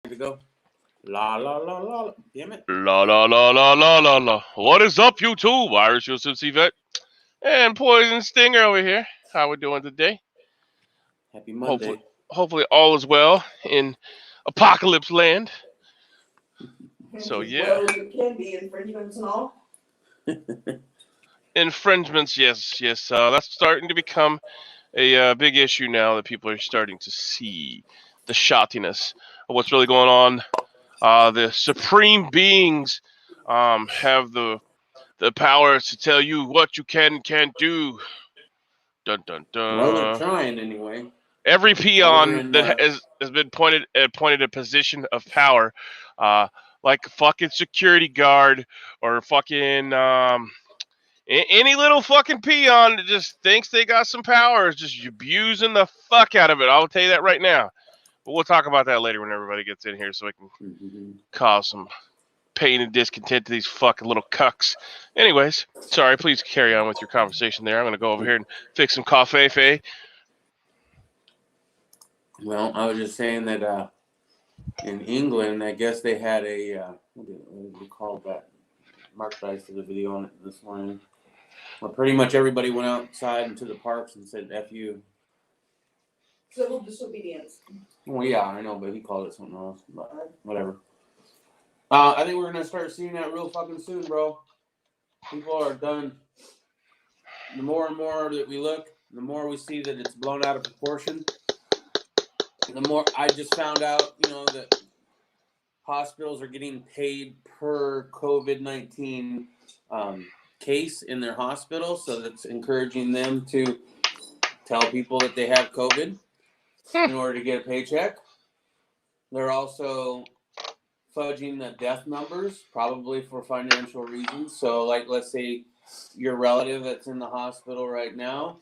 to go. La la la la. Damn it. La la la la la la la. What is up, YouTube? Irish USMC Vet and Poison Stinger over here. How we doing today? Happy Hopefully, Monday. hopefully all is well in Apocalypse Land. So As yeah, well as it can be, infringements and all. infringements. Yes, yes. That's starting to become a big issue now that people are starting to see the shottiness of what's really going on. The supreme beings have the power to tell you what you can and can't do. Dun dun Well, they're dun. trying anyway. Every Over peon in that has been pointed a position of power, uh, like a fucking security guard or fucking any little fucking peon that just thinks they got some power is just abusing the fuck out of it. I'll tell you that right now. But we'll talk about that later when everybody gets in here, so we can cause some pain and discontent to these fucking little cucks. Anyways, sorry, please carry on with your conversation there. I'm going to go over here and fix some coffee. Well, I was just saying that in England, I guess they had a what do you call that? Mark Dice did a video on it this morning. Well, pretty much everybody went outside into the parks and said "F you." Civil disobedience. Well, yeah, I know, but he called it something else. But whatever. I think we're gonna start seeing that real fucking soon, bro. People are done. The more and more that we look, the more we see that it's blown out of proportion. The more I just found out, that hospitals are getting paid per COVID-19 case in their hospital, so that's encouraging them to tell people that they have COVID in order to get a paycheck. They're also fudging the death numbers, probably for financial reasons. So, like, let's say your relative that's in the hospital right now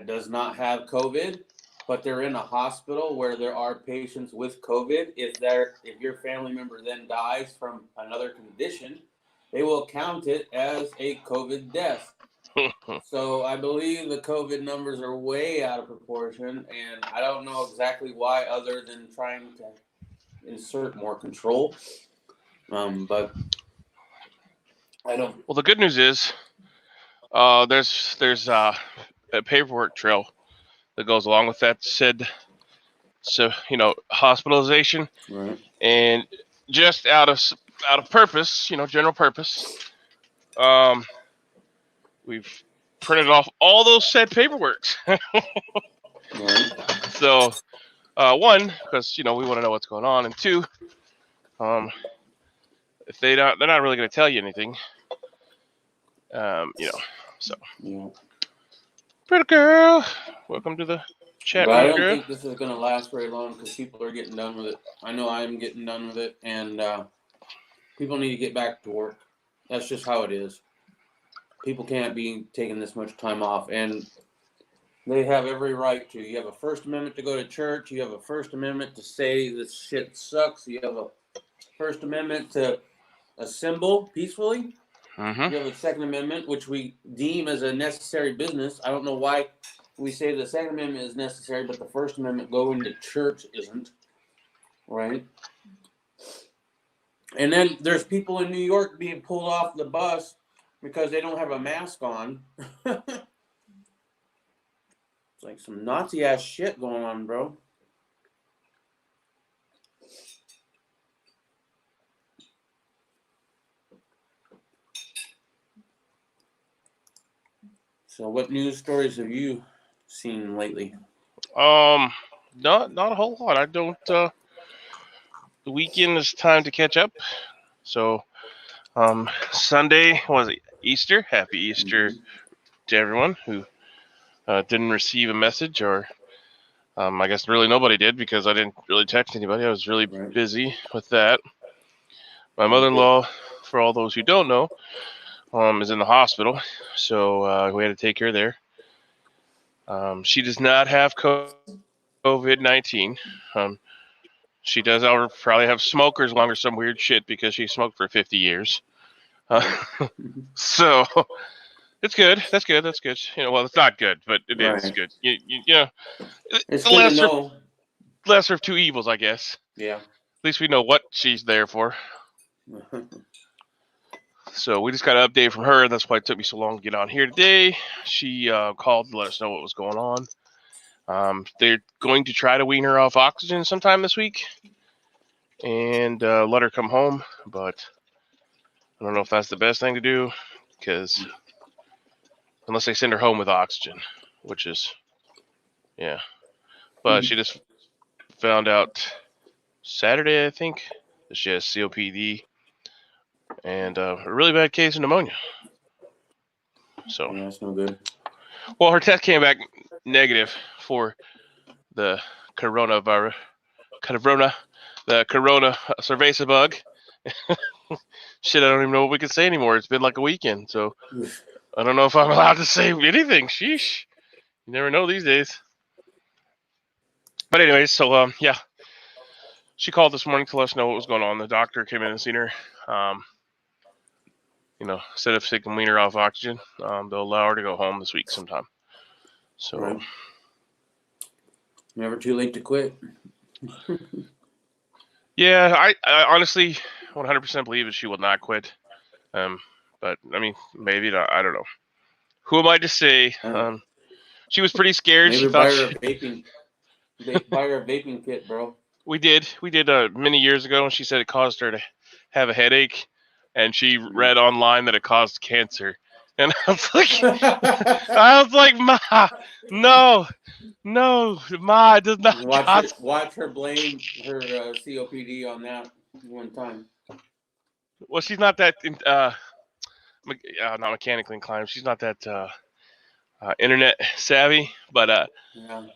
does not have COVID, but they're in a hospital where there are patients with COVID. If your family member then dies from another condition, they will count it as a COVID death. So I believe the COVID numbers are way out of proportion, and I don't know exactly why, other than trying to insert more control. But I don't. Well, the good news is there's a paperwork trail that goes along with that said hospitalization, Right. and just out of purpose, general purpose, we've printed off all those said paperworks. Right. So one, because we want to know what's going on, and two, if they're not really going to tell you anything, so. Yeah. Pretty girl, welcome to the chat But I room, don't girl. think this is going to last very long because people are getting done with it. I know I'm getting done with it, and people need to get back to work. That's just how it is. People can't be taking this much time off, and they have every right to. You have a First Amendment to go to church. You have a First Amendment to say this shit sucks. You have a First Amendment to assemble peacefully. Mm-hmm. You have a Second Amendment, which we deem as a necessary business. I don't know why we say the Second Amendment is necessary, but the First Amendment going to church isn't. Right? And then there's people in New York being pulled off the bus because they don't have a mask on. It's like some Nazi ass shit going on, bro. So what news stories have you seen lately? Not a whole lot. I don't. The weekend is time to catch up. So, Sunday was it Easter. Happy Easter to everyone who didn't receive a message, or I guess really nobody did because I didn't really text anybody. I was really busy with that. My mother-in-law, for all those who don't know, is in the hospital, so we had to take her there. She does not have COVID-19. She does probably have smoker's lung or some weird shit because she smoked for 50 years. So it's good. That's good. Well, it's not good, but it is good. It's good to know. Lesser of two evils, I guess. Yeah. least we know what she's there for. So we just got an update from her. That's why it took me so long to get on here today. She called to let us know what was going on. They're going to try to wean her off oxygen sometime this week and let her come home. But I don't know if that's the best thing to do, because unless they send her home with oxygen, which is, yeah. But she just found out Saturday, I think, that she has COPD and a really bad case of pneumonia. So, Yeah, that's no good. well, her test came back negative for the corona cerveza bug. Shit, I don't even know what we can say anymore. It's been like a weekend, so I don't know if I'm allowed to say anything. Sheesh. You never know these days. But anyways, so yeah. She called this morning to let us know what was going on. The doctor came in and seen her. Instead of taking wean her off oxygen, they'll allow her to go home this week sometime. So, right. Never too late to quit. Yeah, I honestly 100% believe that she will not quit. But I mean, maybe not, I don't know. Who am I to say? She was pretty scared. Maybe She buy thought her a vaping. Buy her a vaping kit, bro. we did many years ago, and she said it caused her to have a headache, and she read online that it caused cancer. And I was like, Ma, no, Ma, it does not cause. Watch her blame her COPD on that one time. Well, she's not that not mechanically inclined. She's not that internet savvy, but Yeah.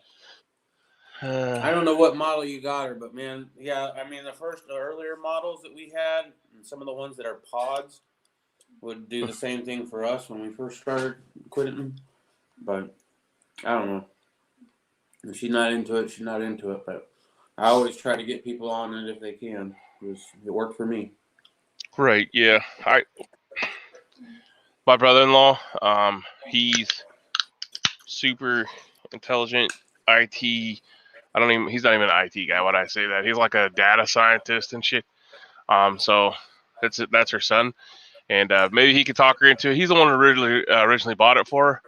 I don't know what model you got her, but man, yeah, I mean the earlier models that we had, and some of the ones that are pods, would do the same thing for us when we first started quitting. But I don't know. If she's not into it, she's not into it. But I always try to get people on it if they can, because it worked for me. Right, yeah. My brother-in-law, he's super intelligent, IT. He's not even an IT guy. Why I say that? He's like a data scientist and shit. So that's her son, and maybe he could talk her into it. He's the one who originally bought it for her.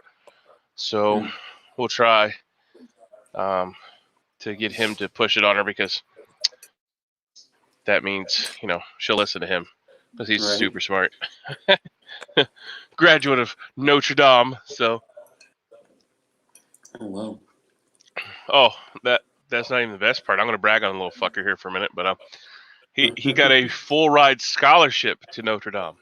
So we'll try to get him to push it on her, because that means she'll listen to him, because he's super smart. Graduate of Notre Dame, so. Oh wow. Oh, that's not even the best part. I'm gonna brag on a little fucker here for a minute, but he got a full ride scholarship to Notre Dame.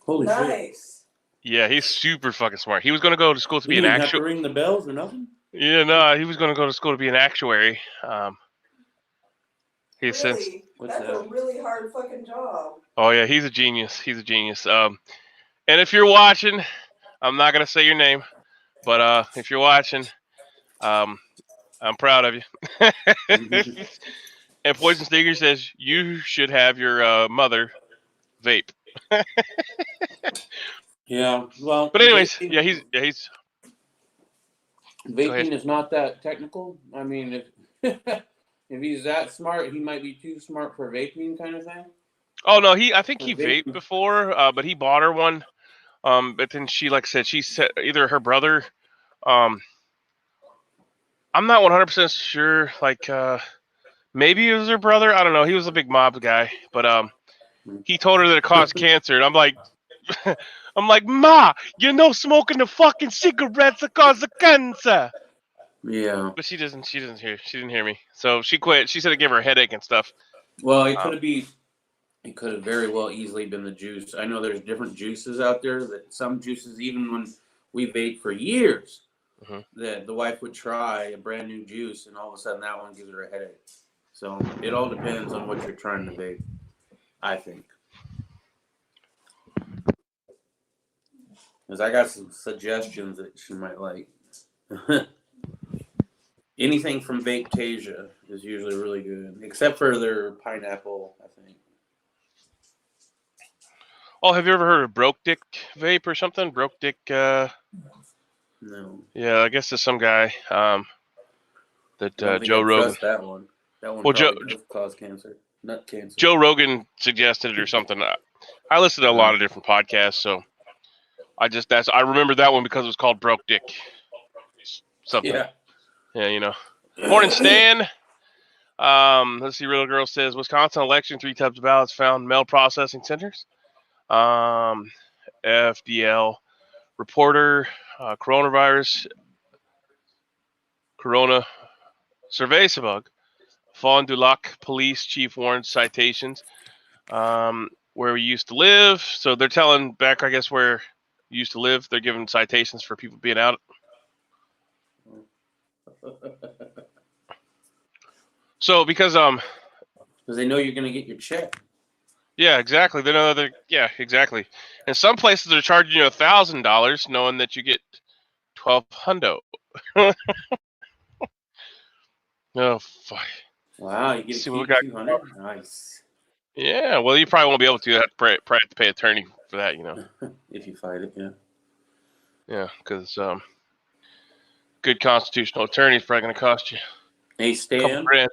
Holy shit! Nice. Yeah, he's super fucking smart. He was gonna go to school to be an actuary. You didn't have to ring the bells or nothing. Yeah, no, he was gonna go to school to be an actuary. He Really? says, That's a really hard fucking job. Oh yeah, he's a genius. And if you're watching, I'm not gonna say your name, but if you're watching, I'm proud of you. And Poison Sneaker says you should have your mother vape. Yeah, well. But anyways, he's. Vaping is not that technical. I mean, if if he's that smart, he might be too smart for vaping, kind of thing. Oh no, I think he vaped before, but he bought her one. But then she, like I said, she said either her brother. I'm not 100% sure. Like, maybe it was her brother. I don't know. He was a big mob guy, but he told her that it caused cancer, and I'm like, Ma, smoking the fucking cigarettes that cause the cancer. Yeah. But she didn't hear me. So she quit. She said it gave her a headache and stuff. Well, it could have very well easily been the juice. I know there's different juices out there, that some juices, even when we vape for years, that the wife would try a brand new juice, and all of a sudden that one gives her a headache. So it all depends on what you're trying to vape, I think. Because I got some suggestions that she might like. Anything from Vapetasia is usually really good, except for their pineapple, I think. Oh, have you ever heard of Broke Dick Vape or something? Broke Dick. No. Yeah, I guess there's some guy that Joe Rogan. That one. That one probably does cause cancer. Nut cancer. Joe Rogan suggested it or something. I listen to a lot of different podcasts, so I remember that one because it was called Broke Dick. Something. Yeah, you know. Morning, Stan. Let's see. Real Girl says Wisconsin election 3 types of ballots found mail processing centers. FDL reporter coronavirus corona survey bug. Fond du Lac police chief warns citations. Where we used to live. So they're telling back, I guess, where you used to live. They're giving citations for people being out. So because they know you're gonna get your check. Yeah, exactly. They know that. Yeah, exactly. And some places are charging you $1,000, knowing that you get 1,200. Oh fuck! Wow, you get See to what we keep got. 200. Nice. Yeah, well, you probably won't be able to. You have to probably have to pay attorney for that, you know. If you fight it, yeah. Yeah, because good constitutional attorney is probably going to cost you Hey, a couple Stan. grand.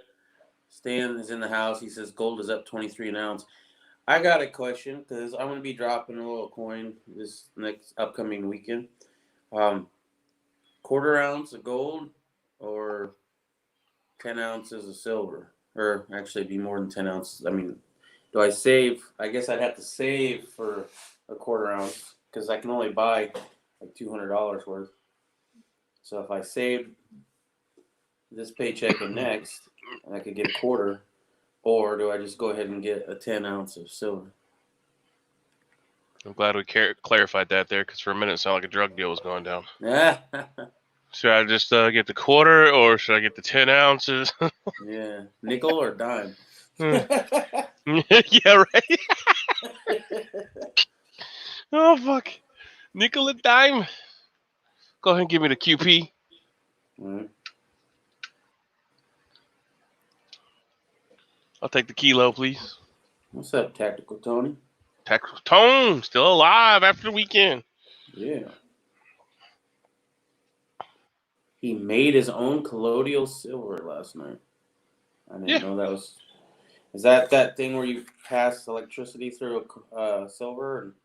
Stan is in the house. He says gold is up 23 an ounce. I got a question because I'm going to be dropping a little coin this next upcoming weekend. Quarter ounce of gold or 10 ounces of silver? Or actually, it'd be more than 10 ounces. I mean, do I save? I guess I'd have to save for a quarter ounce because I can only buy like $200 worth. So if I save this paycheck and next, I could get a quarter. Or do I just go ahead and get a 10 ounce of silver? I'm glad we clarified that there, because for a minute it sounded like a drug deal was going down. Yeah. Should I just get the quarter, or should I get the 10 ounces? Yeah. Nickel or dime? Yeah, right? Oh, fuck. Nickel and dime. Go ahead and give me the QP. Right. I'll take the kilo, please. What's up, Tactical Tony? Tactical Tone, still alive after the weekend. Yeah. He made his own colloidal silver last night. I didn't know that was... Is that thing where you pass electricity through a silver?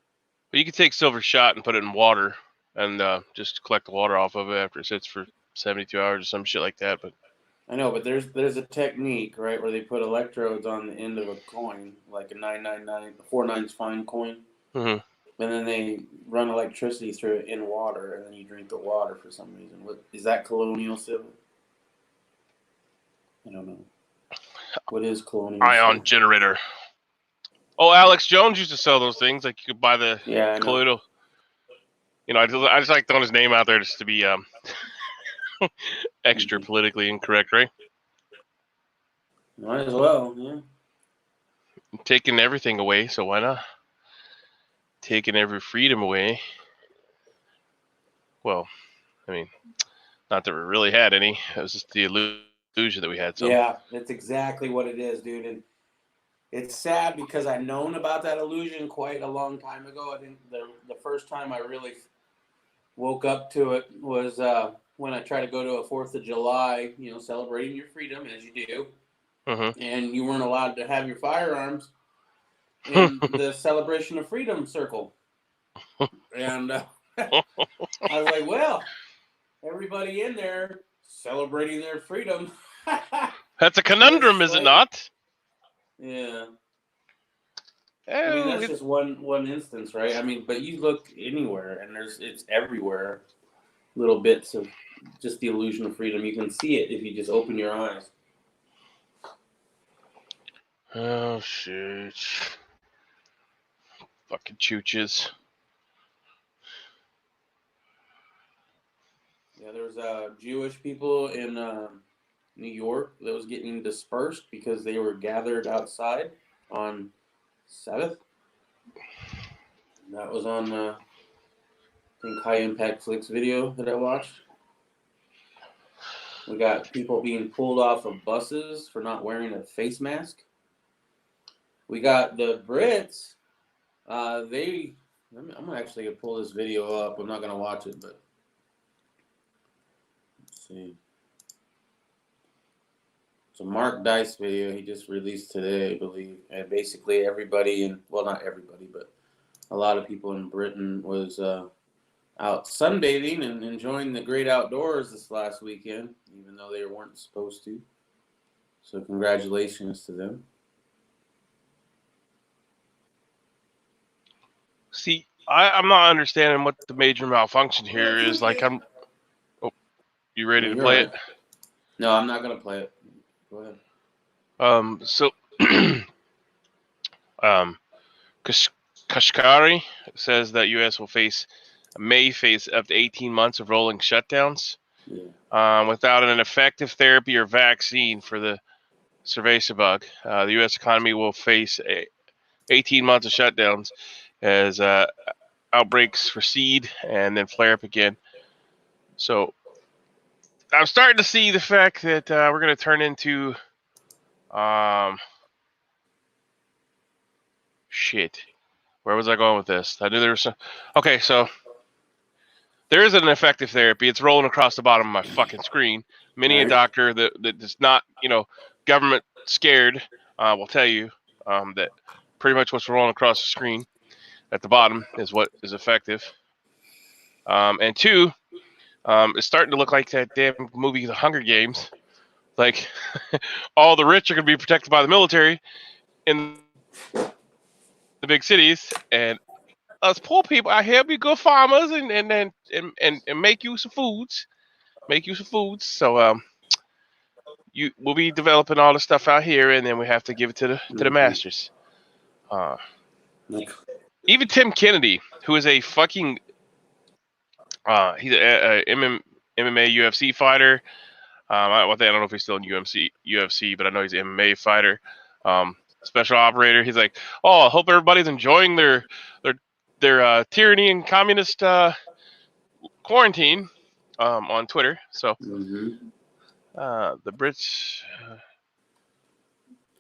But you can take silver shot and put it in water and just collect the water off of it after it sits for 72 hours or some shit like that. But I know, but there's a technique, right, where they put electrodes on the end of a coin, like a 999, 4/9 fine coin, mm-hmm. and then they run electricity through it in water, and then you drink the water for some reason. What is that? Colonial silver? I don't know. What is colonial Ion silver? generator. Oh, Alex Jones used to sell those things. Like you could buy the colloidal. You know, I just like throwing his name out there just to be extra politically incorrect, right? Might as well, yeah. Taking everything away, so why not? Taking every freedom away. Well, I mean, not that we really had any. It was just the illusion that we had. So. Yeah, that's exactly what it is, dude. And it's sad because I've known about that illusion quite a long time ago. I think the first time I really woke up to it was when I tried to go to a 4th of July, you know, celebrating your freedom, as you do. Mm-hmm. And you weren't allowed to have your firearms in the celebration of freedom circle. And I was like, well, everybody in there celebrating their freedom. That's a conundrum, is it not? Yeah. Oh, I mean, that's just one instance, right? I mean, but you look anywhere, and it's everywhere. Little bits of just the illusion of freedom. You can see it if you just open your eyes. Oh, shit. Fucking chooches. Yeah, there was Jewish people in New York that was getting dispersed because they were gathered outside on Sabbath. That was on, I think, High Impact Flicks video that I watched. We got people being pulled off of buses for not wearing a face mask. We got the Brits. I'm actually going to pull this video up. I'm not going to watch it, but let's see. It's a Mark Dice video he just released today, I believe. And basically everybody not everybody, but a lot of people in Britain was out sunbathing and enjoying the great outdoors this last weekend, even though they weren't supposed to. So congratulations to them. See, I'm not understanding what the major malfunction here is. Like, you ready to play it? No, I'm not gonna play it. Go ahead. So, Kashkari says that U.S. may face up to 18 months of rolling shutdowns without an effective therapy or vaccine for the cerveza bug. The U.S. economy will face 18 months of shutdowns as outbreaks recede and then flare up again. So I'm starting to see the fact that we're going to turn into shit. Where was I going with this? I knew there was some. Okay, so there is an effective therapy. It's rolling across the bottom of my fucking screen. Many a doctor that is not, government scared will tell you that pretty much what's rolling across the screen at the bottom is what is effective. And two, it's starting to look like that damn movie, The Hunger Games. Like, all the rich are going to be protected by the military in the big cities, and us poor people out here be good farmers and make you some foods. So we'll be developing all the stuff out here, and then we have to give it to the masters. Even Tim Kennedy, who is a fucking he's a MMA UFC fighter. I don't know if he's still in UFC, but I know he's an MMA fighter. Special operator. He's like, I hope everybody's enjoying their tyranny and communist quarantine on Twitter. So the Brits,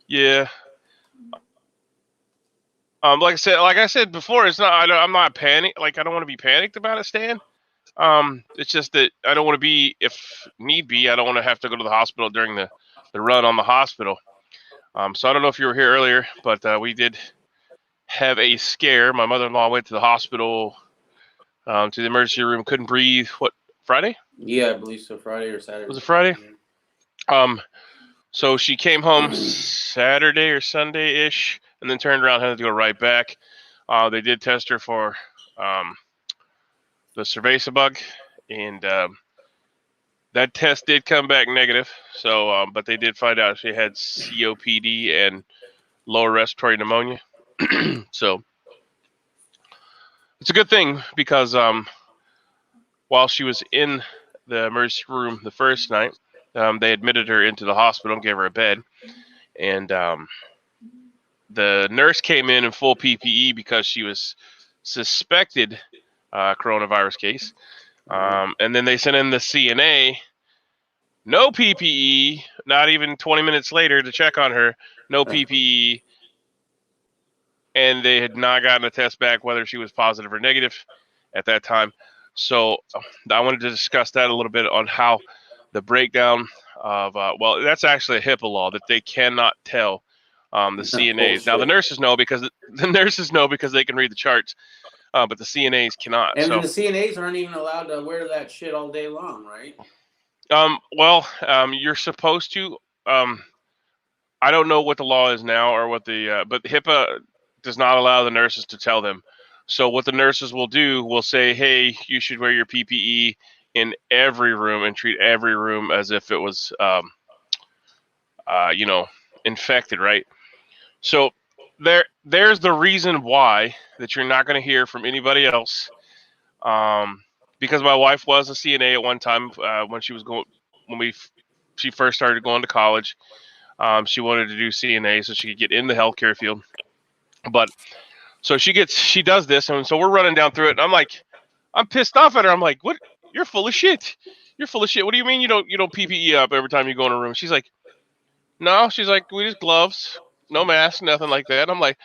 yeah. Like I said before, it's not. I'm not panicked. Like, I don't want to be panicked about it, Stan. It's just that I don't want to be, if need be, I don't want to have to go to the hospital during the run on the hospital. So I don't know if you were here earlier, but we did have a scare. My mother-in-law went to the hospital, to the emergency room, couldn't breathe. What, Friday? Yeah, I believe so. Friday or Saturday. Was it Friday? So she came home Saturday or Sunday-ish, and then turned around and had to go right back. They did test her for the cerveza bug, and that test did come back negative. So, but they did find out she had COPD and lower respiratory pneumonia. So it's a good thing, because while she was in the emergency room the first night, they admitted her into the hospital and gave her a bed. And the nurse came in full PPE because she was suspected coronavirus case. And then they sent in the CNA, no PPE, not even 20 minutes later to check on her, no PPE. And they had not gotten a test back whether she was positive or negative at that time. So I wanted to discuss that a little bit on how the breakdown of, that's actually a HIPAA law that they cannot tell the CNAs. Now, the nurses know because they can read the charts, but the CNAs cannot. And the CNAs aren't even allowed to wear that shit all day long, right? You're supposed to. I don't know what the law is now, or what but HIPAA does not allow the nurses to tell them. So what the nurses will do, will say, hey, you should wear your PPE in every room and treat every room as if it was, infected, right? So there's the reason why that you're not going to hear from anybody else. Because my wife was a CNA at one time when she first started going to college. She wanted to do CNA so she could get in the healthcare field. But so she does this, and so we're running down through it, and I'm pissed off at her. I'm like, what? You're full of shit. You're full of shit. What do you mean you don't PPE up every time you go in a room? She's like, no. She's like, we just gloves, no mask, nothing like that. I'm like,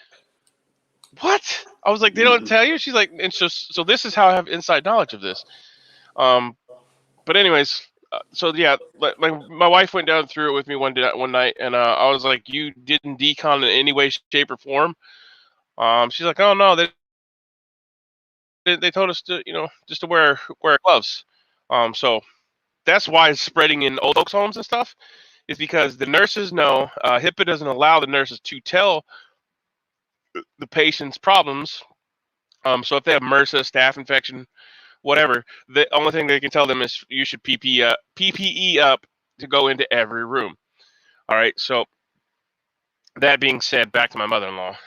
what? I was like, they don't tell you? She's like, and so this is how I have inside knowledge of this. But anyways, So yeah, my wife went down through it with me one night, and I was like, "You didn't decon in any way, shape, or form?" She's like, "Oh no, they told us to, just to wear gloves." So that's why it's spreading in old folks' homes and stuff. Is because the nurses know HIPAA doesn't allow the nurses to tell the patient's problems. So if they have MRSA, staph infection, whatever, the only thing they can tell them is you should PPE up to go into every room. All right. So that being said, back to my mother-in-law.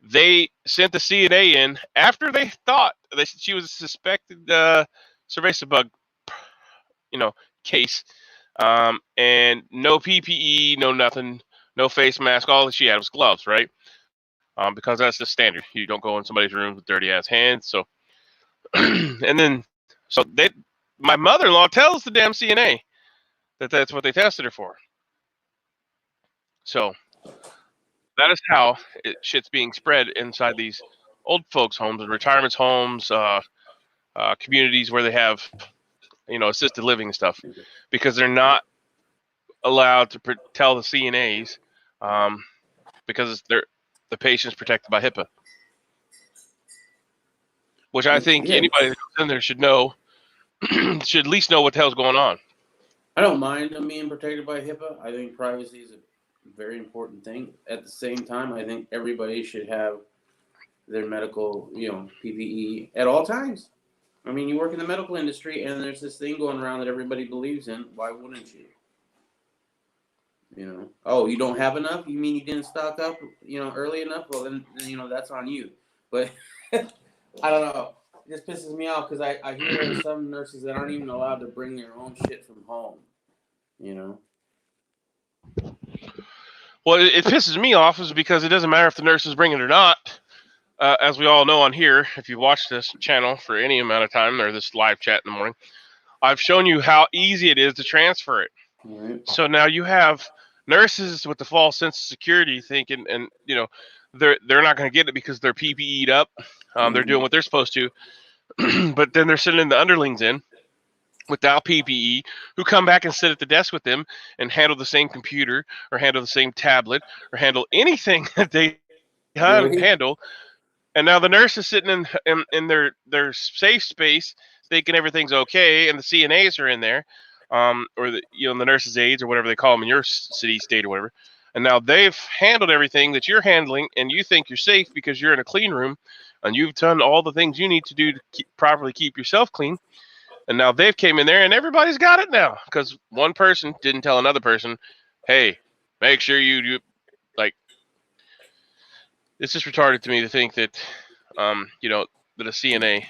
They sent the CNA in after they thought that she was a suspected cerveza bug, case, and no PPE, no nothing, no face mask. All that she had was gloves, right? Because that's the standard. You don't go in somebody's room with dirty ass hands. So, and then, my mother-in-law tells the damn CNA that that's what they tested her for. So that is how shit's being spread inside these old folks' homes and retirement homes, communities where they have, assisted living and stuff, because they're not allowed to tell the CNAs, because the patient's protected by HIPAA, which I think anybody that goes in there should know, should at least know what the hell's going on. I don't mind them being protected by HIPAA. I think privacy is a very important thing. At the same time, I think everybody should have their medical, PPE at all times. I mean, you work in the medical industry, and there's this thing going around that everybody believes in. Why wouldn't you? Oh, you don't have enough? You mean you didn't stock up, early enough? Well, then that's on you. But I don't know. It just pisses me off because I hear there's some nurses that aren't even allowed to bring their own shit from home. Well, it pisses me off is because it doesn't matter if the nurse is bringing it or not. As we all know on here, if you've watched this channel for any amount of time or this live chat in the morning, I've shown you how easy it is to transfer it. Right. So now you have nurses with the false sense of security thinking, and they're not going to get it because they're PPE'd up. They're doing what they're supposed to, but then they're sending the underlings in without PPE who come back and sit at the desk with them and handle the same computer or handle the same tablet or handle anything that they handle. And now the nurse is sitting in their safe space thinking everything's okay, and the CNAs are in there, or the nurses' aides or whatever they call them in your city, state, or whatever. And now they've handled everything that you're handling, and you think you're safe because you're in a clean room, and you've done all the things you need to do to properly keep yourself clean. And now they've came in there, and everybody's got it now because one person didn't tell another person, "Hey, make sure you do." Like, it's just retarded to me to think that, that a CNA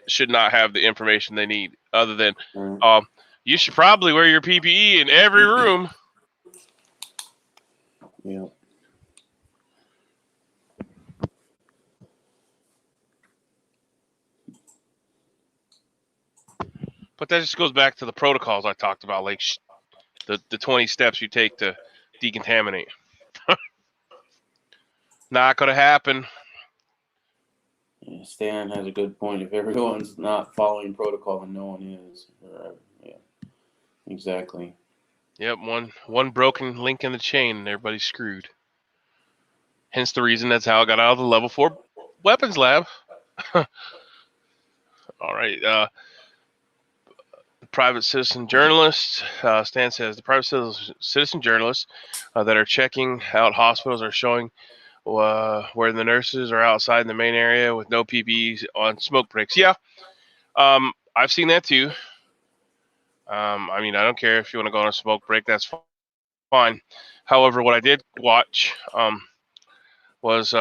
should not have the information they need, other than, you should probably wear your PPE in every room. Yeah. But that just goes back to the protocols I talked about, like the 20 steps you take to decontaminate. Not going to happen. Yeah, Stan has a good point. If everyone's not following protocol, then no one is. Yeah, exactly. Yep, one broken link in the chain, and everybody's screwed. Hence the reason that's how I got out of the level 4 weapons lab. All right. Private citizen journalists. Stan says the private citizen journalists that are checking out hospitals are showing where the nurses are outside in the main area with no PPEs on smoke breaks. Yeah, I've seen that too. I mean, I don't care if you want to go on a smoke break. That's fine. However, what I did watch was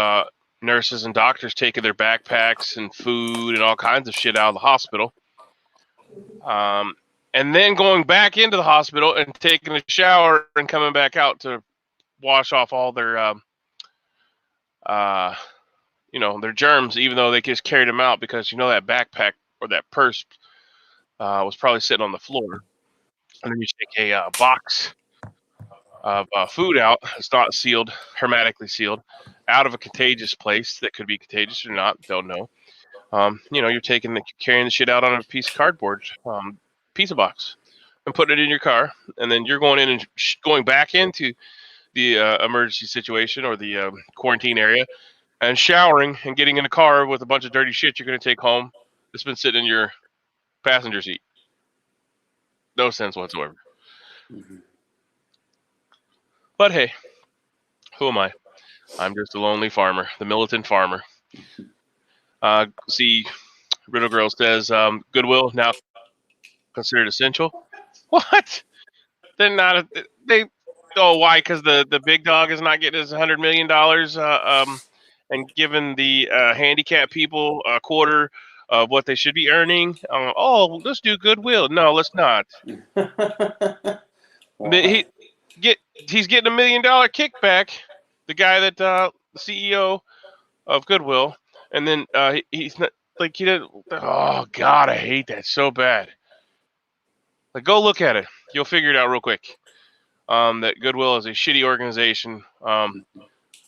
nurses and doctors taking their backpacks and food and all kinds of shit out of the hospital. And then going back into the hospital and taking a shower and coming back out to wash off all their, their germs, even though they just carried them out because, that backpack or that purse was probably sitting on the floor. And then you take a box of food out. It's not sealed, hermetically sealed, out of a contagious place that could be contagious or not. Don't know. You're carrying the shit out on a piece of cardboard, pizza box. and putting it in your car, and then you're going in and going back into the emergency situation or the quarantine area and showering and getting in the car with a bunch of dirty shit you're going to take home that's been sitting in your passenger seat. No sense whatsoever. Mm-hmm. But hey, who am I? I'm just a lonely farmer, the militant farmer. See, Riddle Girl says Goodwill now considered essential. What? They're not. They. Oh, why? Because the big dog is not getting his $100 million, and giving the handicapped people a quarter of what they should be earning. Oh, let's do Goodwill. No, let's not. Why? He's getting $1 million kickback. The guy that the CEO of Goodwill, and then he's not like he didn't. Oh God, I hate that so bad. Like, go look at it. You'll figure it out real quick. That Goodwill is a shitty organization.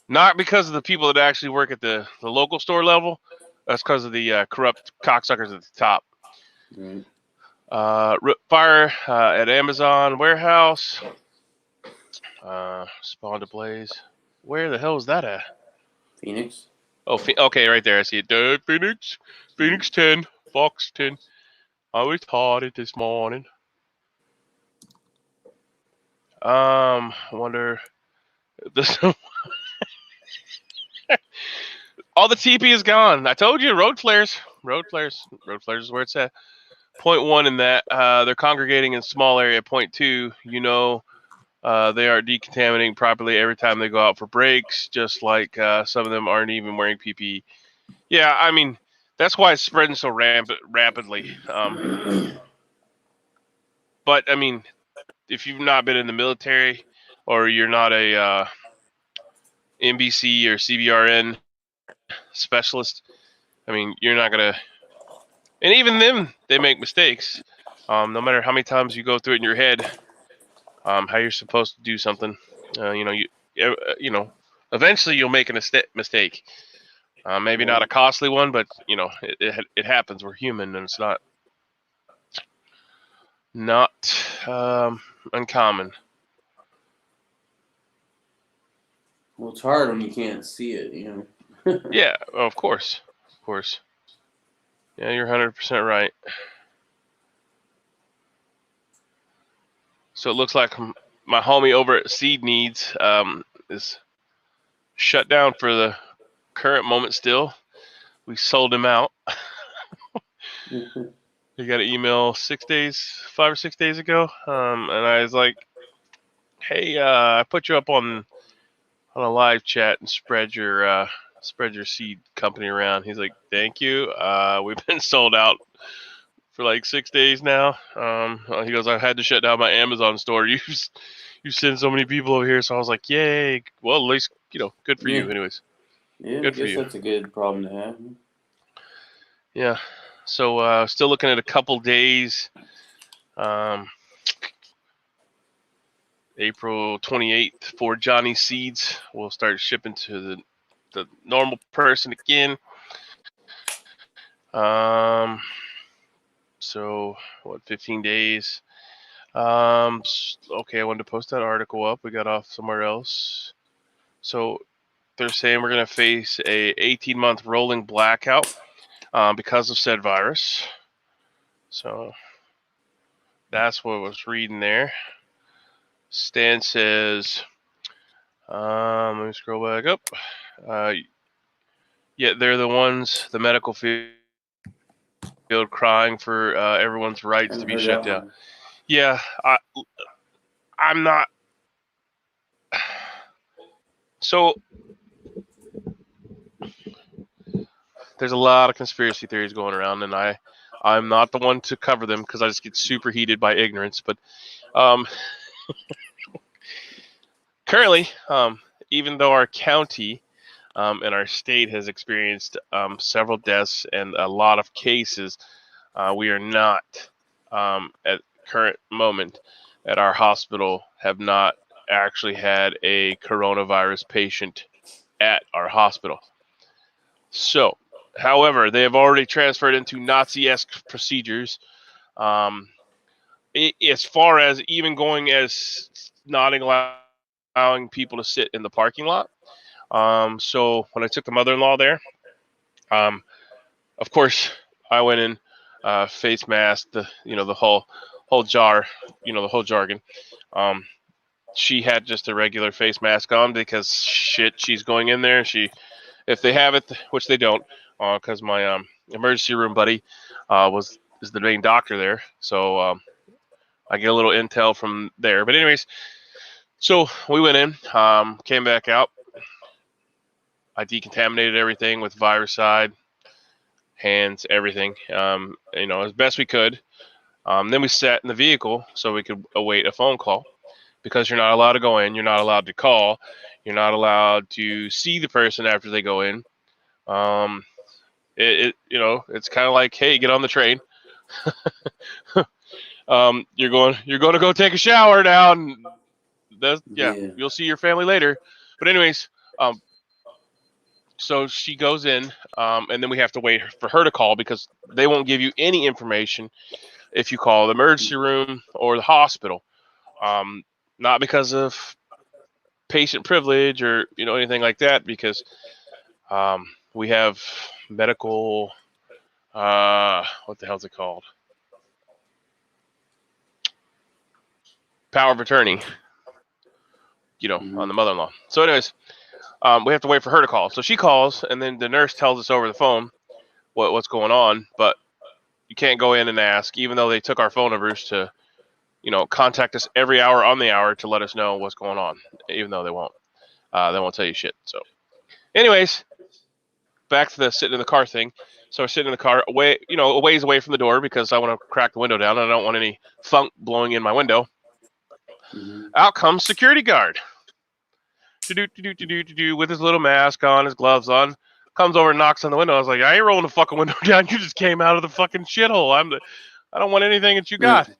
Not because of the people that actually work at the local store level. That's because of the corrupt cocksuckers at the top. Right. Fire at Amazon warehouse. Spawned a blaze. Where the hell is that at? Phoenix. Oh, okay, right there. I see it. Phoenix. Phoenix 10. Fox 10. I was taught it this morning. I wonder. This. All the TP is gone. I told you, road flares. Road flares is where it's at. 0.1 in that. They're congregating in small area. 0.2, they are decontaminating properly every time they go out for breaks, just like some of them aren't even wearing PPE. Yeah, I mean, that's why it's spreading so rapidly. But, I mean, if you've not been in the military or you're not a NBC or CBRN specialist, I mean, you're not going to... And even them, they make mistakes. No matter how many times you go through it in your head, how you're supposed to do something, eventually you'll make a mistake. Maybe not a costly one, but it happens. We're human, and it's not uncommon. Well, it's hard when you can't see it, Yeah, of course. Yeah, you're 100% right. So it looks like my homie over at Seed Needs is shut down for the current moment still. We sold him out. He got an email 5 or 6 days ago, and I was like, "Hey, I put you up on a live chat and spread your seed company around." He's like, "Thank you. We've been sold out for like 6 days now." He goes, "I had to shut down my Amazon store. You send so many people over here." So I was like, "Yay! Well, at least good for you, anyways." Yeah, Good I for guess you. that's a good problem to have. Yeah. So still looking at a couple days. April 28th for Johnny Seeds. We'll start shipping to the normal person again. So what, 15 days? Okay, I wanted to post that article up. We got off somewhere else. So they're saying we're going to face a 18-month rolling blackout because of said virus. So that's what I was reading there. Stan says, let me scroll back up. Yeah, they're the ones, the medical field, crying for everyone's rights to be shut down. Yeah, I'm not. So there's a lot of conspiracy theories going around, and I'm not the one to cover them because I just get super heated by ignorance. But currently, even though our county and our state has experienced several deaths and a lot of cases, we are not at current moment at our hospital have not actually had a coronavirus patient at our hospital. So, however, they have already transferred into Nazi-esque procedures. as far as even going as not allowing people to sit in the parking lot. So when I took the mother-in-law there, of course I went in, face mask, the whole jar, the whole jargon. She had just a regular face mask on because shit, she's going in there. If they have it, which they don't, because my emergency room buddy is the main doctor there, so I get a little intel from there. But anyways, so we went in, came back out. I decontaminated everything with Viricide, hands, everything, as best we could. Then we sat in the vehicle so we could await a phone call, because you're not allowed to go in, you're not allowed to call, you're not allowed to see the person after they go in. It's kind of like, hey, get on the train. You're going to go take a shower now, and you'll see your family later. But anyways, so she goes in, and then we have to wait for her to call, because they won't give you any information if you call the emergency room or the hospital. Not because of patient privilege or anything like that, because we have medical, what the hell's it called? Power of attorney, on the mother-in-law. So anyways, we have to wait for her to call. So she calls, and then the nurse tells us over the phone what's going on, but you can't go in and ask, even though they took our phone numbers to, contact us every hour on the hour to let us know what's going on, even though they won't tell you shit. So anyways, back to the sitting in the car thing. So we're sitting in the car a ways away from the door, because I want to crack the window down and I don't want any funk blowing in my window. Out comes security guard. With his little mask on, his gloves on, comes over and knocks on the window. I was like, I ain't rolling the fucking window down. You just came out of the fucking shithole. I don't want anything that you got.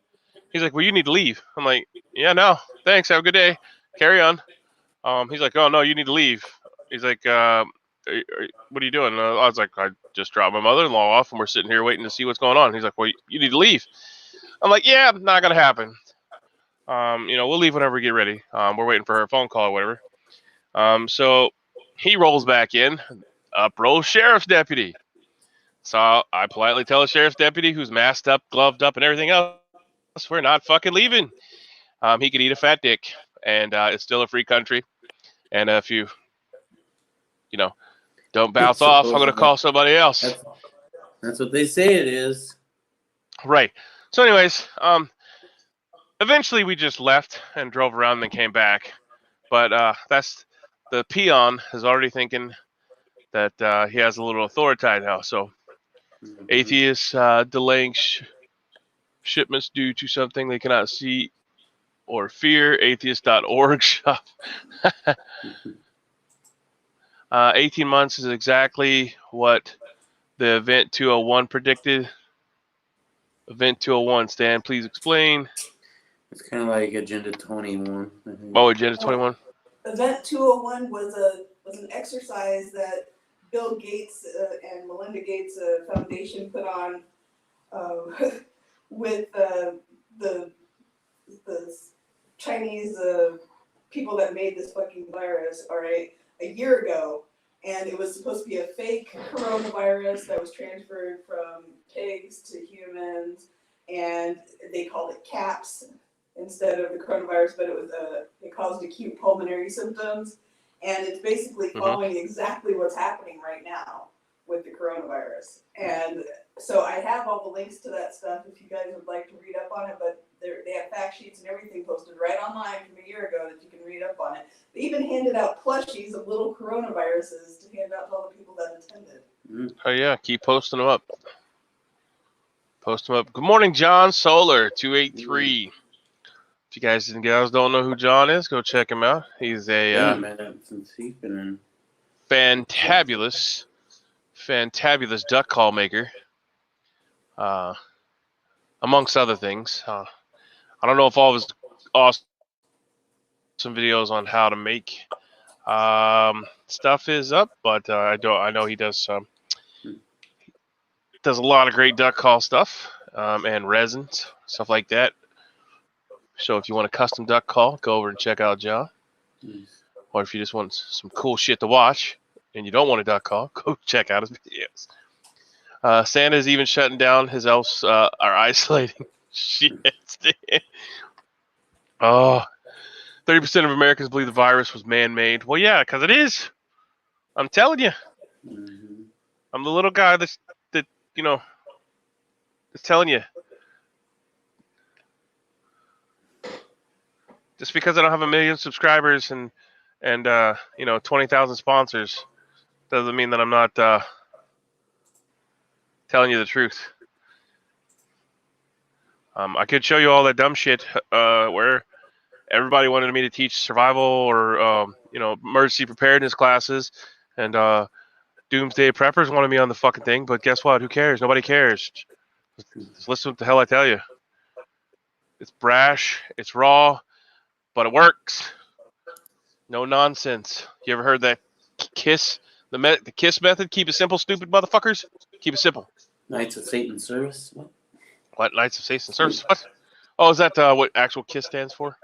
He's like, well, you need to leave. I'm like, yeah, no, thanks. Have a good day. Carry on. He's like, oh no, you need to leave. He's like, what are you doing? I was like, I just dropped my mother-in-law off, and we're sitting here waiting to see what's going on. He's like, well, you need to leave. I'm like, yeah, not gonna happen. We'll leave whenever we get ready. We're waiting for her phone call or whatever. So he rolls back in. Up rolls sheriff's deputy. So I politely tell the sheriff's deputy, who's masked up, gloved up, and everything else, we're not fucking leaving. He could eat a fat dick, and it's still a free country. And if you don't bounce off, I'm going to call somebody else. That's what they say it is. Right. So anyways, eventually we just left and drove around and then came back. But that's the peon is already thinking that he has a little authority now. So atheists delaying shipments due to something they cannot see or fear. Atheist.org. 18 months is exactly what the Event 201 predicted. Event 201, Stan, please explain. It's kind of like Agenda 21. I think. Oh, Agenda 21. Event 201 was an exercise that Bill Gates and Melinda Gates Foundation put on with the Chinese people that made this fucking virus, all right, a year ago. And it was supposed to be a fake coronavirus that was transferred from pigs to humans, and they called it CAPS instead of the coronavirus, but it caused acute pulmonary symptoms, and it's basically following exactly what's happening right now with the coronavirus. And so I have all the links to that stuff if you guys would like to read up on it, but they have fact sheets and everything posted right online from a year ago that you can read up on it. They even handed out plushies of little coronaviruses to hand out to all the people that attended. Oh yeah, keep posting them up. Post them up. Good morning, John Solar 283. If you guys and gals don't know who John is, go check him out. He's a fantabulous duck call maker, amongst other things. I don't know if all of his awesome videos on how to make stuff is up, but I know he does a lot of great duck call stuff, and resins, stuff like that. So if you want a custom duck call, go over and check out John. Nice. Or if you just want some cool shit to watch and you don't want a duck call, go check out his videos. Santa's even shutting down. His elves are isolating. Shit. Oh, 30% of Americans believe the virus was man-made. Well, yeah, because it is. I'm telling you. Mm-hmm. I'm the little guy that's telling you. Just because I don't have 1 million subscribers and 20,000 sponsors doesn't mean that I'm not telling you the truth. I could show you all that dumb shit where everybody wanted me to teach survival or emergency preparedness classes, and doomsday preppers wanted me on the fucking thing. But guess what? Who cares? Nobody cares. Just listen to what the hell I tell you. It's brash. It's raw, but it works. No nonsense. You ever heard that KISS? The KISS method? Keep it simple, stupid motherfuckers. Keep it simple. Knights of Satan service. What? Knights of Satan service? What? Oh, is that what actual KISS stands for?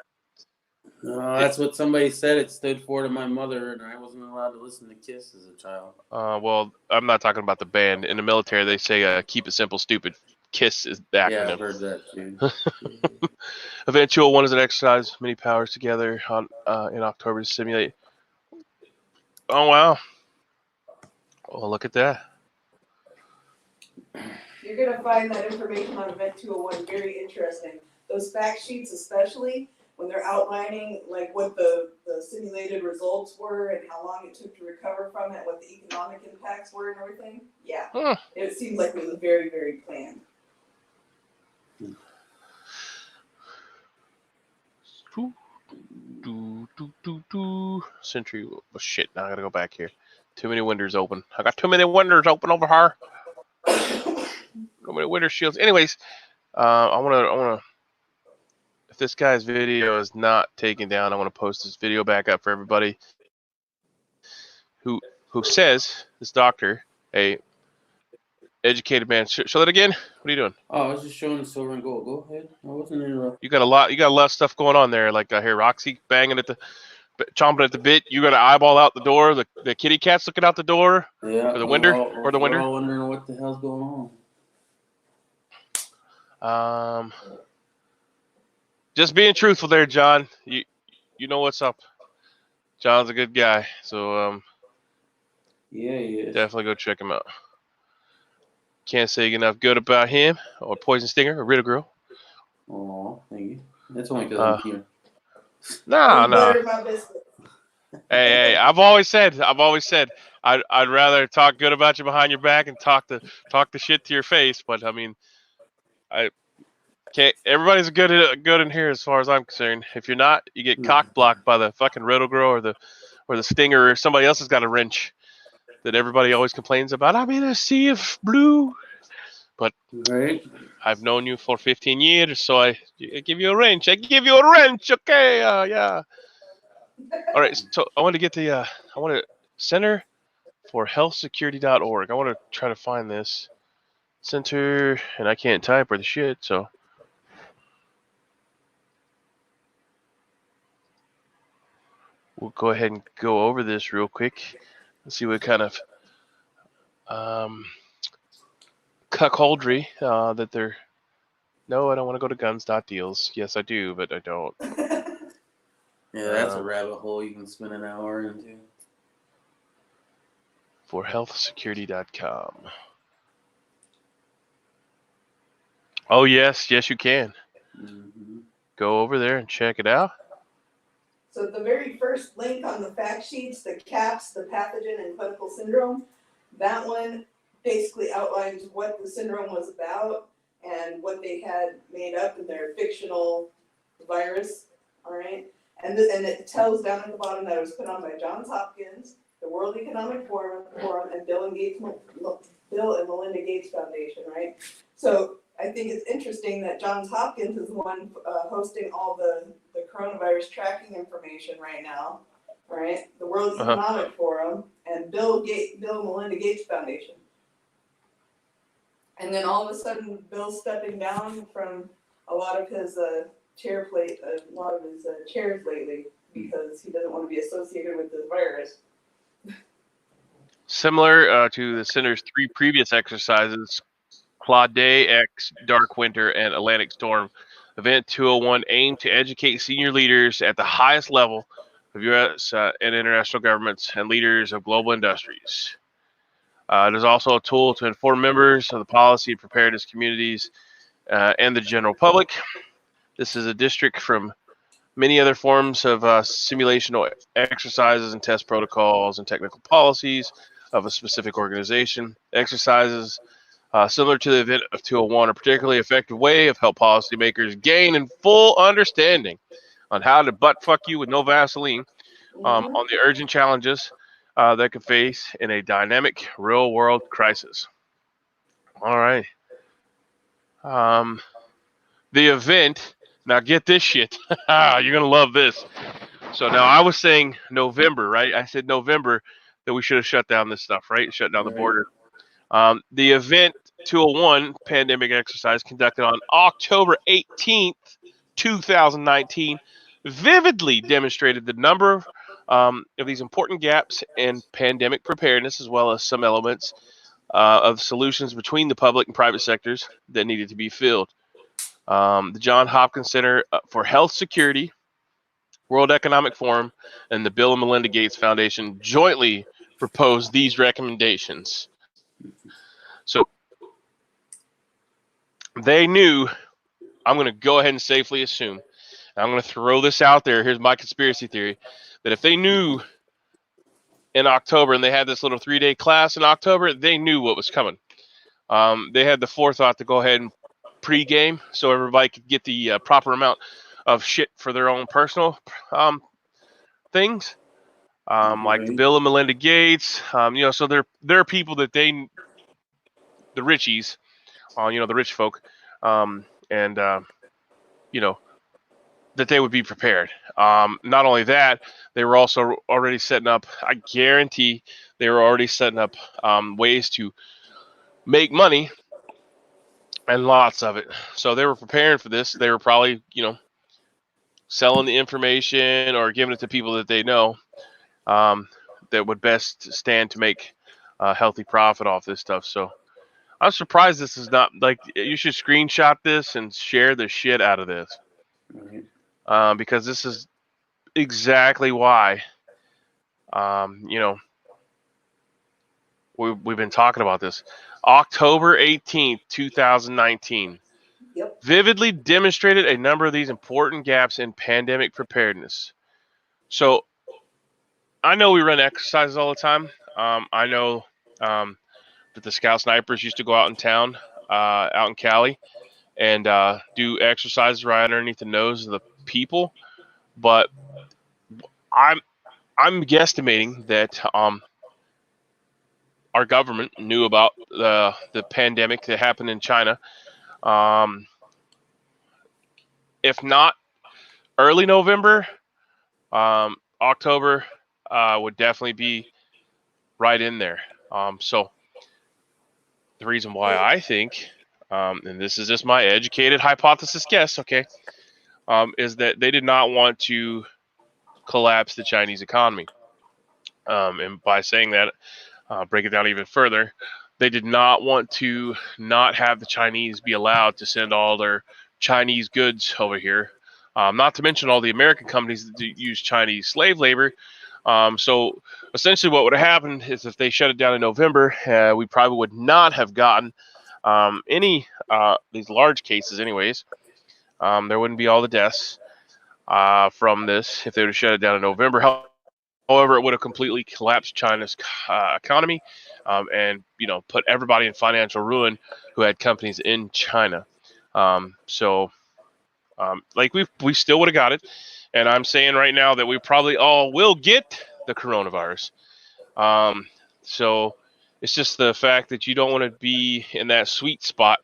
No, that's what somebody said it stood for to my mother, and I wasn't allowed to listen to KISS as a child. Well, I'm not talking about the band. In the military, they say keep it simple, stupid. KISS is the acronym. Yeah, I've heard that too. Eventual one is an exercise, many powers together in October to simulate. Oh, wow. Well, look at that. You're going to find that information on Event 201 very interesting. Those fact sheets, especially when they're outlining like what the simulated results were and how long it took to recover from it, what the economic impacts were and everything. Yeah, It seems like it was very, very planned. Sentry. Oh, shit. Now I gotta go back here. Too many windows open. I got too many windows open over here. Too many window shields. Anyways, I wanna. If this guy's video is not taken down, I want to post this video back up for everybody who says this doctor, a educated man. Show that again. What are you doing? Oh, I was just showing the silver and gold. Go ahead. I wasn't interrupting. You got a lot of stuff going on there. Like I hear Roxy banging chomping at the bit. You got to eyeball out the door. The kitty cat's looking out the door. Yeah. Or the window. We're all wondering what the hell's going on. Just being truthful there, John. You know what's up. John's a good guy, so yeah, he is. Definitely go check him out. Can't say enough good about him or Poison Stinger or Riddle Girl. Oh, thank you. That's only because I'm here. No. Hey, I've always said I'd rather talk good about you behind your back and talk the shit to your face. But I mean, I can't. Everybody's good in here as far as I'm concerned. If you're not, you get cock blocked by the fucking Riddle Girl or the Stinger, or somebody else has got a wrench that everybody always complains about. I'm in a sea of blue. But right. I've known you for 15 years, so I give you a wrench. Okay, yeah. All right, so I want to get the Center for HealthSecurity.org. I want to try to find this center, and I can't type or the shit, so. We'll go ahead and go over this real quick. Let's see what kind of cuckoldry that they're. No, I don't want to go to guns.deals. Yes, I do, but I don't. Yeah, that's a rabbit hole you can spend an hour into. For healthsecurity.com. Oh, yes, you can. Mm-hmm. Go over there and check it out. So the very first link on the fact sheets, the CAPS, the pathogen and clinical syndrome, that one basically outlines what the syndrome was about and what they had made up in their fictional virus, all right? And it tells down at the bottom that it was put on by Johns Hopkins, the World Economic Forum, and Bill and Melinda Gates Foundation, right? So I think it's interesting that Johns Hopkins is the one hosting all the coronavirus tracking information right now, right? The World Economic Forum and Bill and Melinda Gates Foundation. And then all of a sudden, Bill's stepping down from a lot of his chair plate a lot of his chairs lately because he doesn't want to be associated with the virus. Similar to the center's 3 previous exercises, Claude Day, X, Dark Winter, and Atlantic Storm, Event 201 aimed to educate senior leaders at the highest level of U.S. And international governments and leaders of global industries. It is also a tool to inform members of the policy and preparedness communities and the general public. This is a district from many other forms of simulational exercises and test protocols and technical policies of a specific organization. Exercises similar to the event of 201 are a particularly effective way of help policymakers gain in full understanding on how to butt fuck you with no Vaseline on the urgent challenges that could face in a dynamic real world crisis. All right. The event, now get this shit. You're going to love this. So now I was saying November, right? I said November that we should have shut down this stuff, right? Shut down the border. The event 201 pandemic exercise conducted on October 18th, 2019, vividly demonstrated the number of these important gaps in pandemic preparedness, as well as some elements of solutions between the public and private sectors that needed to be filled. The Johns Hopkins Center for Health Security, World Economic Forum, and the Bill and Melinda Gates Foundation jointly proposed these recommendations. So they knew, I'm going to go ahead and safely assume, and I'm going to throw this out there, here's my conspiracy theory, that if they knew in October and they had this little 3-day class in October, they knew what was coming. They had the forethought to go ahead and pre-game so everybody could get the proper amount of shit for their own personal things, like the Bill and Melinda Gates. So there are people that the richies, the rich folk, that they would be prepared. Not only that, they were also already setting up, I guarantee they were already setting up ways to make money, and lots of it. So they were preparing for this. They were probably, selling the information or giving it to people that they know that would best stand to make a healthy profit off this stuff. So I'm surprised this is not, like, you should screenshot this and share the shit out of this. Because this is exactly why, we've been talking about this. October 18th, 2019. Yep. Vividly demonstrated a number of these important gaps in pandemic preparedness. So I know we run exercises all the time. I know that the Scout Snipers used to go out in town, out in Cali, and do exercises right underneath the nose of the people. But I'm guesstimating that our government knew about the pandemic that happened in China. If not early November, October would definitely be right in there. So the reason why I think, and this is just my educated hypothesis guess, okay, is that they did not want to collapse the Chinese economy. And by saying that, break it down even further, they did not want to not have the Chinese be allowed to send all their Chinese goods over here. Not to mention all the American companies that use Chinese slave labor. So essentially what would have happened is if they shut it down in November, we probably would not have gotten any these large cases anyways. There wouldn't be all the deaths from this if they would have shut it down in November. However, it would have completely collapsed China's economy and, put everybody in financial ruin who had companies in China. We still would have got it. And I'm saying right now that we probably all will get the coronavirus. So it's just the fact that you don't want to be in that sweet spot.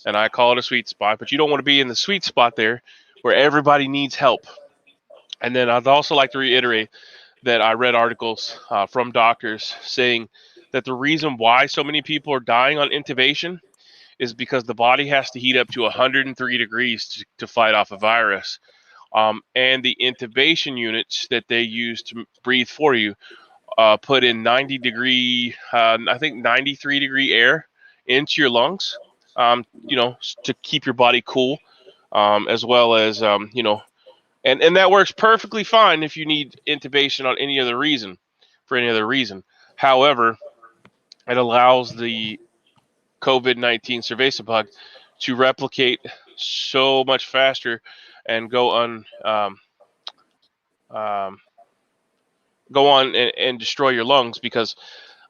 And I call it a sweet spot, but you don't want to be in the sweet spot there where everybody needs help. And then I'd also like to reiterate that I read articles from doctors saying that the reason why so many people are dying on intubation is because the body has to heat up to 103 degrees to fight off a virus. And the intubation units that they use to breathe for you put in 90 degree, I think 93 degree air into your lungs, to keep your body cool, as well as, and that works perfectly fine if you need intubation on any other reason, for any other reason. However, it allows the COVID-19 cerveza bug to replicate so much faster and go on and destroy your lungs, because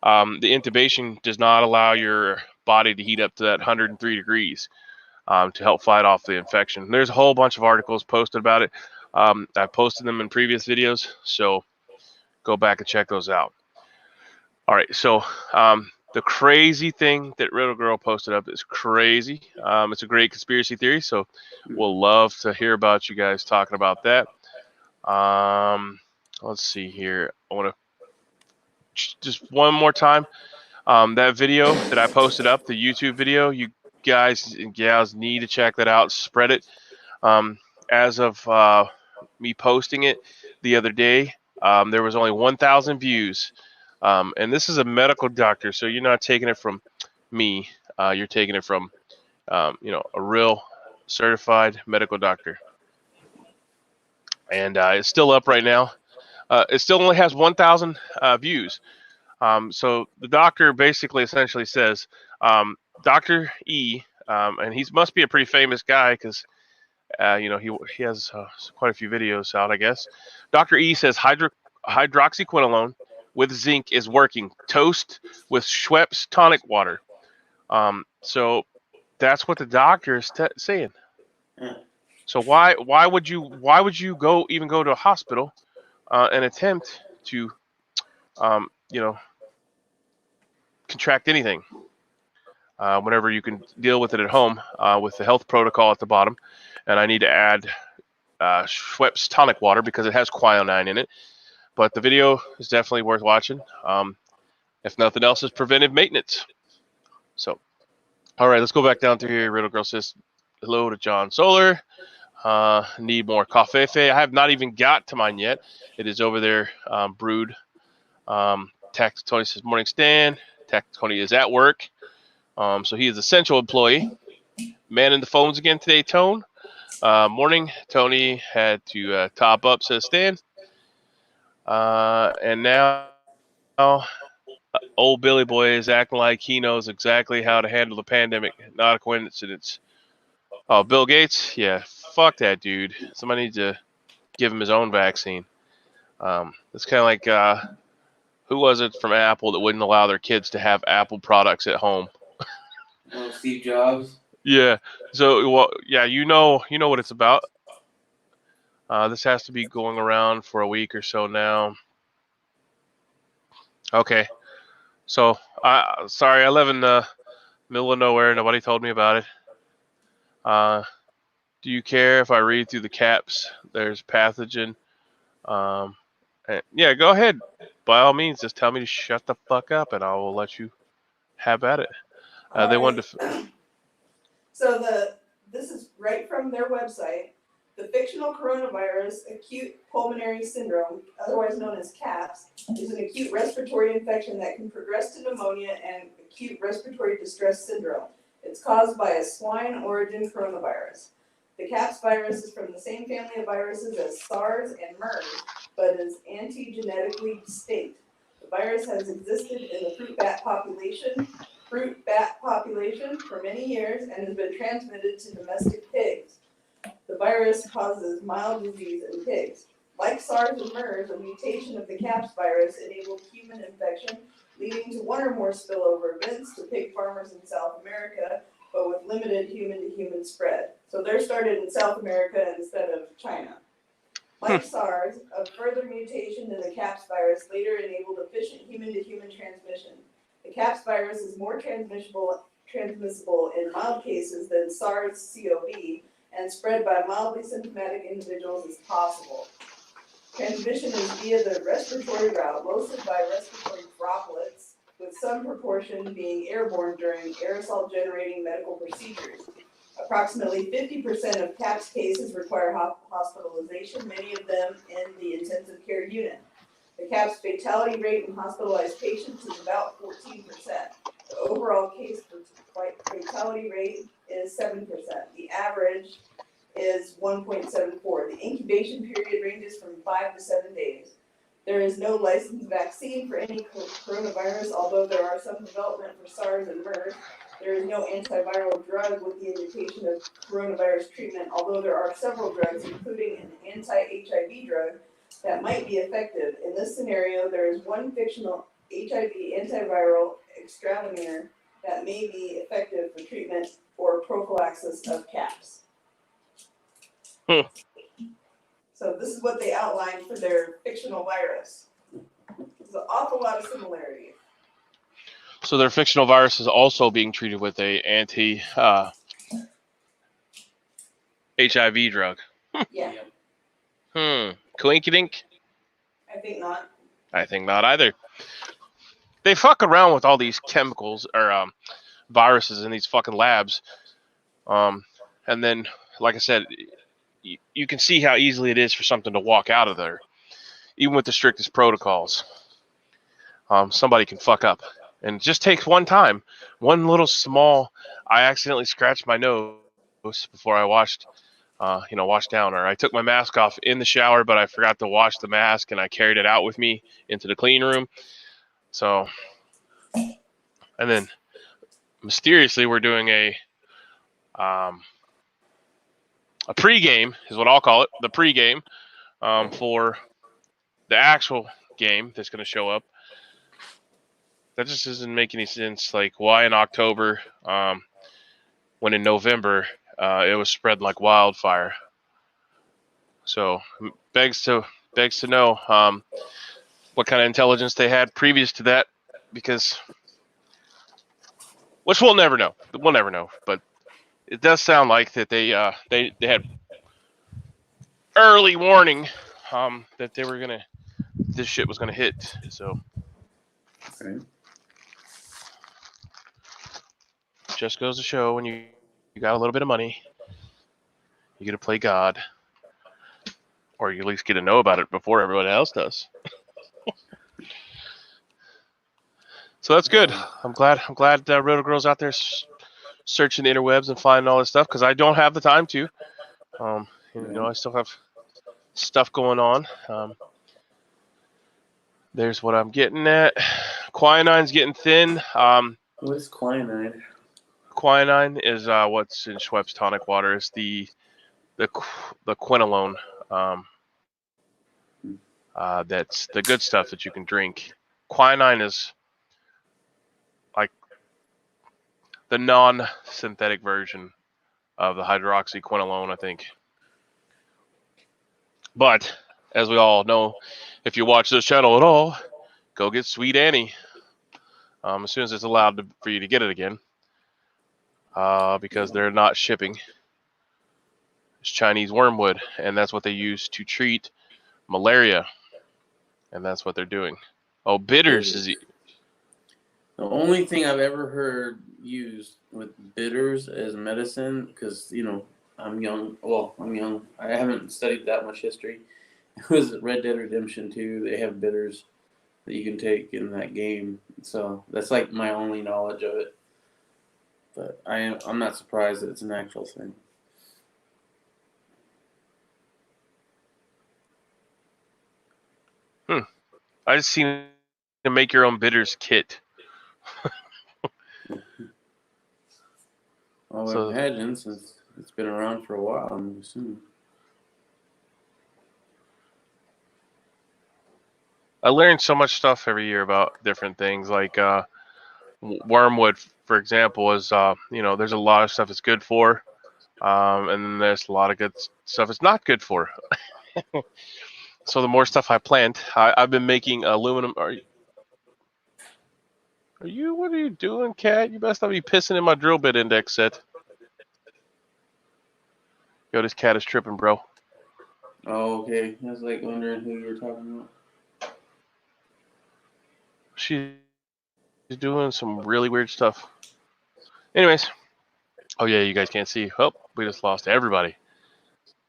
the intubation does not allow your body to heat up to that 103 degrees to help fight off the infection. There's a whole bunch of articles posted about it. I posted them in previous videos, so go back and check those out. All right, so the crazy thing that Riddle Girl posted up is crazy. It's a great conspiracy theory, so we'll love to hear about you guys talking about that. Let's see here. I want to just one more time. That video that I posted up, the YouTube video, you guys and gals need to check that out. Spread it. As of me posting it the other day, there was only 1,000 views. And this is a medical doctor, so you're not taking it from me. You're taking it from, a real certified medical doctor. And it's still up right now. It still only has 1,000 views. So the doctor basically essentially says, Dr. E, and he must be a pretty famous guy because, he has quite a few videos out, I guess. Dr. E says hydroxyquinoline with zinc is working. Toast with Schweppes tonic water. So that's what the doctor is saying. So why would you go to a hospital and attempt to contract anything whenever you can deal with it at home with the health protocol at the bottom? And I need to add Schweppes tonic water because it has quinine in it. But the video is definitely worth watching. If nothing else, is preventive maintenance. So, all right, let's go back down through here. Riddle Girl says hello to John Solar. Need more coffee. I have not even got to mine yet. It is over there brewed. Tactics Tony says morning Stan. Tactics Tony is at work. So he is essential employee. Man in the phones again today, Tone. Morning. Tony had to top up, says Stan. And now old Billy Boy is acting like he knows exactly how to handle the pandemic. Not a coincidence. Oh, Bill Gates? Yeah, fuck that dude. Somebody needs to give him his own vaccine. It's kind of like, who was it from Apple that wouldn't allow their kids to have Apple products at home? Oh, Steve Jobs. Yeah. So, well, yeah, you know what it's about. This has to be going around for a week or so now. Okay. So, sorry, I live in the middle of nowhere. Nobody told me about it. Do you care if I read through the caps? There's pathogen. Yeah, go ahead. By all means, just tell me to shut the fuck up, and I will let you have at it. They wanted to. So this is right from their website. The fictional coronavirus acute pulmonary syndrome, otherwise known as CAPS, is an acute respiratory infection that can progress to pneumonia and acute respiratory distress syndrome. It's caused by a swine origin coronavirus. The CAPS virus is from the same family of viruses as SARS and MERS, but is antigenetically distinct. The virus has existed in the fruit bat population for many years and has been transmitted to domestic pigs. The virus causes mild disease in pigs. Like SARS and MERS, a mutation of the CAPS virus enabled human infection, leading to one or more spillover events to pig farmers in South America, but with limited human-to-human spread. So they're started in South America instead of China. Like SARS, a further mutation in the CAPS virus later enabled efficient human-to-human transmission. The CAPS virus is more transmissible in mild cases than SARS-CoV, and spread by mildly symptomatic individuals is possible. Transmission is via the respiratory route, mostly by respiratory droplets with with some proportion being airborne during aerosol-generating medical procedures. Approximately 50% of CAPS cases require hospitalization, many of them in the intensive care unit. The CAPS fatality rate in hospitalized patients is about 14%. The overall case fatality rate is 7%. The average is 1.74. The incubation period ranges from 5 to 7 days. There is no licensed vaccine for any coronavirus, although there are some development for SARS and MERS. There is no antiviral drug with the indication of coronavirus treatment, although there are several drugs, including an anti-HIV drug, that might be effective. In this scenario, there is one fictional HIV antiviral extravasine that may be effective for treatment or prophylaxis of CAPS. So this is what they outlined for their fictional virus. There's an awful lot of similarity. So their fictional virus is also being treated with a anti-HIV drug. Yeah, Coinkydink? I think not. I think not either. They fuck around with all these chemicals or viruses in these fucking labs. And then, like I said, you can see how easily it is for something to walk out of there. Even with the strictest protocols. Somebody can fuck up. And it just takes one time. One little small, I accidentally scratched my nose before I washed down. Or I took my mask off in the shower, but I forgot to wash the mask, and I carried it out with me into the clean room. So, and then mysteriously, we're doing a pregame, is what I'll call it, the pregame for the actual game that's going to show up. That just doesn't make any sense. Like, why in October, when in November it was spread like wildfire? So begs to know what kind of intelligence they had previous to that, because which we'll never know. We'll never know, but it does sound like that they had early warning that this shit was gonna hit. So. Okay. Just goes to show when you got a little bit of money, you get to play God, or you at least get to know about it before everyone else does. So that's good. I'm glad Roto Girl's out there searching the interwebs and finding all this stuff, because I don't have the time to. I still have stuff going on. There's what I'm getting at. Quinine's getting thin. What is quinine? Quinine is what's in Schweppes tonic water. It's the quinolone. That's the good stuff that you can drink. Quinine is like the non-synthetic version of the hydroxyquinolone, I think. But as we all know, if you watch this channel at all, go get Sweet Annie as soon as it's allowed for you to get it again. Because they're not shipping. It's Chinese wormwood, and that's what they use to treat malaria, and that's what they're doing. Oh, bitters is The only thing I've ever heard used with bitters as medicine, because I'm young. Well, I'm young. I haven't studied that much history. It was Red Dead Redemption 2. They have bitters that you can take in that game, so that's like my only knowledge of it. But I'm not surprised that it's an actual thing. I just seen to make your own bitters kit. Well, I So- imagine since it's been around for a while, I'm assuming. I learn so much stuff every year about different things. Like wormwood, for example, is there's a lot of stuff it's good for, and then there's a lot of good stuff it's not good for. So the more stuff I plant, I've been making aluminum. What are you doing, cat? You best not be pissing in my drill bit index set. Yo, this cat is tripping, bro. Oh, okay. I was like wondering who you were talking about. She's doing some really weird stuff. Anyways, oh yeah, you guys can't see. Oh, we just lost everybody.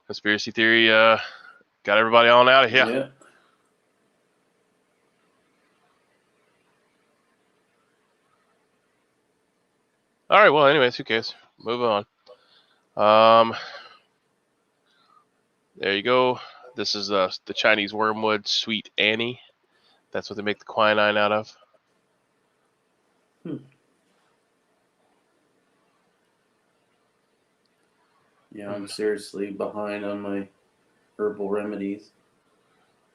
Conspiracy theory got everybody on out of here. Yeah. All right, well, anyways, who cares? Move on. There you go. This is the Chinese wormwood Sweet Annie. That's what they make the quinine out of. Yeah, I'm seriously behind on my herbal remedies.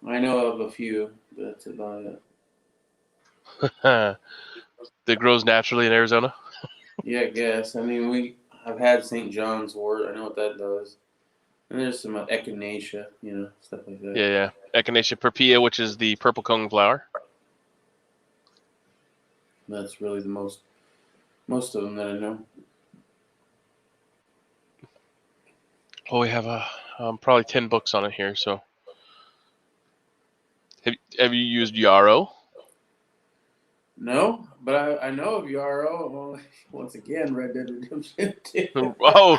I know of a few, but that's about it. That grows naturally in Arizona. Yeah, I guess. I mean, I've had St. John's wort. I know what that does. And there's some echinacea, stuff like that. Yeah. Echinacea purpurea, which is the purple cone flower. That's really the most of them that I know. Well, we have probably 10 books on it here. So, have you used yarrow? No, but I know of yarrow. Well, once again, Red Dead Redemption 2. Oh,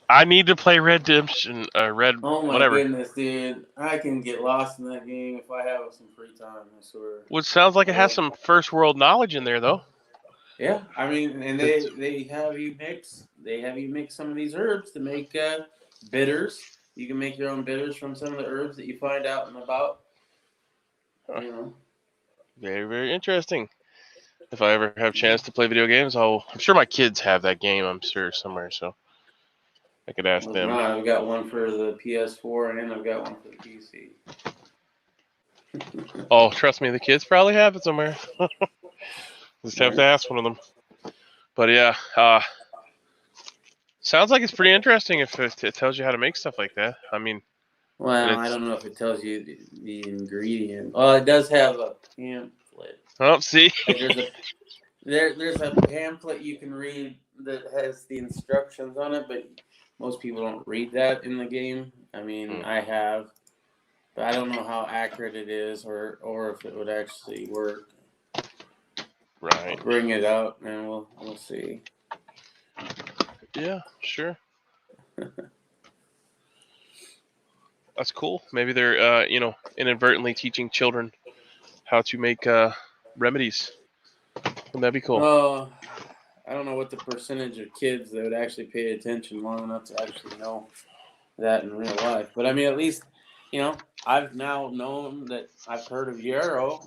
I need to play Red Redemption. Oh my whatever. goodness, dude! I can get lost in that game if I have some free time. I swear. Which sounds like it has some first world knowledge in there, though. Yeah, I mean, and they have you mix some of these herbs to make bitters. You can make your own bitters from some of the herbs that you find out and about. Very, very interesting. If I ever have a chance to play video games, I'm sure my kids have that game. I'm sure somewhere, so I could ask them. No, I've got one for the PS4 and I've got one for the PC. Oh, trust me, the kids probably have it somewhere. Just have to ask one of them. But yeah, sounds like it's pretty interesting if it tells you how to make stuff like that. I mean, well, I don't know if it tells you the ingredient. Oh, it does have a pamphlet. Oh, see, Like there's a pamphlet you can read that has the instructions on it, but most people don't read that in the game. I mean, I have, but I don't know how accurate it is or if it would actually work. Right. I'll bring it out and we'll see. Yeah, sure. That's cool. Maybe they're inadvertently teaching children how to make remedies. Wouldn't that be cool? Oh, I don't know what the percentage of kids that would actually pay attention long enough to actually know that in real life. But I mean, at least, I've now known that I've heard of yarrow.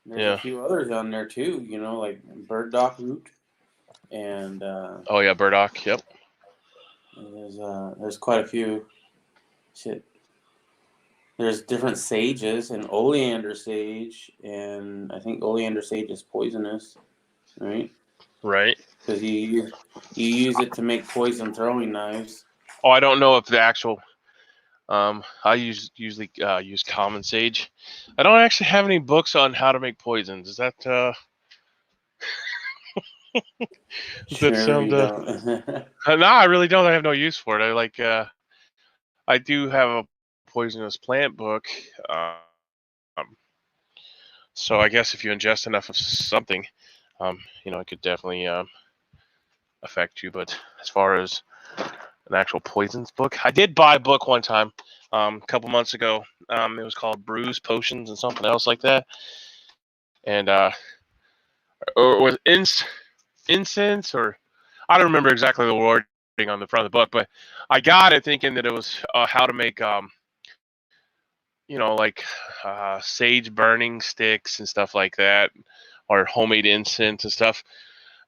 There's a few others on there too, like burdock root. And oh yeah, burdock. Yep. There's quite a few. Shit. There's different sages and oleander sage, and I think oleander sage is poisonous, right? Right. Because you use it to make poison throwing knives. Oh, I don't know if the actual. I usually use common sage. I don't actually have any books on how to make poisons. Is that Sure, that sound? you don't. No, I really don't. I have no use for it. I do have a poisonous plant book. So I guess if you ingest enough of something, it could definitely affect you. But as far as an actual poisons book, I did buy a book one time, a couple months ago. It was called Brews, Potions, and something else like that. And or was incense, or I don't remember exactly the wording on the front of the book, but I got it thinking that it was how to make sage burning sticks and stuff like that, or homemade incense and stuff.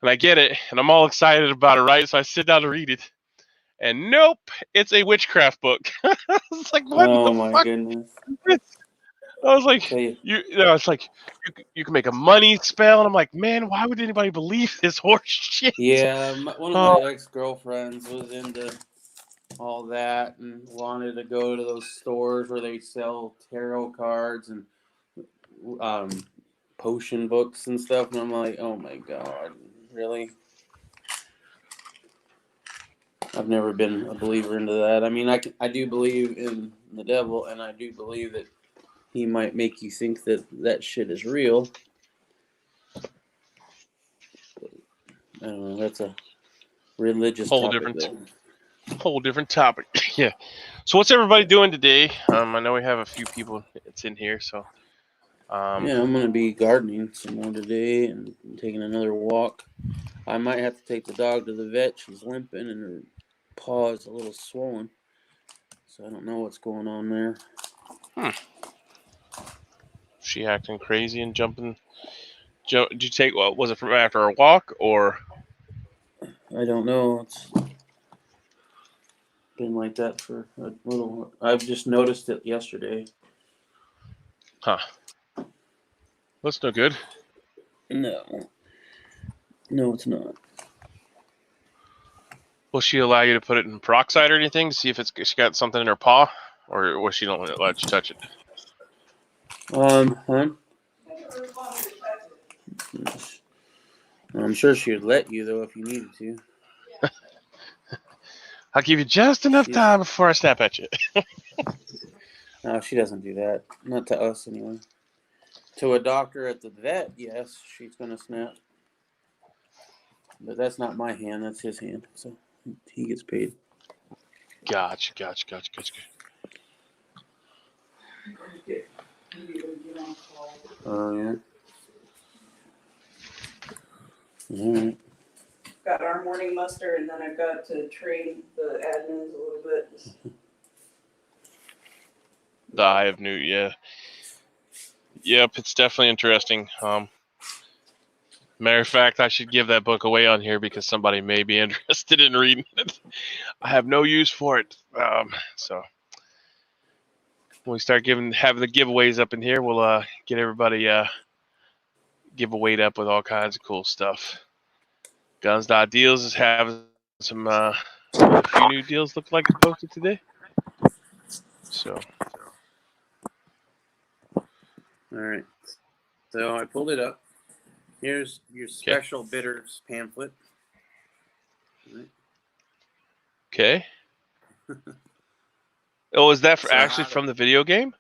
And I get it, and I'm all excited about it, right? So I sit down to read it, and nope, it's a witchcraft book. It's like, what Oh the my fuck? goodness! I was like, Hey. it's like you can make a money spell, and I'm like, man, why would anybody believe this horse shit? Yeah, one of my ex-girlfriends was into all that and wanted to go to those stores where they sell tarot cards and potion books and stuff, and I'm like, oh my god, really? I've never been a believer into that. I mean, I do believe in the devil, and I do believe that he might make you think that shit is real. I don't know. That's a religious Whole topic. different- There. Whole different topic. Yeah. So what's everybody doing today? I know we have a few people that's in here, so Yeah, I'm gonna be gardening some more today and taking another walk. I might have to take the dog to the vet. She's limping and her paw is a little swollen, so I don't know what's going on there. she acting crazy and jumping. Did you take what was it from after a walk or? I don't know. It's been like that for a little. I've just noticed it yesterday. Huh. That's no good. No, no, it's not. Will she allow you to put it in peroxide or anything to see if she got something in her paw, or will she don't let you touch it? Hon, I never wanted to touch it. I'm sure she would let you though if you needed to. I'll give you just enough time before I snap at you. No, she doesn't do that. Not to us anyway. To a doctor at the vet, yes, she's gonna snap. But that's not my hand, that's his hand. So he gets paid. Gotcha. Oh, yeah. Alright. Got our morning muster, and then I've got to train the admins a little bit. The Eye of Newt, yeah. Yep, it's definitely interesting. Matter of fact, I should give that book away on here because somebody may be interested in reading it. I have no use for it. So when we start having the giveaways up in here, we'll get everybody giveawayed up with all kinds of cool stuff. Guns.deals is having some a few new deals look like it's posted today. So Alright. So I pulled it up. Here's your special bitters pamphlet. Right. okay. Oh, is that So actually from the video game?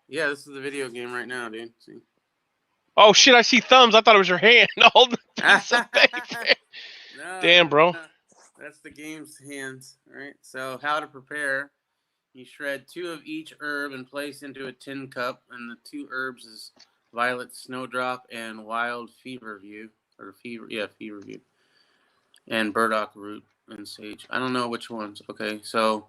Yeah, this is the video game right now, dude. See? Oh shit! I see thumbs. I thought it was your hand holding a piece of paper. No, Damn, bro. That's the game's hands, right? So how to prepare. You shred 2 of each herb and place into a tin cup, and the 2 herbs is violet snowdrop and wild feverview, feverview, and burdock root and sage. I don't know which ones. Okay, so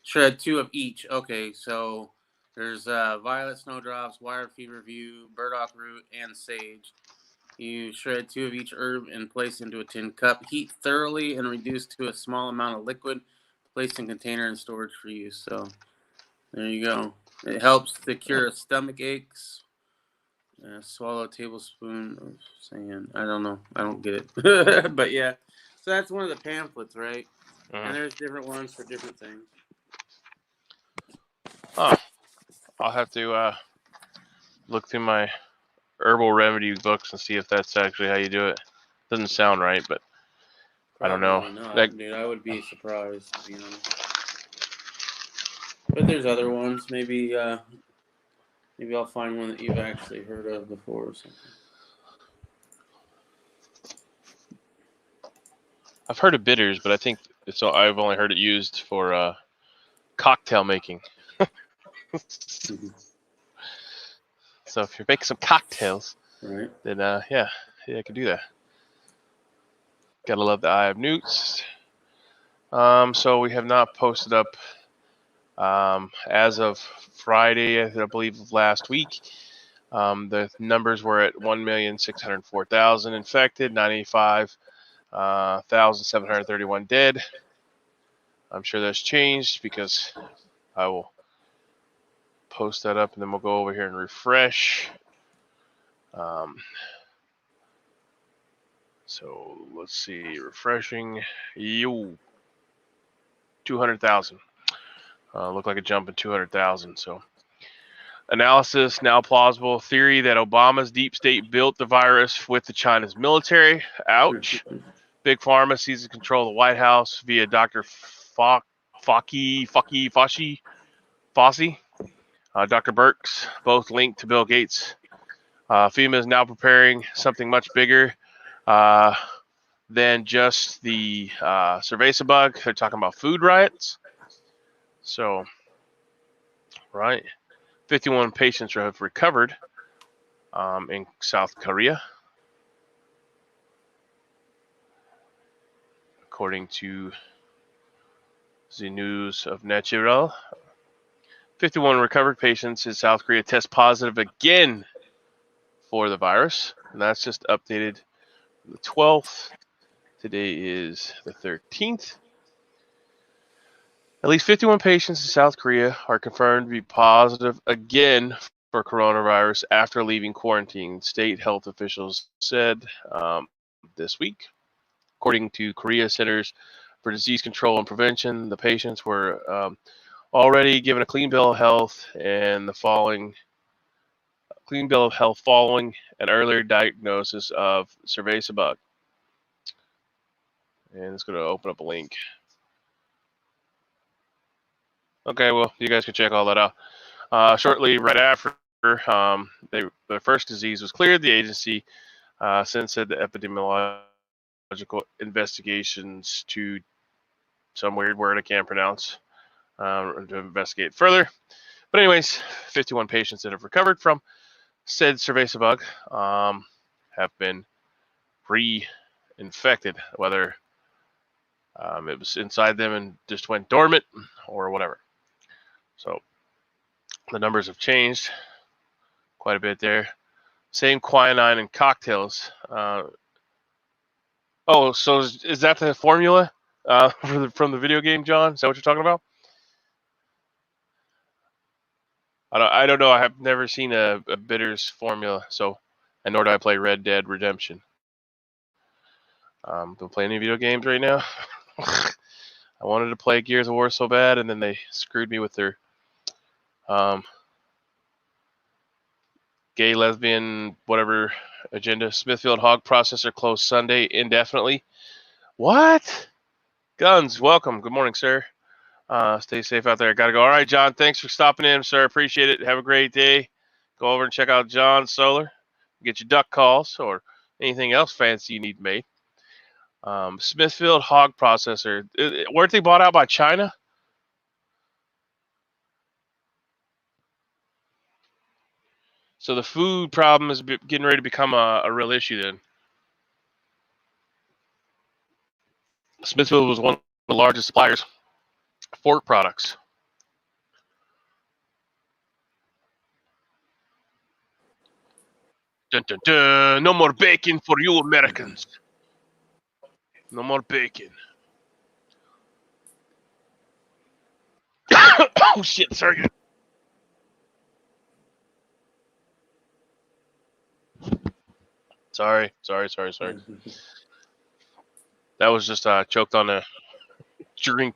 shred 2 of each. Okay, so there's violet snowdrops, wild feverview, burdock root, and sage. You shred 2 of each herb and place into a tin cup. Heat thoroughly and reduce to a small amount of liquid. Place in container and storage for use. So there you go. It helps to cure stomach aches. Swallow a tablespoon of sand. I don't know. I don't get it. But yeah. So that's one of the pamphlets, right? And there's different ones for different things. Huh. I'll have to look through my herbal remedy books and see if that's actually how you do it. Doesn't sound right, but I don't know. Probably not, dude. I would be surprised, to be honest. But there's other ones. Maybe I'll find one that you've actually heard of before or something. I've heard of bitters, but I think I've only heard it used for cocktail making. So if you're making some cocktails, Right. then yeah, I can do that. Gotta love the Eye of Newts. So we have not posted up as of Friday, I believe, of last week. The numbers were at 1,604,000 infected, 95,731 dead. I'm sure that's changed because I will post that up and then we'll go over here and refresh. So let's see, refreshing. 200,000. Looked like a jump in 200,000. So analysis now plausible theory that Obama's deep state built the virus with the China's military. Ouch. Big Pharma seizes control of the White House via Dr. Fauci, Dr. Birx, both linked to Bill Gates. FEMA is now preparing something much bigger. than just the cerveza bug. They're talking about food riots. So, right, 51 patients have recovered in South Korea, according to the news of Natural. 51 recovered patients in South Korea test positive again for the virus, and that's just updated the 12th. Today is the 13th. At least 51 patients in South Korea are confirmed to be positive again for coronavirus after leaving quarantine, state health officials said this week. According to Korea Centers for Disease Control and Prevention, the patients were already given a clean bill of health following an earlier diagnosis of cerveza bug. And it's going to open up a link. Okay, well, you guys can check all that out. Shortly right after the first disease was cleared, the agency since said the epidemiological investigations to some weird word I can't pronounce to investigate further. But anyways, 51 patients that have recovered from said cerveza bug have been reinfected, whether it was inside them and just went dormant or whatever. So the numbers have changed quite a bit there. Same quinine in cocktails. So is that the formula from the video game, John? Is that what you're talking about? I don't know. I have never seen a bitters formula, and nor do I play Red Dead Redemption. Don't play any video games right now. I wanted to play Gears of War so bad, and then they screwed me with their gay, lesbian, whatever agenda. Smithfield hog processor closed Sunday indefinitely. What? Guns, welcome. Good morning, sir. Stay safe out there. Gotta go. All right, John, thanks for stopping in, sir. Appreciate it. Have a great day. Go over and check out John Solar. Get your duck calls or anything else fancy you need made. Smithfield hog processor. Weren't they bought out by China? So the food problem is getting ready to become a real issue then. Smithfield was one of the largest suppliers of pork products. Dun, dun, dun. No more bacon for you Americans. No more bacon. Oh, shit. Sorry. Sorry. That was just choked on a drink.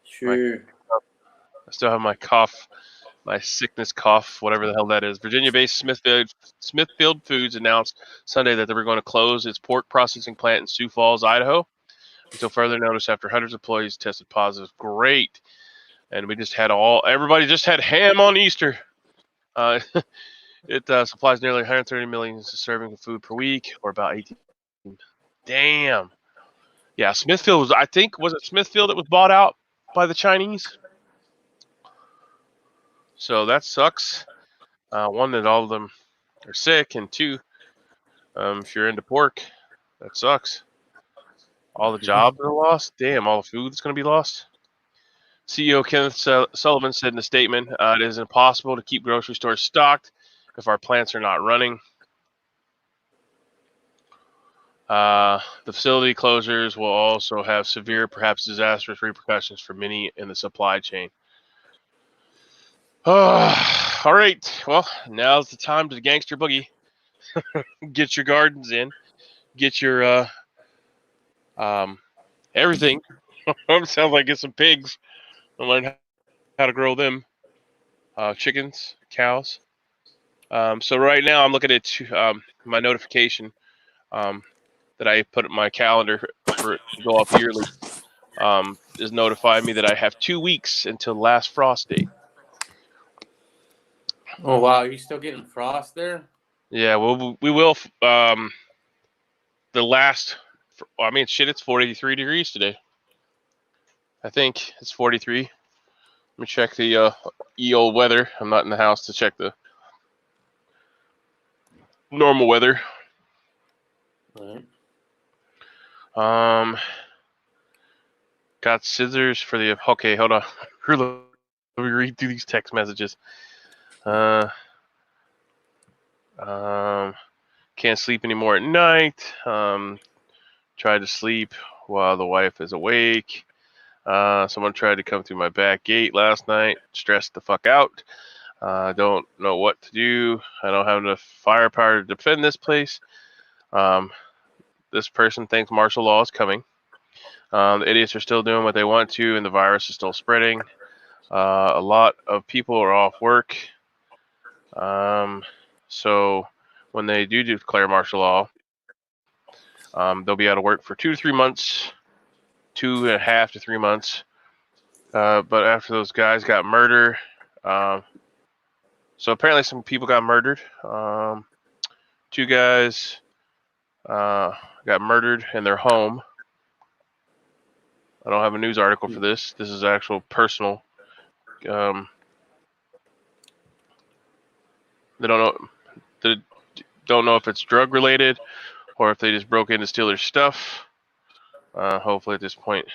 Sure. I still have my cough, my sickness cough, whatever the hell that is. Virginia-based Smithfield Foods announced Sunday that they were going to close its pork processing plant in Sioux Falls, Idaho, until further notice after hundreds of employees tested positive. Great. And everybody just had ham on Easter. It supplies nearly 130 million servings of food per week, or about 18. Damn. Yeah, Smithfield was it Smithfield that was bought out by the Chinese? So that sucks. One, that all of them are sick, and two, if you're into pork, that sucks. All the jobs are lost. Damn, all the food that's going to be lost. CEO Kenneth Sullivan said in a statement, it is impossible to keep grocery stores stocked if our plants are not running. The facility closures will also have severe, perhaps disastrous repercussions for many in the supply chain. All right. Well, now's the time to gangster boogie. Get your gardens in. Get your everything. Sounds like get some pigs and learn how to grow them. Chickens, cows. So right now I'm looking at my notification that I put in my calendar for it to go up yearly is notifying me that I have 2 weeks until last frost date. Oh wow, are you still getting frost there? Yeah, well, we will the last. I mean, shit, it's 43 degrees today. I think it's 43. Let me check the EO weather. I'm not in the house to check the normal weather. Right. Got scissors for the. Okay, hold on. Let me read through these text messages. Can't sleep anymore at night. Tried to sleep while the wife is awake. Someone tried to come through my back gate last night. Stressed the fuck out. Don't know what to do. I don't have enough firepower to defend this place. This person thinks martial law is coming. The idiots are still doing what they want to, and the virus is still spreading. A lot of people are off work. So when they do declare martial law, they'll be out of work for 2 to 3 months, 2.5 to 3 months. But after those guys got murdered, so apparently some people got murdered. 2 guys got murdered in their home. I don't have a news article for this. This is actual personal. They don't know if it's drug related or if they just broke in to steal their stuff. Hopefully at this point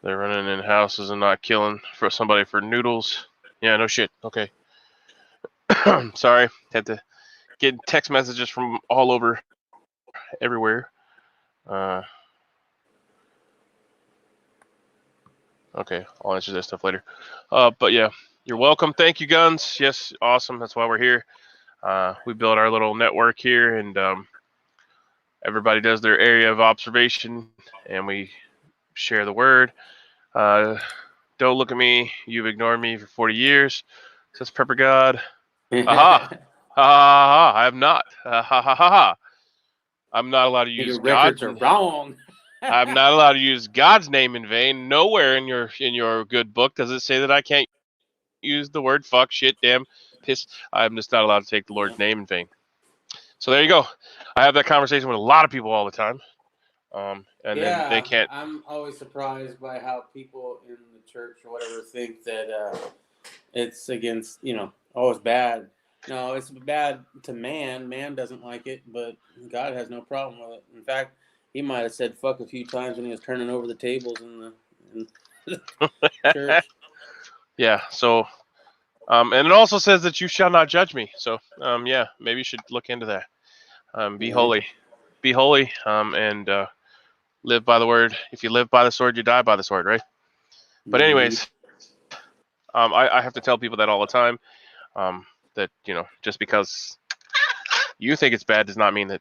they're running in houses and not killing for somebody for noodles. Yeah, no shit. Okay. Sorry. Had to get text messages from all over everywhere. Okay, I'll answer that stuff later. But yeah, you're welcome. Thank you, Guns. Yes, awesome. That's why we're here. We build our little network here, and everybody does their area of observation, and we share the word. Don't look at me. You've ignored me for 40 years, says Pepper God. Aha! Ha ha ha! I have not. Ha ha ha ha! I'm not allowed to use Your God's. records are wrong. I'm not allowed to use God's name in vain. Nowhere in your good book does it say that I can't use the word fuck, shit, damn, piss. I'm just not allowed to take the Lord's name in vain. So there you go. I have that conversation with a lot of people all the time. And then they can't. I'm always surprised by how people in the church or whatever think that it's against, oh, it's bad. No, it's bad to man. Man doesn't like it, but God has no problem with it. In fact, he might have said fuck a few times when he was turning over the tables in the church. Yeah, so, and it also says that you shall not judge me. So, yeah, maybe you should look into that. Be holy. Be holy, and live by the word. If you live by the sword, you die by the sword, right? But anyways, I have to tell people that all the time, that, just because you think it's bad does not mean that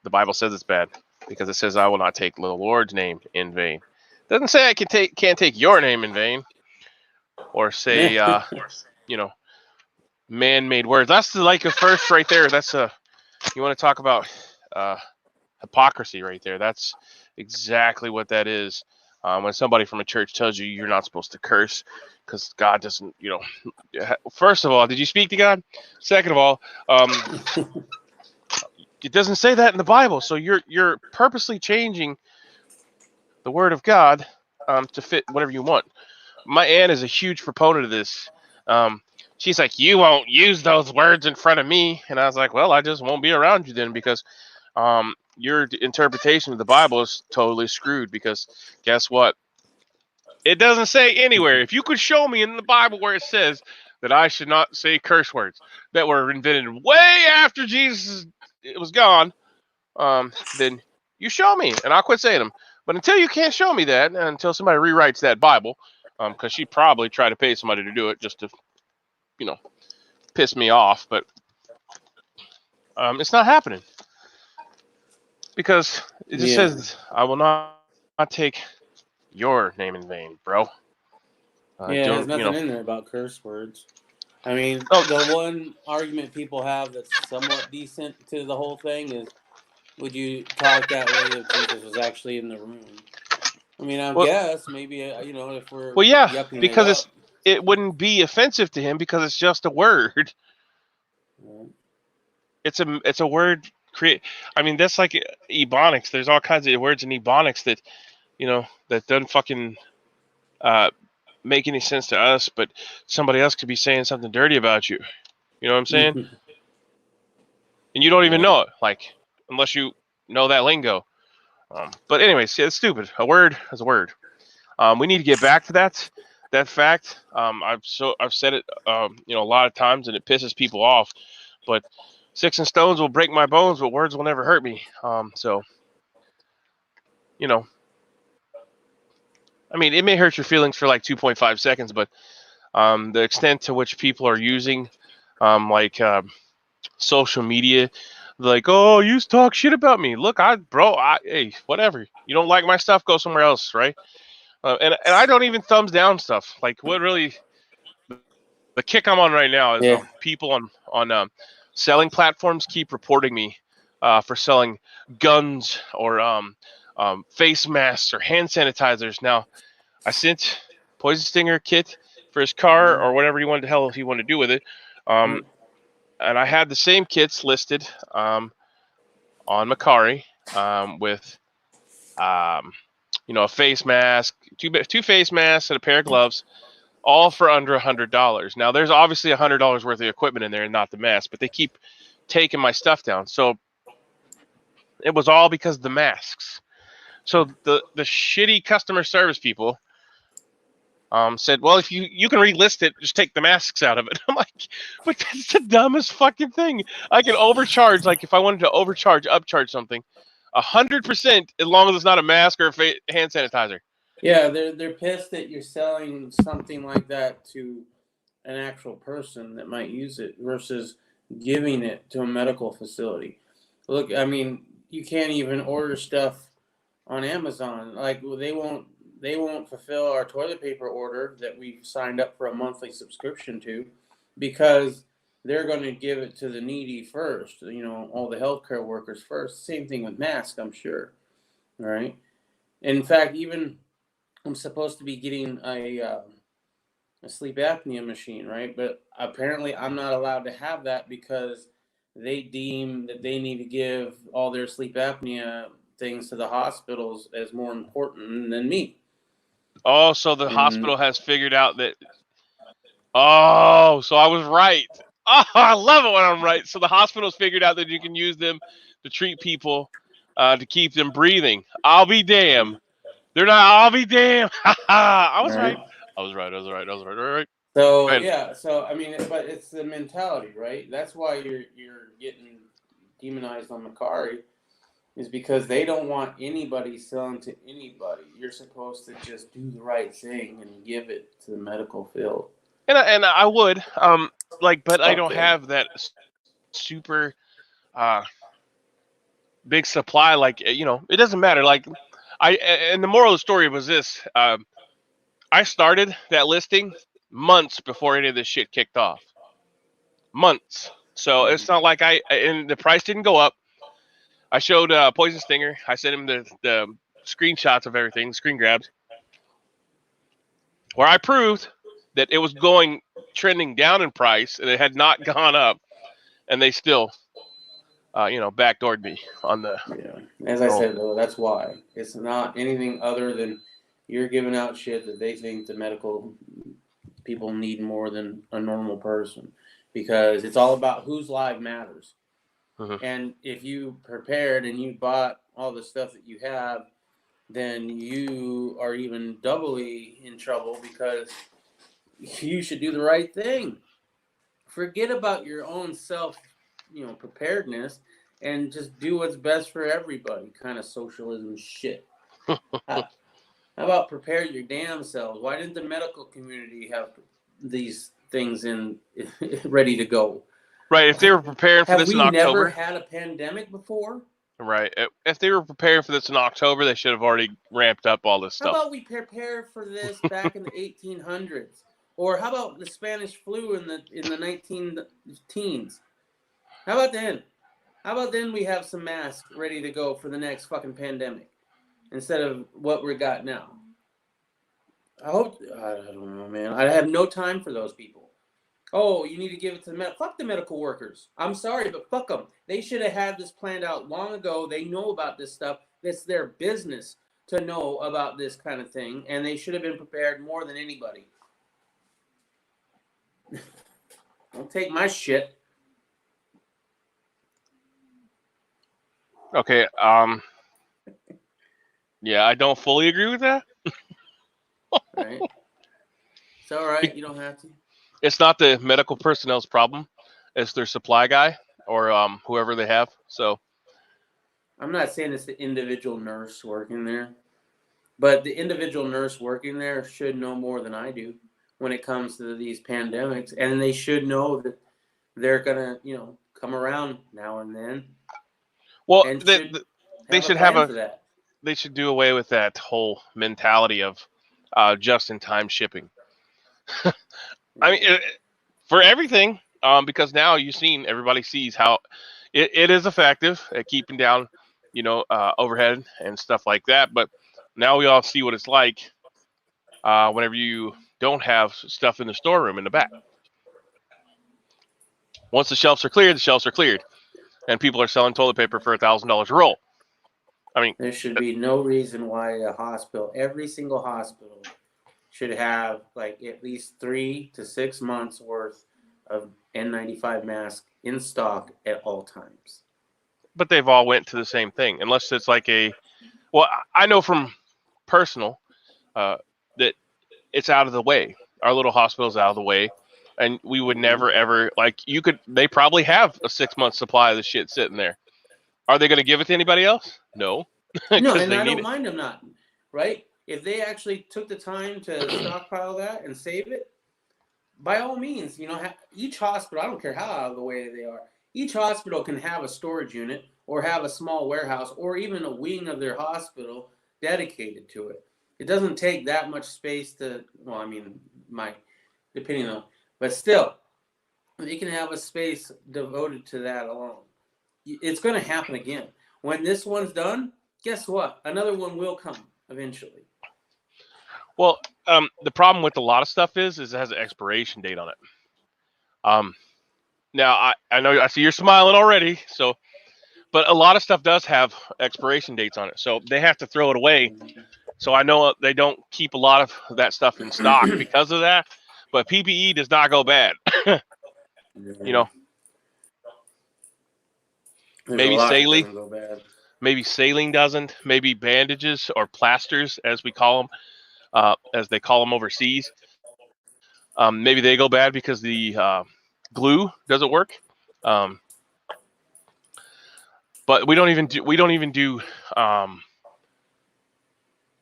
the Bible says it's bad, because it says I will not take the Lord's name in vain. It doesn't say I can't take your name in vain, or say, man-made words. That's like a first right there. That's you want to talk about hypocrisy right there. That's exactly what that is. When somebody from a church tells you you're not supposed to curse because God doesn't, first of all, did you speak to God? Second of all, it doesn't say that in the Bible. So you're purposely changing the word of God to fit whatever you want. My aunt is a huge proponent of this. She's like, you won't use those words in front of me. And I was like, well, I just won't be around you then, because your interpretation of the Bible is totally screwed, because guess what? It doesn't say anywhere. If you could show me in the Bible where it says that I should not say curse words that were invented way after Jesus was gone, then you show me and I'll quit saying them. But until you can't show me that, until somebody rewrites that Bible, because she probably tried to pay somebody to do it just to, piss me off, but it's not happening, because it just says I will not take your name in vain, bro. There's nothing in there about curse words. I mean, the one argument people have that's somewhat decent to the whole thing is, would you talk that way if Jesus was actually in the room? I mean, I guess maybe, if we're yucking because it up. it wouldn't be offensive to him because it's just a word. Yeah. It's a word create. I mean, that's like ebonics. There's all kinds of words in ebonics that, that doesn't fucking make any sense to us, but somebody else could be saying something dirty about you. You know what I'm saying? And you don't even know it, like, unless you know that lingo. But anyways, yeah, it's stupid. A word is a word. We need to get back to that fact. I've said it, a lot of times, and it pisses people off. But sticks and stones will break my bones, but words will never hurt me. I mean, it may hurt your feelings for like 2.5 seconds, but the extent to which people are using, social media, like, oh, you talk shit about me. Look, hey, whatever. You don't like my stuff, go somewhere else, right? And I don't even thumbs down stuff. Like, what really, the kick I'm on right now is people on selling platforms keep reporting me for selling guns or face masks or hand sanitizers. Now, I sent Poison Stinger kit for his car or whatever he wanted to do with it. And I had the same kits listed on Macari with a face mask, two face masks, and a pair of gloves, all for under $100. Now, there's obviously $100 worth of equipment in there and not the mask, but they keep taking my stuff down. So it was all because of the masks. So the shitty customer service people said, well, if you can relist it, just take the masks out of it. I'm like, but that's the dumbest fucking thing. I can overcharge, like if I wanted to upcharge something, 100% as long as it's not a mask or a hand sanitizer. Yeah, they're pissed that you're selling something like that to an actual person that might use it versus giving it to a medical facility. Look, I mean, you can't even order stuff on Amazon. Like, they won't fulfill our toilet paper order that we've signed up for a monthly subscription to because they're going to give it to the needy first, all the healthcare workers first. Same thing with masks, I'm sure. All right. In fact, even I'm supposed to be getting a sleep apnea machine, right? But apparently I'm not allowed to have that because they deem that they need to give all their sleep apnea things to the hospitals as more important than me. Oh, so the hospital has figured out that. Oh, so I was right. Oh, I love it when I'm right. So the hospital's figured out that you can use them to treat people, to keep them breathing. I'll be damned. They're not. I'll be damned. I was right. I was right. All right. So So I mean, but it's the mentality, right? That's why you're getting demonized on Macari, is because they don't want anybody selling to anybody. You're supposed to just do the right thing and give it to the medical field. And I would, but I don't have that super big supply. Like, it doesn't matter. Like, and the moral of the story was this: I started that listing months before any of this shit kicked off. Months. So it's not like and the price didn't go up. I showed Poison Stinger. I sent him the screenshots of everything, screen grabs, where I proved that it was trending down in price and it had not gone up, and they still, backdoored me on the. Yeah, as I said though, that's why it's not anything other than you're giving out shit that they think the medical people need more than a normal person, because it's all about whose life matters. And if you prepared and you bought all the stuff that you have, then you are even doubly in trouble because you should do the right thing. Forget about your own self, preparedness, and just do what's best for everybody. Kind of socialism shit. How about prepare your damn selves? Why didn't the medical community have these things ready to go? Right, if they were preparing for this in October. Have we never had a pandemic before? Right. If they were preparing for this in October, they should have already ramped up all this stuff. How about we prepare for this back in the 1800s? Or how about the Spanish flu in the 19 teens? How about then? How about then we have some masks ready to go for the next fucking pandemic instead of what we got now? I don't know, man. I have no time for those people. Oh, you need to give it to the fuck the medical workers. I'm sorry, but fuck them. They should have had this planned out long ago. They know about this stuff. It's their business to know about this kind of thing, and they should have been prepared more than anybody. Don't take my shit. Okay. Yeah, I don't fully agree with that. Right? It's all right. You don't have to. It's not the medical personnel's problem. It's their supply guy or whoever they have. So I'm not saying it's the individual nurse working there, but the individual nurse working there should know more than I do when it comes to these pandemics, and they should know that they're gonna, come around now and then. well, And they should have plan for that. They should do away with that whole mentality of just-in-time shipping. I mean, for everything, because now everybody sees how it is effective at keeping down, overhead and stuff like that. But now we all see what it's like whenever you don't have stuff in the storeroom in the back. Once the shelves are cleared, and people are selling toilet paper for $1,000 a roll. I mean, there should be no reason why every single hospital, should have like at least 3 to 6 months worth of N95 masks in stock at all times. But they've all went to the same thing, unless it's like well, I know from personal that it's out of the way. Our little hospital's out of the way, and we would never ever they probably have a 6-month supply of the shit sitting there. Are they going to give it to anybody else? No. No, and I don't mind them not, right? If they actually took the time to stockpile that and save it, by all means, each hospital, I don't care how out of the way they are, each hospital can have a storage unit or have a small warehouse or even a wing of their hospital dedicated to it. It doesn't take that much space depending on, but still, they can have a space devoted to that alone. It's going to happen again. When this one's done, guess what? Another one will come eventually. Well, the problem with a lot of stuff is it has an expiration date on it. Now I know I see you're smiling already, but a lot of stuff does have expiration dates on it, so they have to throw it away. So I know they don't keep a lot of that stuff in stock because of that. But PPE does not go bad. Maybe saline. Go bad. Maybe saline doesn't. Maybe bandages or plasters, as we call them, as they call them overseas. Maybe they go bad because the glue doesn't work. But we don't even do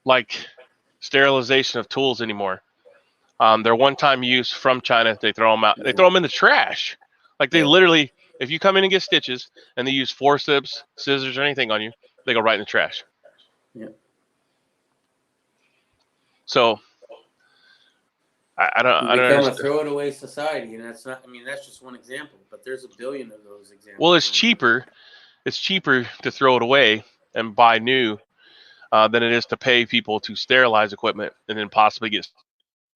like sterilization of tools anymore. They're one-time use from China. They throw them out. They throw them in the trash. Like they literally, if you come in and get stitches and they use forceps, scissors, or anything on you, they go right in the trash. Yeah. So I don't understand. A throw it away society, and that's not. I mean, that's just one example, but there's a billion of those examples. Well, it's cheaper. It's cheaper to throw it away and buy new than it is to pay people to sterilize equipment and then possibly get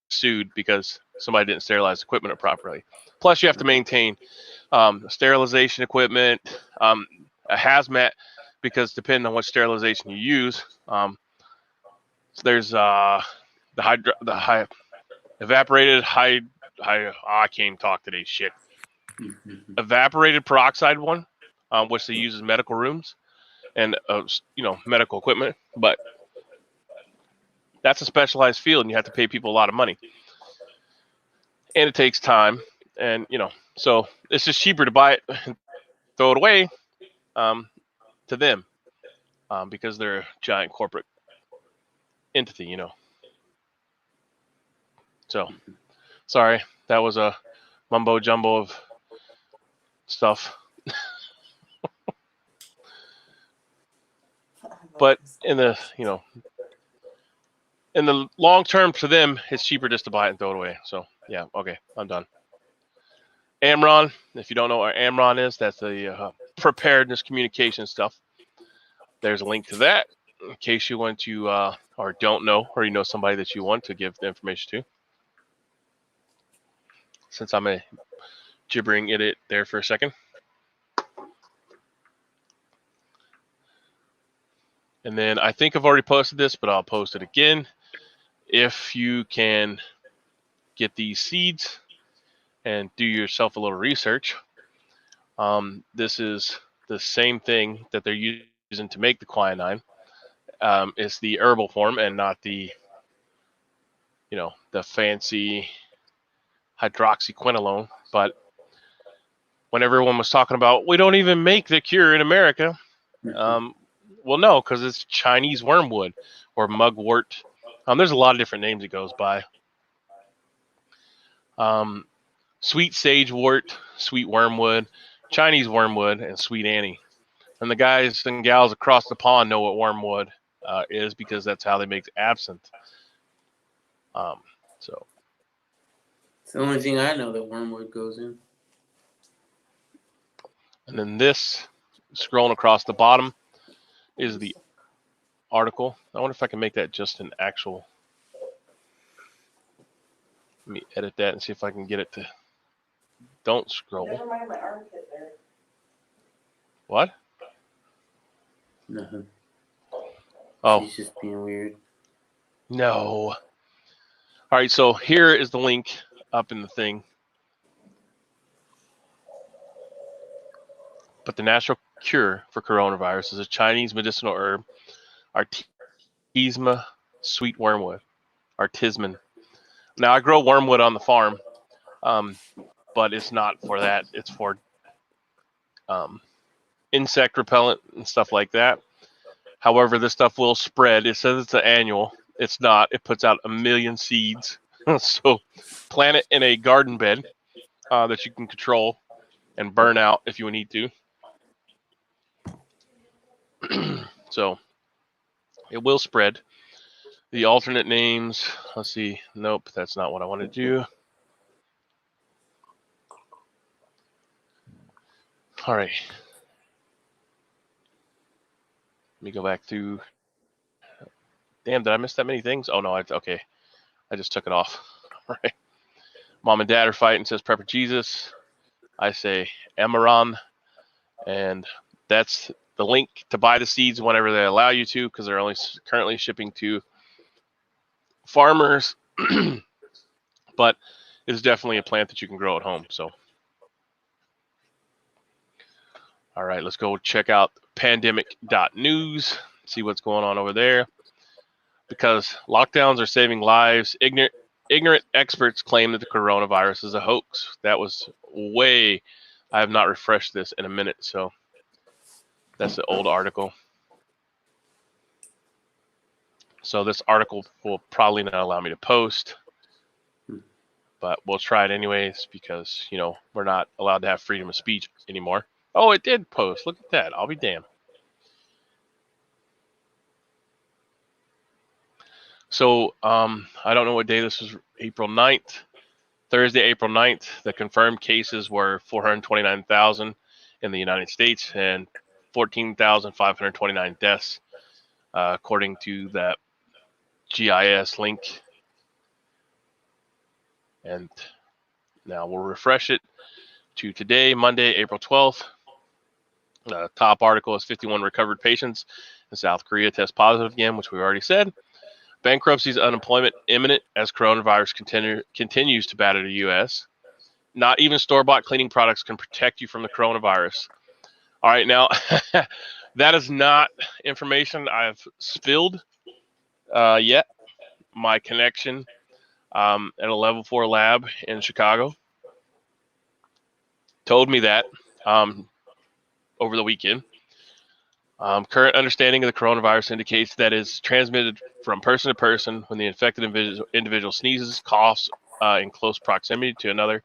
sued because somebody didn't sterilize equipment properly. Plus, you have to maintain sterilization equipment, a hazmat, because depending on what sterilization you use, there's evaporated I can't even talk today. Shit. Evaporated peroxide one, which they use in medical rooms and medical equipment, but that's a specialized field, and you have to pay people a lot of money, and it takes time, and so it's just cheaper to buy it and throw it away to them because they're a giant corporate entity, So, sorry, that was a mumbo jumbo of stuff. But in the long term, for them, it's cheaper just to buy it and throw it away. So yeah, okay, I'm done. Amron, if you don't know what Amron is, that's the preparedness communication stuff. There's a link to that in case you want to or don't know, or you know somebody that you want to give the information to. Since I'm a gibbering it there for a second. And then I think I've already posted this, but I'll post it again. If you can get these seeds and do yourself a little research, this is the same thing that they're using to make the quinine. It's the herbal form and not the, the fancy hydroxyquinolone. But when everyone was talking about, we don't even make the cure in America, well, no, because it's Chinese wormwood or mugwort. There's a lot of different names it goes by. Sweet sagewort, sweet wormwood, Chinese wormwood, and sweet Annie. And the guys and gals across the pond know what wormwood is, because that's how they make absinthe. So It's the only thing I know that wormwood goes in. And then this, scrolling across the bottom, is the article. I wonder if I can make that just an actual. Let me edit that and see if I can get it to. Don't scroll. Never mind my armpit there. What? Nothing. Oh. She's just being weird. No. All right, so here is the link up in the thing. But the natural cure for coronavirus is a Chinese medicinal herb, Artemisia sweet wormwood. Artisman. Now, I grow wormwood on the farm, but it's not for that. It's for insect repellent and stuff like that. However, this stuff will spread. It says it's an annual. It's not. It puts out 1 million seeds. So plant it in a garden bed that you can control and burn out if you need to. So it will spread. The alternate names, let's see. Nope, that's not what I want to do. All right. Let me go back through. Damn, did I miss that many things? Oh, no, okay. I just took it off. All right. Mom and Dad are fighting, says Prepper Jesus. I say Amaran. And that's the link to buy the seeds whenever they allow you to, because they're only currently shipping to farmers. But it's definitely a plant that you can grow at home. So, all right, let's go check out pandemic.news, see what's going on over there. Because lockdowns are saving lives. Ignorant experts claim that the coronavirus is a hoax. That was way. I have not refreshed this in a minute, so that's the old article. So this article will probably not allow me to post, but we'll try it anyways, because, we're not allowed to have freedom of speech anymore. Oh, it did post. Look at that. I'll be damned. So I don't know what day this was. April 9th. Thursday, April 9th, the confirmed cases were 429,000 in the United States and 14,529 deaths, according to that GIS link. And now we'll refresh it to today, Monday, April 12th. Top article is 51 recovered patients in South Korea test positive again, which we already said. Bankruptcies, unemployment imminent as coronavirus continues to batter the U.S. Not even store-bought cleaning products can protect you from the coronavirus. All right, now, that is not information I've spilled yet. My connection at a level 4 lab in Chicago told me that over the weekend. Current understanding of the coronavirus indicates that it's transmitted from person to person when the infected individual sneezes, coughs in close proximity to another.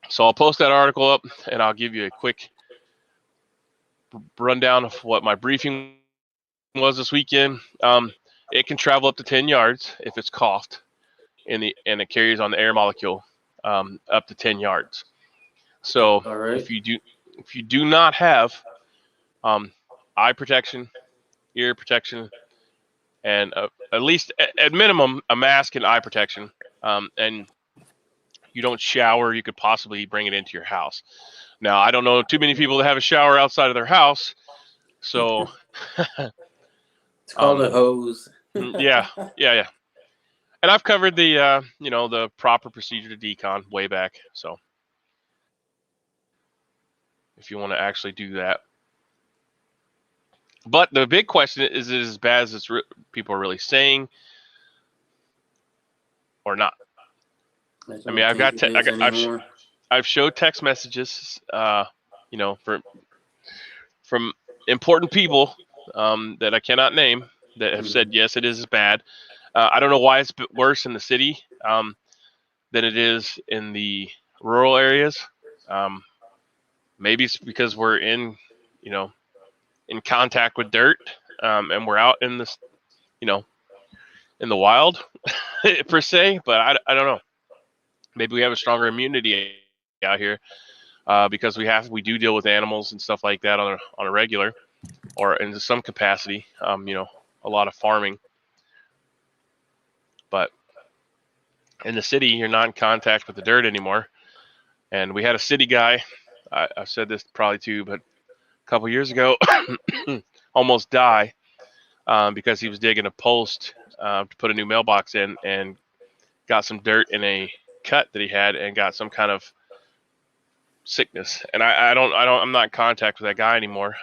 So I'll post that article up, and I'll give you a quick rundown of what my briefing was this weekend. It can travel up to 10 yards if it's coughed, and it carries on the air molecule up to 10 yards. So if you do not have eye protection, ear protection, and at least at minimum a mask and eye protection, and you don't shower, you could possibly bring it into your house. Now, I don't know too many people that have a shower outside of their house, so It's called a hose. yeah. And I've covered the the proper procedure to decon way back. So if you want to actually do that, but the big question is it as bad as people are really saying, or not? I mean, I've showed text messages, from important people that I cannot name that have said yes, it is bad. I don't know why it's worse in the city than it is in the rural areas. Maybe it's because we're in contact with dirt, and we're out in this, in the wild per se. But I don't know. Maybe we have a stronger immunity out here because we do deal with animals and stuff like that on a regular, or in some capacity. A lot of farming. But in the city, you're not in contact with the dirt anymore. And we had a city guy, I've said this probably too, but a couple years ago, almost die because he was digging a post to put a new mailbox in and got some dirt in a cut that he had and got some kind of sickness. And I'm not in contact with that guy anymore.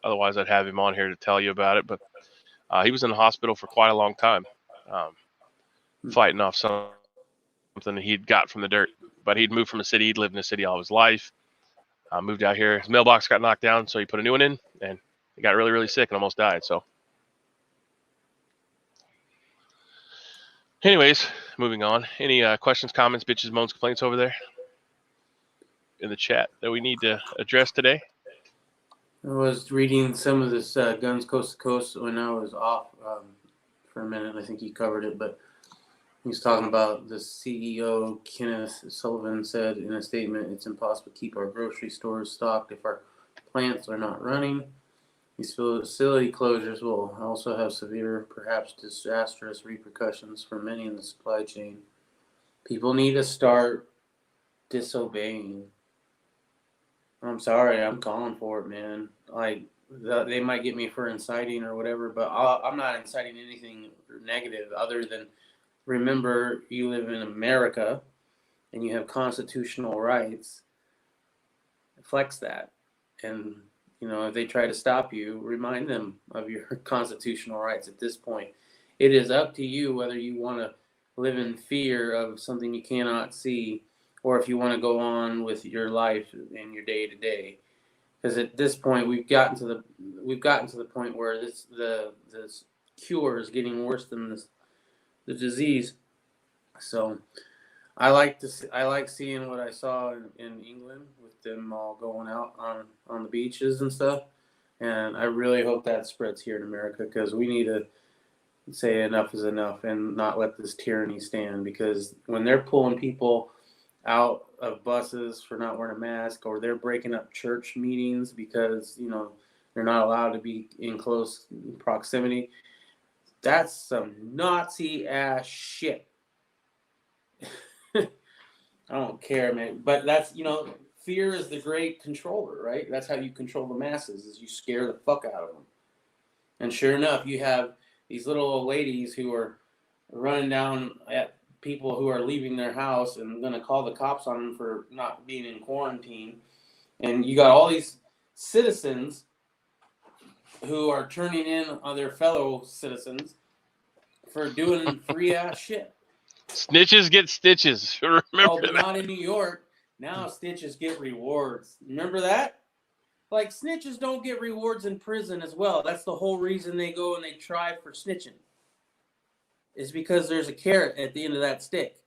Otherwise, I'd have him on here to tell you about it. But he was in the hospital for quite a long time, fighting off something that he'd got from the dirt. But he'd moved from a city. He'd lived in a city all his life. Moved out here. His mailbox got knocked down, so he put a new one in, and he got really, really sick and almost died. So, anyways, moving on. Any questions, comments, bitches, moans, complaints over there in the chat that we need to address today? I was reading some of this Guns Coast to Coast when I was off for a minute. I think he covered it, but he's talking about the CEO, Kenneth Sullivan, said in a statement, it's impossible to keep our grocery stores stocked if our plants are not running. These facility closures will also have severe, perhaps disastrous repercussions for many in the supply chain. People need to start disobeying. I'm sorry, I'm calling for it, man. Like, they might get me for inciting or whatever, but I'm not inciting anything negative other than remember you live in America and you have constitutional rights. Flex that. And, if they try to stop you, remind them of your constitutional rights at this point. It is up to you whether you want to live in fear of something you cannot see or if you want to go on with your life and your day to day. Because at this point, we've gotten to the point where the cure is getting worse than the disease. So I like seeing what I saw in England with them all going out on the beaches and stuff. And I really hope that spreads here in America because we need to say enough is enough and not let this tyranny stand. Because when they're pulling people out of buses for not wearing a mask, or they're breaking up church meetings because they're not allowed to be in close proximity, that's some Nazi ass shit. I don't care, man. But that's fear is the great controller, right? That's how you control the masses, is you scare the fuck out of them. And sure enough, you have these little old ladies who are running down at people who are leaving their house and going to call the cops on them for not being in quarantine. And you got all these citizens who are turning in on their fellow citizens for doing free ass shit. Snitches get stitches. Remember but that? Not in New York. Now snitches get rewards. Remember that? Like, snitches don't get rewards in prison as well. That's the whole reason they go and they try for snitching. Is because there's a carrot at the end of that stick.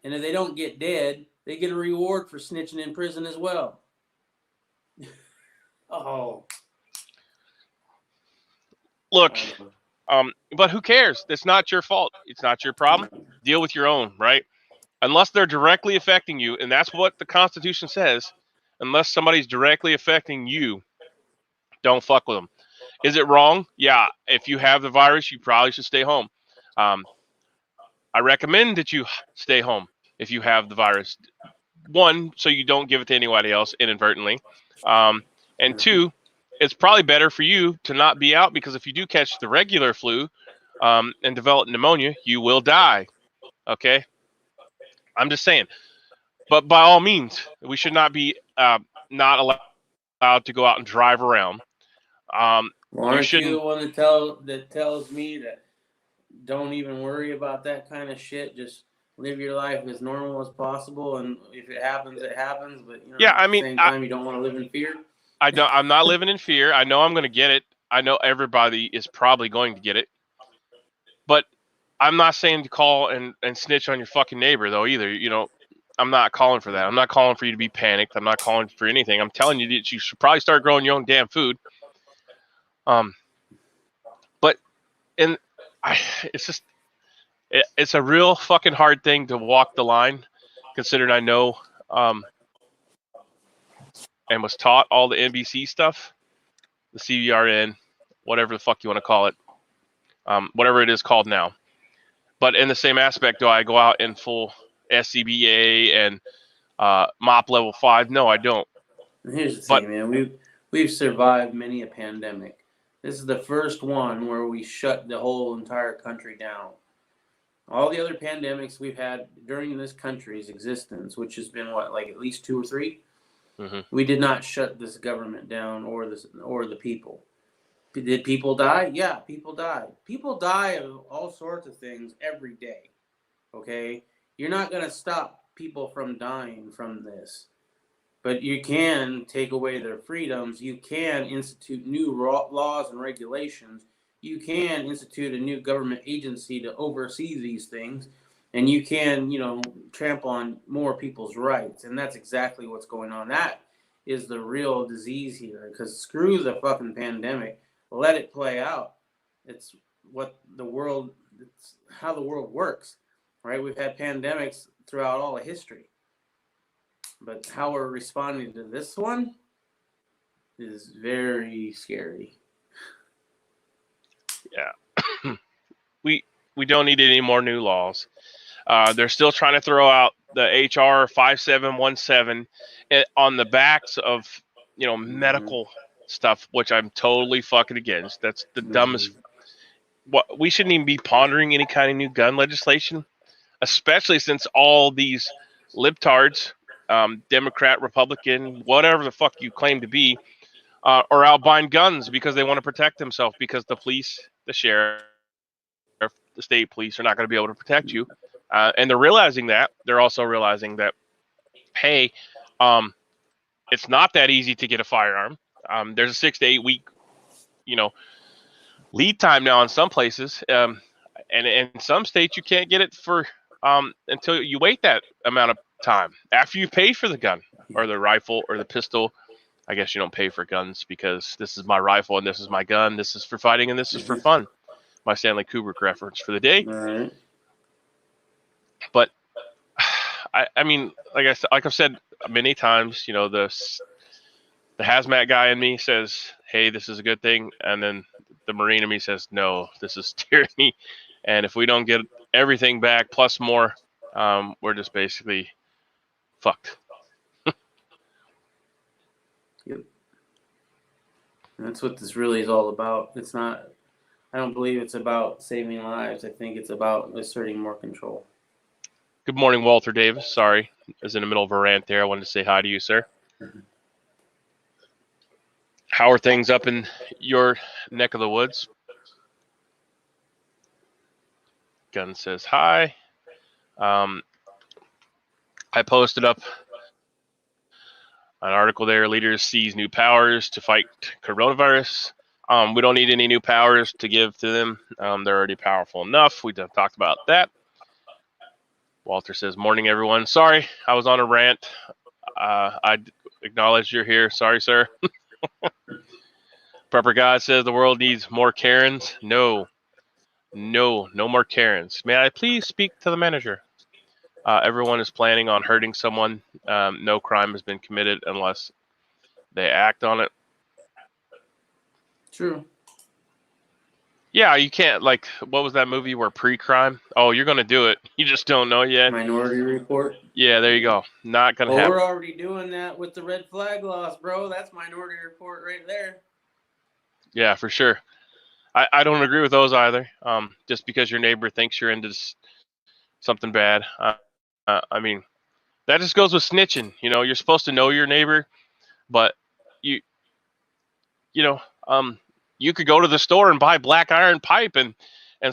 And if they don't get dead, they get a reward for snitching in prison as well. Oh. Look, but who cares? It's not your fault. It's not your problem. Deal with your own, right? Unless they're directly affecting you, and that's what the Constitution says, unless somebody's directly affecting you, don't fuck with them. Is it wrong? Yeah. If you have the virus, you probably should stay home. I recommend that you stay home. if you have the virus. One, so you don't give it to anybody else inadvertently. And two, it's probably better for you to not be out, because if you do catch the regular flu and develop pneumonia, you will die. Okay? I'm just saying. But by all means, we should not be not allowed to go out and drive around. Well, aren't you the shouldn't. one that tells me that don't even worry about that kind of shit? Just live your life as normal as possible, and if it happens, it happens. But Yeah, I at the mean, same time, you don't want to live in fear. I'm not living in fear. I know I'm going to get it. I know everybody is probably going to get it. But I'm not saying to call and snitch on your fucking neighbor, though, either. I'm not calling for that. I'm not calling for you to be panicked. I'm not calling for anything. I'm telling you that you should probably start growing your own damn food. But it's just, it's a real fucking hard thing to walk the line, considering I know and was taught all the NBC stuff, the CVRN, whatever the fuck you want to call it, whatever it is called now. But in the same aspect, do I go out in full SCBA and MOP level 5? No, I don't. Here's the thing, man. We've survived many a pandemic. This is the first one where we shut the whole entire country down. All the other pandemics we've had during this country's existence, which has been like at least 2 or 3, we did not shut this government down or the people. Did people die? Yeah, people died. People die of all sorts of things every day. Okay? You're not going to stop people from dying from this. But you can take away their freedoms. You can institute new laws and regulations. You can institute a new government agency to oversee these things. And you can, trample on more people's rights. And that's exactly what's going on. That is the real disease here. Because screw the fucking pandemic. Let it play out. It's how the world works. Right? We've had pandemics throughout all of history. But how we're responding to this one is very scary. Yeah. We don't need any more new laws. They're still trying to throw out the HR 5717 on the backs of, medical stuff, which I'm totally fucking against. That's the dumbest. We shouldn't even be pondering any kind of new gun legislation, especially since all these libtards, Democrat, Republican, whatever the fuck you claim to be, are out buying guns because they want to protect themselves, because the police, the sheriff, the state police are not going to be able to protect you. And they're realizing that. They're also realizing that, hey, it's not that easy to get a firearm. There's a 6 to 8 week, lead time now in some places. And in some states, you can't get it for until you wait that amount of time after you pay for the gun or the rifle or the pistol. I guess you don't pay for guns because this is my rifle and this is my gun. This is for fighting and this is for fun. My Stanley Kubrick reference for the day. All right. But I mean, like I've said many times, the hazmat guy in me says, "Hey, this is a good thing," and then the Marine in me says, "No, this is tyranny." And if we don't get everything back plus more, we're just basically fucked. Yep. And that's what this really is all about. It's not. I don't believe it's about saving lives. I think it's about asserting more control. Good morning, Walter Davis. Sorry, I was in the middle of a rant there. I wanted to say hi to you, sir. How are things up in your neck of the woods? Gun says hi. I posted up an article there. Leaders seize new powers to fight coronavirus. We don't need any new powers to give to them. They're already powerful enough. We talked about that. Walter says, "Morning, everyone. Sorry, I was on a rant. I acknowledge you're here. Sorry, sir." Prepper God says the world needs more Karens. No more Karens. May I please speak to the manager? Everyone is planning on hurting someone. No crime has been committed unless they act on it. True. Yeah, you can't, like, what was that movie where pre-crime? Oh, you're gonna do it. You just don't know yet. Minority Report. Yeah, there you go. Not gonna Well, happen. we're already doing that with the red flag laws, bro. That's Minority Report right there. Yeah, for sure. I don't agree with those either. Just because your neighbor thinks you're into something bad. I mean, that just goes with snitching. You know, you're supposed to know your neighbor, but you you know, you could go to the store and buy black iron pipe and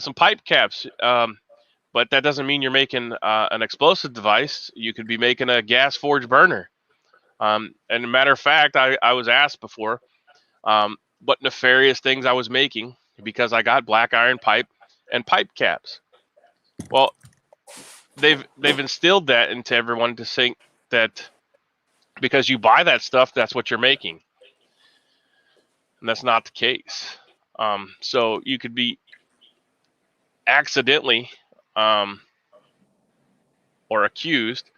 some pipe caps. But that doesn't mean you're making an explosive device. You could be making a gas forge burner. And a matter of fact, I was asked before what nefarious things I was making because I got black iron pipe and pipe caps. Well, they've instilled that into everyone to think that because you buy that stuff, that's what you're making, and that's not the case. So you could be accidentally or accused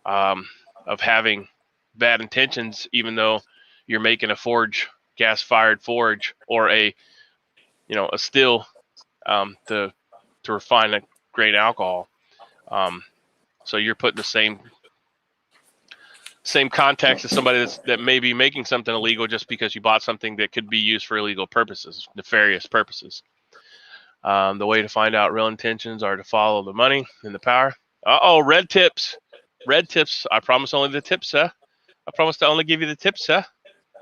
of having bad intentions, even though you're making a forge, gas-fired forge, or a still to refine a grain alcohol. So you're putting the same context as somebody that may be making something illegal just because you bought something that could be used for illegal purposes, nefarious purposes. The way to find out real intentions are to follow the money and the power. Red tips. Red tips. I promise only the tips, sir. I promise to only give you the tips, sir.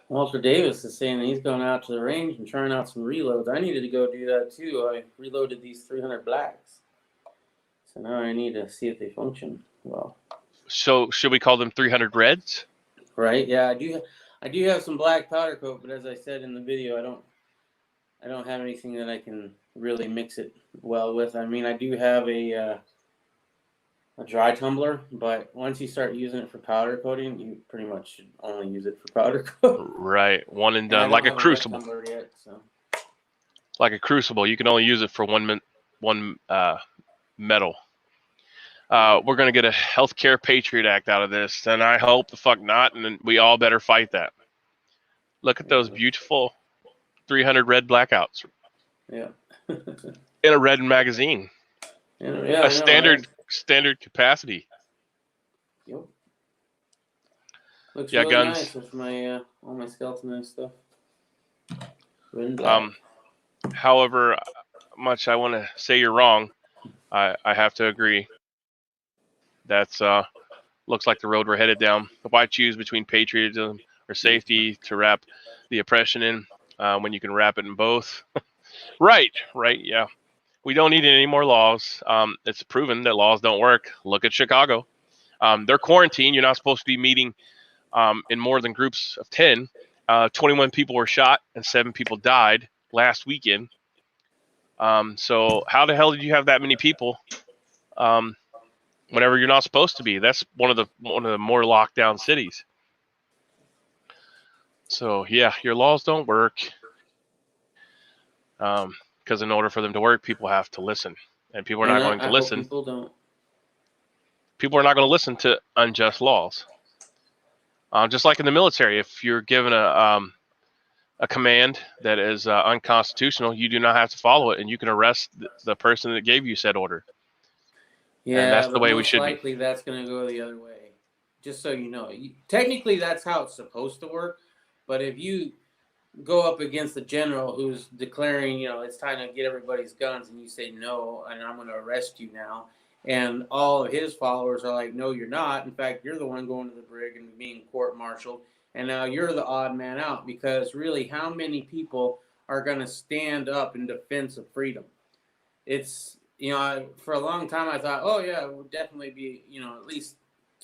Walter Davis is saying that he's going out to the range and trying out some reloads. I needed to go do that too. I reloaded these 300 blacks. So now I need to see if they function well. So should we call them 300 reds? Right? Yeah, I do have some black powder coat, but as I said in the video, I don't have anything that I can really mix it well with. I mean, I do have a dry tumbler, but once you start using it for powder coating, you pretty much should only use it for powder coat. Right, one and And I done, don't like a have wet crucible. tumbler yet, so. Like a crucible, you can only use it for one metal. We're gonna get a Healthcare Patriot Act out of this, and I hope the fuck not. And then we all better fight that. Look at those beautiful 300 red blackouts. Yeah. In a red magazine. Yeah, standard capacity. Yep. Looks Yeah, really guns. nice with my all my skeleton and stuff. Red and black. However much I want to say you're wrong, I have to agree. That's looks like the road we're headed down. Why choose between patriotism or safety to wrap the oppression in when you can wrap it in both? Right, yeah. We don't need any more laws. It's proven that laws don't work. Look at Chicago. They're quarantined. You're not supposed to be meeting in more than groups of 10. 21 people were shot and 7 people died last weekend. So how the hell did you have that many people whenever you're not supposed to be? That's one of the more locked down cities. So yeah, your laws don't work. Because in order for them to work, people have to listen, and people are not going to listen. People don't. People are not going to listen to unjust laws. Just like in the military, if you're given a command that is unconstitutional, you do not have to follow it, and you can arrest the person that gave you said order. Yeah, and that's the way we should be. likely that's going to go the other way. Just so you know, technically that's how it's supposed to work. But if you go up against the general who's declaring, it's time to get everybody's guns, and you say no, and I'm going to arrest you now, and all of his followers are like, no, you're not. In fact, you're the one going to the brig and being court-martialed, and now you're the odd man out, because really, how many people are going to stand up in defense of freedom? It's, for a long time I thought, oh yeah, it would definitely be, at least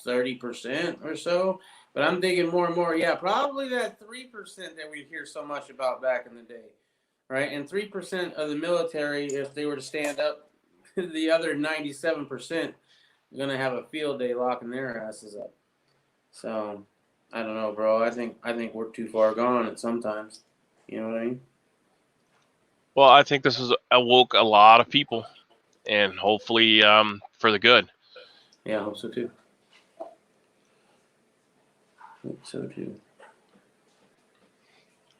30% or so. But I'm thinking more and more, yeah, probably that 3% that we hear so much about back in the day, right? And 3% of the military, if they were to stand up, the other 97% are going to have a field day locking their asses up. So, I don't know, bro. I think we're too far gone at sometimes. You know what I mean? Well, I think this has awoke a lot of people, and hopefully for the good. Yeah, I hope so too.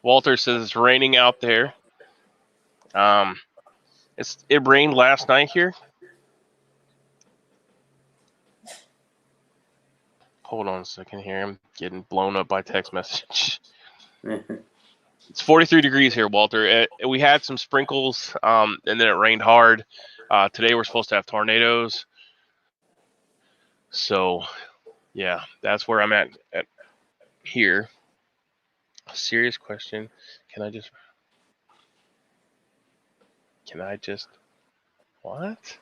Walter says it's raining out there. It rained last night here. Hold on a second here. I'm getting blown up by text message. It's 43 degrees here, Walter. We had some sprinkles, and then it rained hard. Today we're supposed to have tornadoes. So, yeah, that's where I'm at here. Serious question. Can I just what?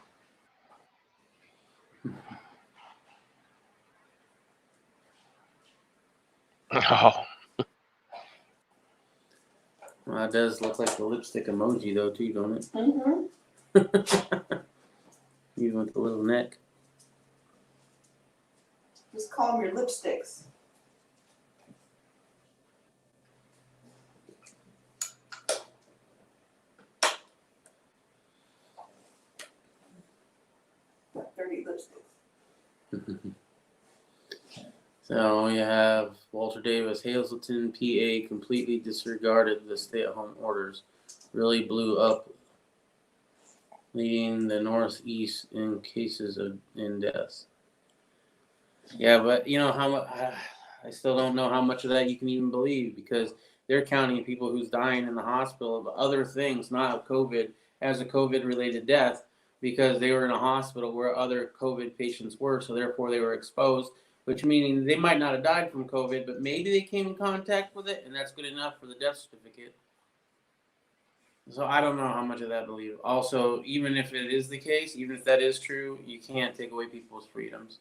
Oh, Well, it does look like the lipstick emoji, though, too, don't it? Mm-hmm. Even with the little neck. Just call them your lipsticks. Got 30 lipsticks. So you have Walter Davis, Hazleton, PA, completely disregarded the stay-at-home orders. Really blew up, leading the Northeast in cases in deaths. Yeah, but you know I still don't know how much of that you can even believe, because they're counting people who's dying in the hospital of other things, not of COVID, as a COVID-related death, because they were in a hospital where other COVID patients were, so therefore they were exposed, which meaning they might not have died from COVID, but maybe they came in contact with it, and that's good enough for the death certificate. So I don't know how much of that I believe. Also, even if it is the case, even if that is true, you can't take away people's freedoms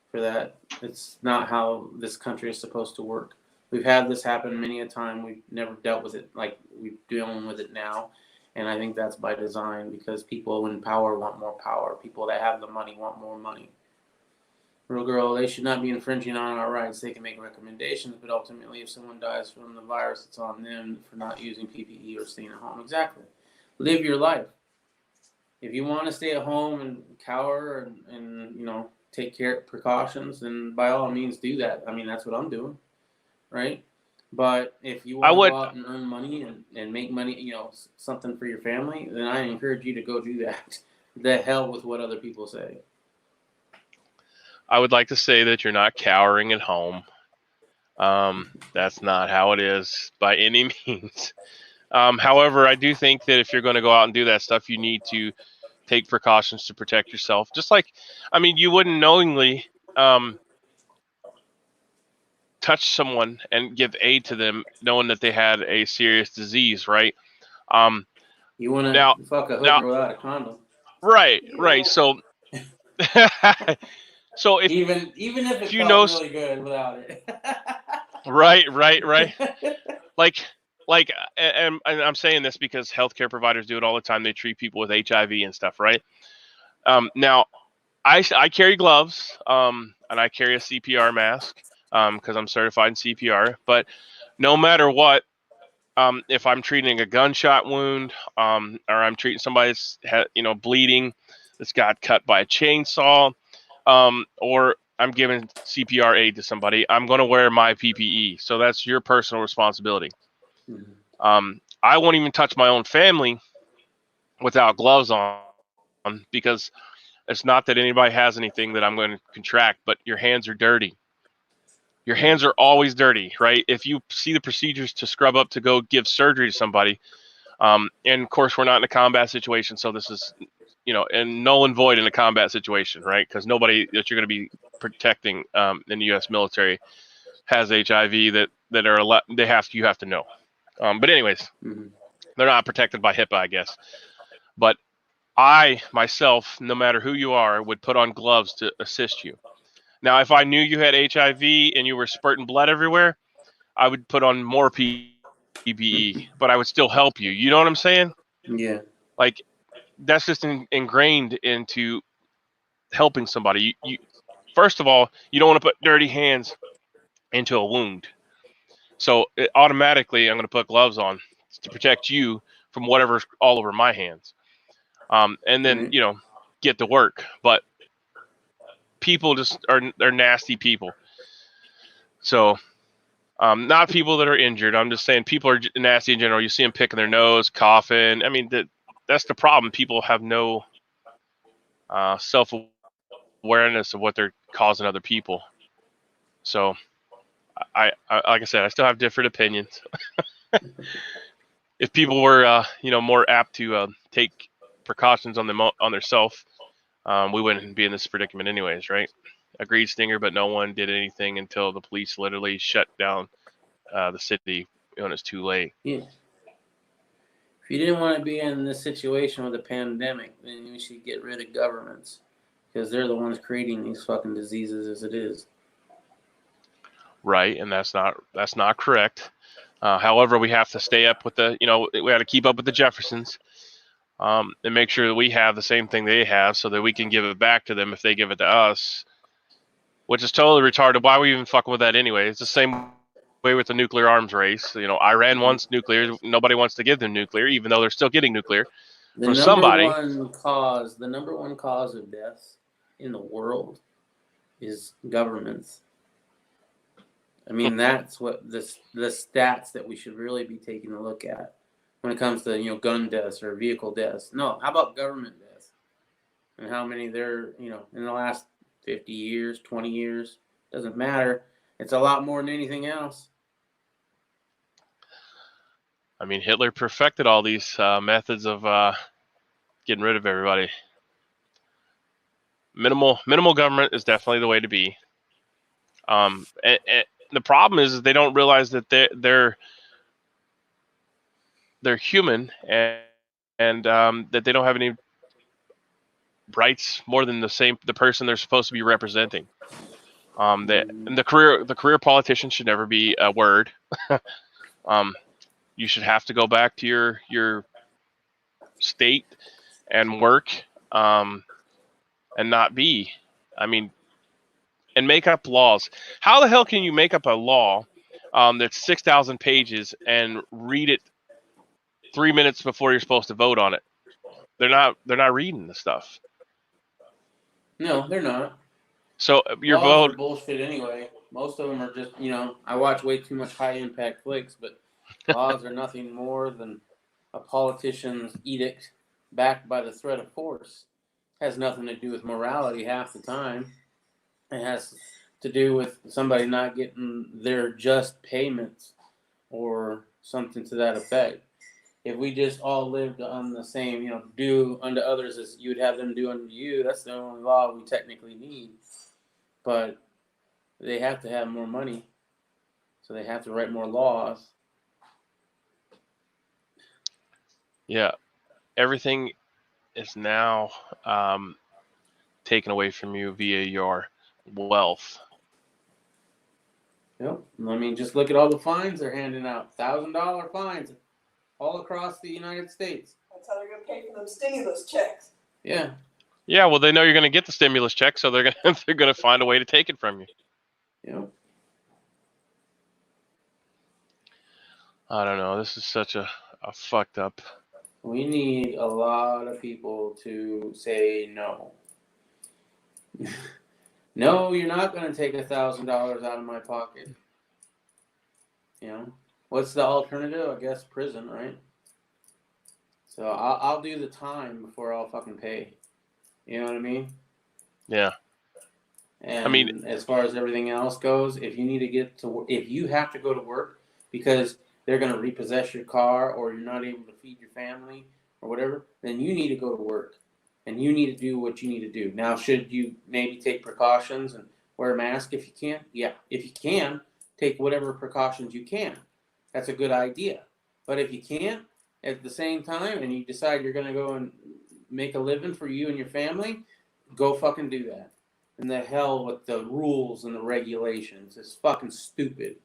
for that. It's not how this country is supposed to work. We've had this happen many a time. We've never dealt with it like we're dealing with it now. And I think that's by design, because people in power want more power. People that have the money want more money. Real girl, they should not be infringing on our rights. They can make recommendations, but ultimately if someone dies from the virus, it's on them for not using PPE or staying at home. Exactly. Live your life. If you want to stay at home and cower and you know, take care precautions, then by all means do that. I mean, that's what I'm doing, right? But if you want to go out and earn money and make money, you know, something for your family, then I encourage you to go do that. The hell with what other people say. I would like to say that you're not cowering at home. That's not how it is by any means. However, I do think that if you're going to go out and do that stuff, you need to take precautions to protect yourself. Just like, I mean, you wouldn't knowingly touch someone and give aid to them knowing that they had a serious disease, right? You want to fuck a hooker without a condom. Right, Yeah. right. So, so if even if it you felt know, really good without it. right. Like, and I'm saying this because healthcare providers do it all the time. They treat people with HIV and stuff, right? Now, I carry gloves, and I carry a CPR mask, because I'm certified in CPR. But no matter what, if I'm treating a gunshot wound, or I'm treating somebody that's bleeding, that's got cut by a chainsaw, or I'm giving CPR aid to somebody, I'm going to wear my PPE. So that's your personal responsibility. Mm-hmm. I won't even touch my own family without gloves on, because it's not that anybody has anything that I'm going to contract, but your hands are dirty. Your hands are always dirty, right? If you see the procedures to scrub up to go give surgery to somebody, and of course we're not in a combat situation, so this is, and null and void in a combat situation, right? Because nobody that you're going to be protecting in the U.S. military has HIV that are you have to know. But anyways, they're not protected by HIPAA, I guess. But I myself, no matter who you are, would put on gloves to assist you. Now, if I knew you had HIV and you were spurting blood everywhere, I would put on more PPE, but I would still help you. You know what I'm saying? Yeah. Like, that's just ingrained into helping somebody. You first of all, you don't want to put dirty hands into a wound. So automatically, I'm going to put gloves on to protect you from whatever's all over my hands. And then, get to work. But people just they're nasty people. So, not people that are injured. I'm just saying people are nasty in general. You see them picking their nose, coughing. I mean, that's the problem. People have no self-awareness of what they're causing other people. So I like I said, I still have different opinions. If people were more apt to take precautions on themselves, we wouldn't be in this predicament anyways, right? Agreed, Stinger, but no one did anything until the police literally shut down the city when it's too late. Yeah. If you didn't want to be in this situation with a pandemic, then you should get rid of governments, because they're the ones creating these fucking diseases as it is. Right, and that's not correct. However, we have to stay up with we have to keep up with the Jeffersons, and make sure that we have the same thing they have, so that we can give it back to them if they give it to us, which is totally retarded. Why are we even fucking with that anyway? It's the same way with the nuclear arms race. Iran wants nuclear. Nobody wants to give them nuclear, even though they're still getting nuclear from somebody. The number one cause of death in the world is governments. I mean, that's what the stats that we should really be taking a look at when it comes to gun deaths or vehicle deaths. No, how about government deaths? And how many there in the last 50 years, 20 years, doesn't matter. It's a lot more than anything else. I mean, Hitler perfected all these methods of getting rid of everybody. Minimal government is definitely the way to be. And the problem is they don't realize that they're human, and that they don't have any rights more than the person they're supposed to be representing. And the career politician should never be a word. You should have to go back to your state and work, and not be. I mean, and make up laws. How the hell can you make up a law that's 6,000 pages and read it 3 minutes before you're supposed to vote on it? They're not reading the stuff. No, they're not. So your laws vote are bullshit anyway. Most of them are just I watch way too much high impact flicks, but laws are nothing more than a politician's edict backed by the threat of force. It has nothing to do with morality half the time. It has to do with somebody not getting their just payments or something to that effect. If we just all lived on the same, do unto others as you would have them do unto you, that's the only law we technically need. But they have to have more money, so they have to write more laws. Yeah, everything is now taken away from you via your wealth. Yep. I mean, just look at all the fines they're handing out. $1,000 fines all across the United States. That's how they're going to pay for them stimulus checks. Yeah. Yeah, well, they know you're going to get the stimulus check, so they're going to find a way to take it from you. Yep. I don't know. This is such a fucked up. We need a lot of people to say no. No, you're not going to take $1,000 out of my pocket. What's the alternative? I guess prison, right? So I'll do the time before I'll fucking pay. You know what I mean? Yeah. And I mean, as far as everything else goes, if you have to go to work because they're going to repossess your car or you're not able to feed your family or whatever, then you need to go to work and you need to do what you need to do. Now, should you maybe take precautions and wear a mask if you can? Yeah. If you can, take whatever precautions you can. That's a good idea. But if you can't at the same time and you decide you're going to go and make a living for you and your family, go fucking do that. And the hell with the rules and the regulations. It's fucking stupid.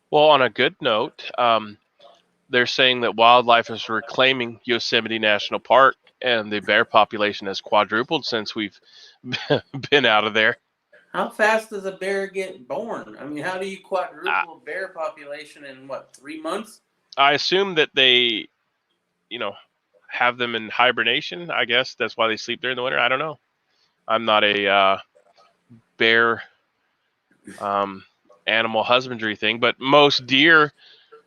Well, on a good note, they're saying that wildlife is reclaiming Yosemite National Park, and the bear population has quadrupled since we've been out of there. How fast does a bear get born? I mean, how do you quadruple a bear population in, 3 months? I assume that they, have them in hibernation. I guess that's why they sleep during the winter. I don't know. I'm not a bear animal husbandry thing, but most deer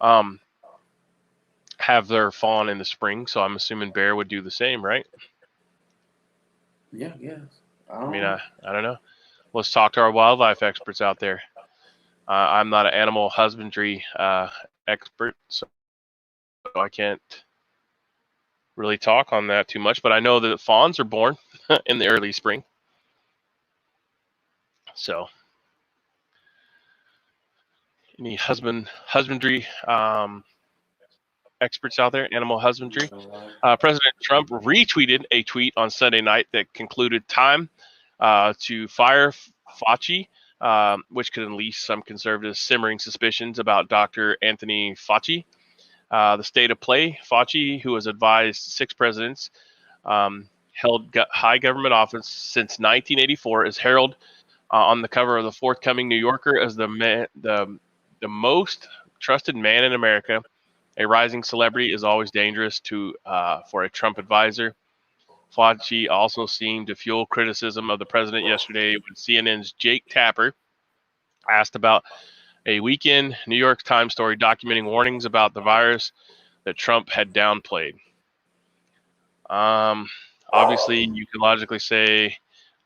have their fawn in the spring, so I'm assuming bear would do the same, right? Yeah, yes. I mean, I don't know. Let's talk to our wildlife experts out there. I'm not an animal husbandry expert, so I can't really talk on that too much, but I know that fawns are born in the early spring. So, any husbandry experts out there, animal husbandry? President Trump retweeted a tweet on Sunday night that concluded time to fire Fauci, which could unleash some conservatives' simmering suspicions about Dr. Anthony Fauci. The state of play: Fauci, who has advised 6 presidents, held high government office since 1984, is heralded on the cover of the forthcoming New Yorker as the most trusted man in America. A rising celebrity is always dangerous for a Trump advisor. Fauci also seemed to fuel criticism of the president yesterday when CNN's Jake Tapper asked about a weekend New York Times story documenting warnings about the virus that Trump had downplayed. Obviously, you can logically say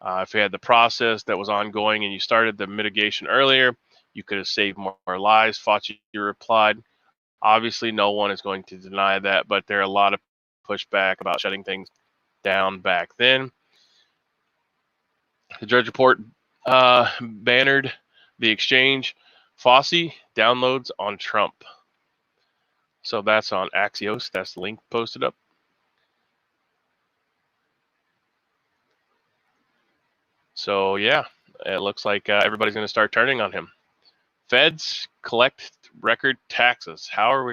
if you had the process that was ongoing and you started the mitigation earlier, you could have saved more lives. Fauci replied, obviously, no one is going to deny that, but there are a lot of pushback about shutting things down back then. The Drudge Report bannered the exchange. Fauci downloads on Trump. So that's on Axios. That's the link posted up. So yeah, it looks like everybody's going to start turning on him. Feds collect record taxes. How are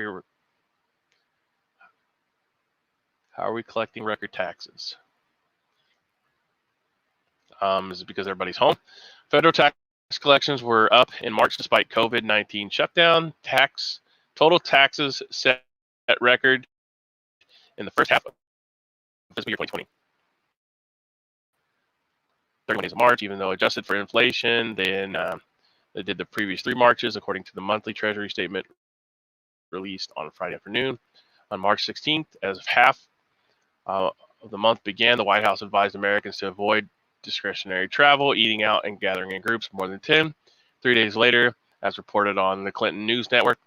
we collecting record taxes? Is it because everybody's home? Federal tax collections were up in March despite COVID-19 shutdown. Total taxes set at record in the first half of fiscal year 2020. 31 days of March, even though adjusted for inflation, then they did the previous 3 Marches according to the monthly Treasury statement released on Friday afternoon. On March 16th, as half of the month began, the White House advised Americans to avoid discretionary travel, eating out, and gathering in groups more than 10. 3 days later, as reported on the Clinton News Network,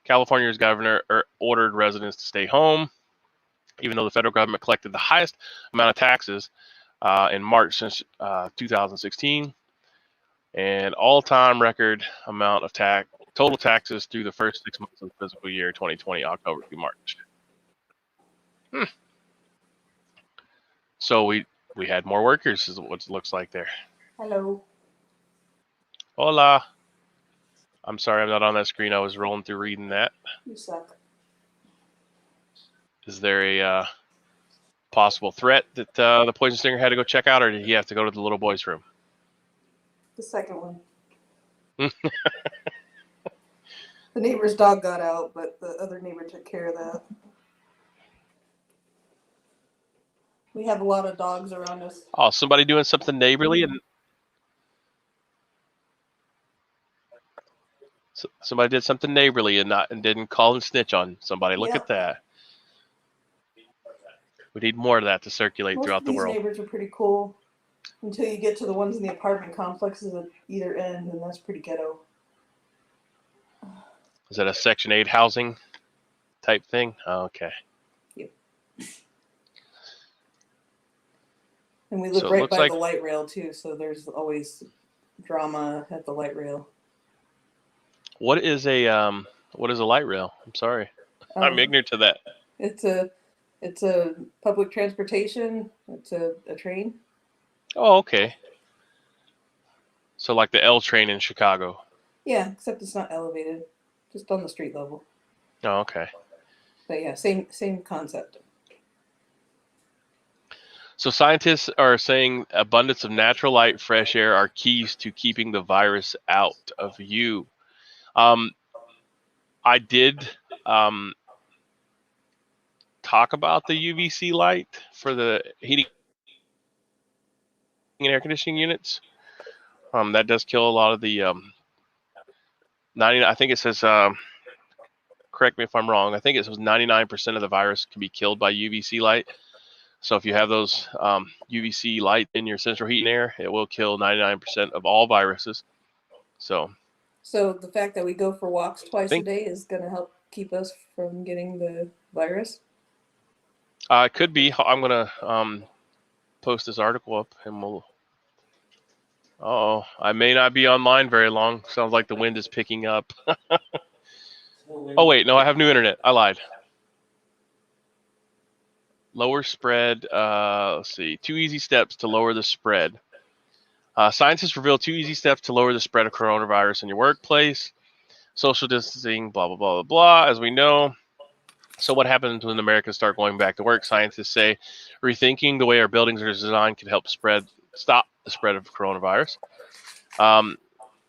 California's governor ordered residents to stay home, even though the federal government collected the highest amount of taxes in March since 2016, and all-time record amount of total taxes through the first 6 months of the fiscal year 2020, October through March. So we had more workers, is what it looks like there. Hello. Hola. I'm sorry I'm not on that screen. I was rolling through reading that. You suck. Is there a possible threat that the poison stinger had to go check out, or did he have to go to the little boy's room? The second one. The neighbor's dog got out, but the other neighbor took care of that. We have a lot of dogs around us. Oh, somebody doing something neighborly, and somebody did something neighborly and didn't call and snitch on somebody. Look at that. We need more of that to circulate throughout the world. Most of these neighbors are pretty cool until you get to the ones in the apartment complexes at either end, and that's pretty ghetto. Is that a Section 8 housing type thing? Oh, okay. Yep. And we live right by the light rail too, so there's always drama at the light rail. What is a light rail? I'm sorry, I'm ignorant to that. It's a public transportation. It's a train. Oh, okay. So like the L train in Chicago. Yeah, except it's not elevated, just on the street level. Oh, okay. But yeah, same concept. So scientists are saying abundance of natural light, fresh air are keys to keeping the virus out of you. I did talk about the UVC light for the heating and air conditioning units. That does kill a lot of the 90. I think it says. Correct me if I'm wrong. I think it was 99% of the virus can be killed by UVC light. So if you have those UVC light in your central heat and air, it will kill 99% of all viruses. So the fact that we go for walks twice a think- day is going to help keep us from getting the virus? it could be. I'm going to post this article up and we'll. Oh, I may not be online very long. Sounds like the wind is picking up. Oh, wait. No, I have new internet. I lied. Lower spread. Let's see. 2 easy steps to lower the spread. Scientists reveal 2 easy steps to lower the spread of coronavirus in your workplace. Social distancing, blah, blah, blah, blah, blah, as we know. So what happens when Americans start going back to work? Scientists say rethinking the way our buildings are designed can help stop the spread of coronavirus.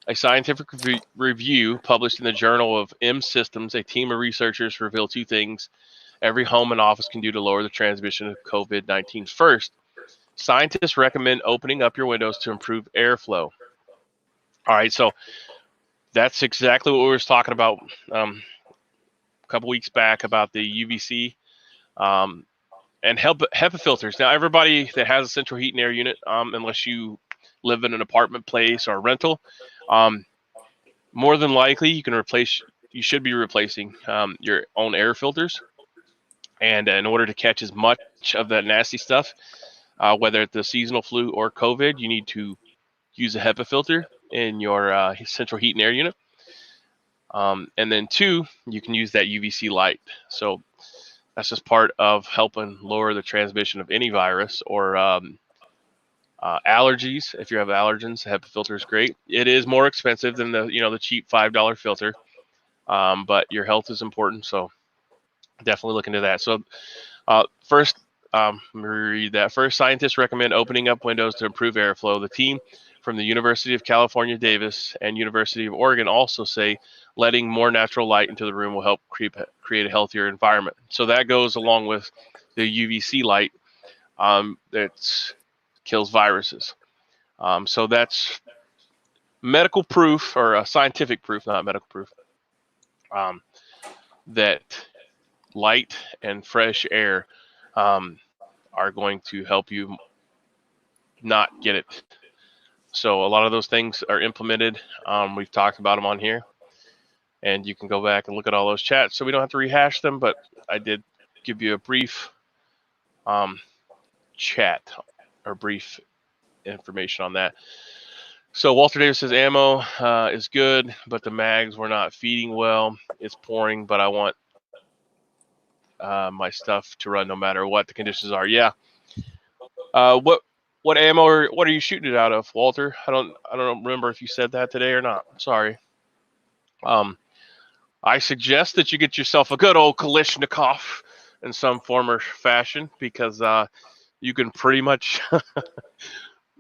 A scientific review published in the Journal of M Systems, a team of researchers revealed 2 things every home and office can do to lower the transmission of COVID-19. First, scientists recommend opening up your windows to improve airflow. All right, so that's exactly what we were talking about a couple weeks back about the UVC and HEPA filters. Now, everybody that has a central heat and air unit, unless you live in an apartment place or a rental, more than likely you should be replacing your own air filters. And in order to catch as much of that nasty stuff, whether it's the seasonal flu or COVID, you need to use a HEPA filter in your central heat and air unit. And then 2, you can use that UVC light. So that's just part of helping lower the transmission of any virus or allergies. If you have allergens, the HEPA filter is great. It is more expensive than the cheap $5 filter, but your health is important. So definitely look into that. So first, let me read that. First, scientists recommend opening up windows to improve airflow. The team from the University of California, Davis, and University of Oregon also say letting more natural light into the room will help create a healthier environment. So that goes along with the UVC light that kills viruses. So that's medical proof, or scientific proof, not medical proof, that light and fresh air are going to help you not get it. So a lot of those things are implemented. We've talked about them on here, and you can go back and look at all those chats. So we don't have to rehash them, but I did give you a brief chat or brief information on that. So Walter Davis says ammo is good, but the mags were not feeding well. It's pouring, but I want my stuff to run no matter what the conditions are. Yeah. What ammo or what are you shooting it out of, Walter? I don't remember if you said that today or not. Sorry. I suggest that you get yourself a good old Kalashnikov in some form or fashion, because you can pretty much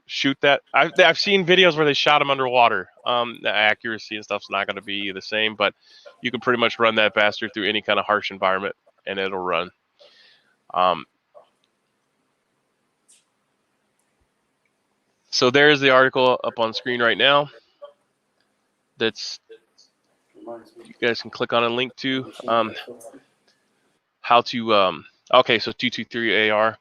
shoot that. I've seen videos where they shot them underwater. The accuracy and stuff's not going to be the same, but you can pretty much run that bastard through any kind of harsh environment and it'll run. So there's the article up on screen right now. That's you guys can click on and link to how to. Okay, so 223 AR.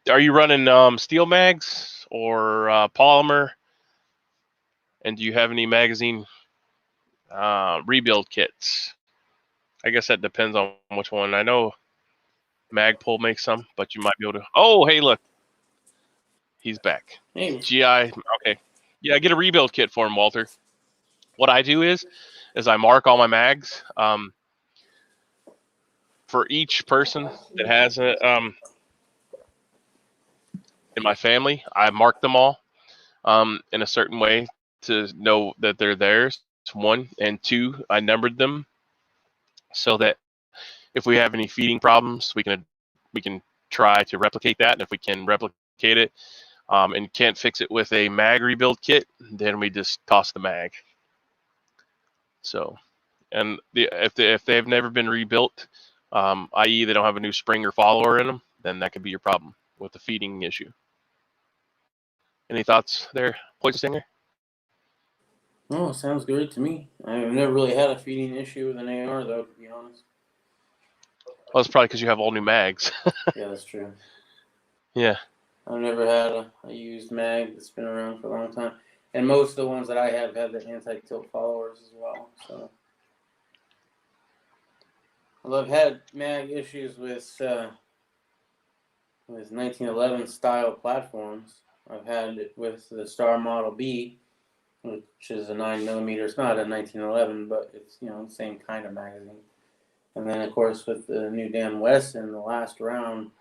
Are you running steel mags or polymer? And do you have any magazine rebuild kits? I guess that depends on which one. I know Magpul makes some, but you might be able to. Oh, hey, look. He's back. Hey. GI. Okay. Yeah, get a rebuild kit for him, Walter. What I do is I mark all my mags. For each person that has it in my family, I mark them all in a certain way to know that they're theirs. 1 and 2, I numbered them so that if we have any feeding problems, we can try to replicate that. And if we can replicate it and can't fix it with a mag rebuild kit, then we just toss the mag. So, and if they've never been rebuilt, i.e. they don't have a new spring or follower in them, then that could be your problem with the feeding issue. Any thoughts there, Poison Stinger? Oh, sounds great to me. I've never really had a feeding issue with an AR, though, to be honest. Well, it's probably because you have all new mags. Yeah, that's true. Yeah. I've never had a used mag that's been around for a long time. And most of the ones that I have had the anti-tilt followers as well. So, well, I've had mag issues with 1911 style platforms. I've had it with the Star Model B, which is a 9mm. It's not a 1911, but it's the same kind of magazine. And then of course with the new Dan Wesson, the last round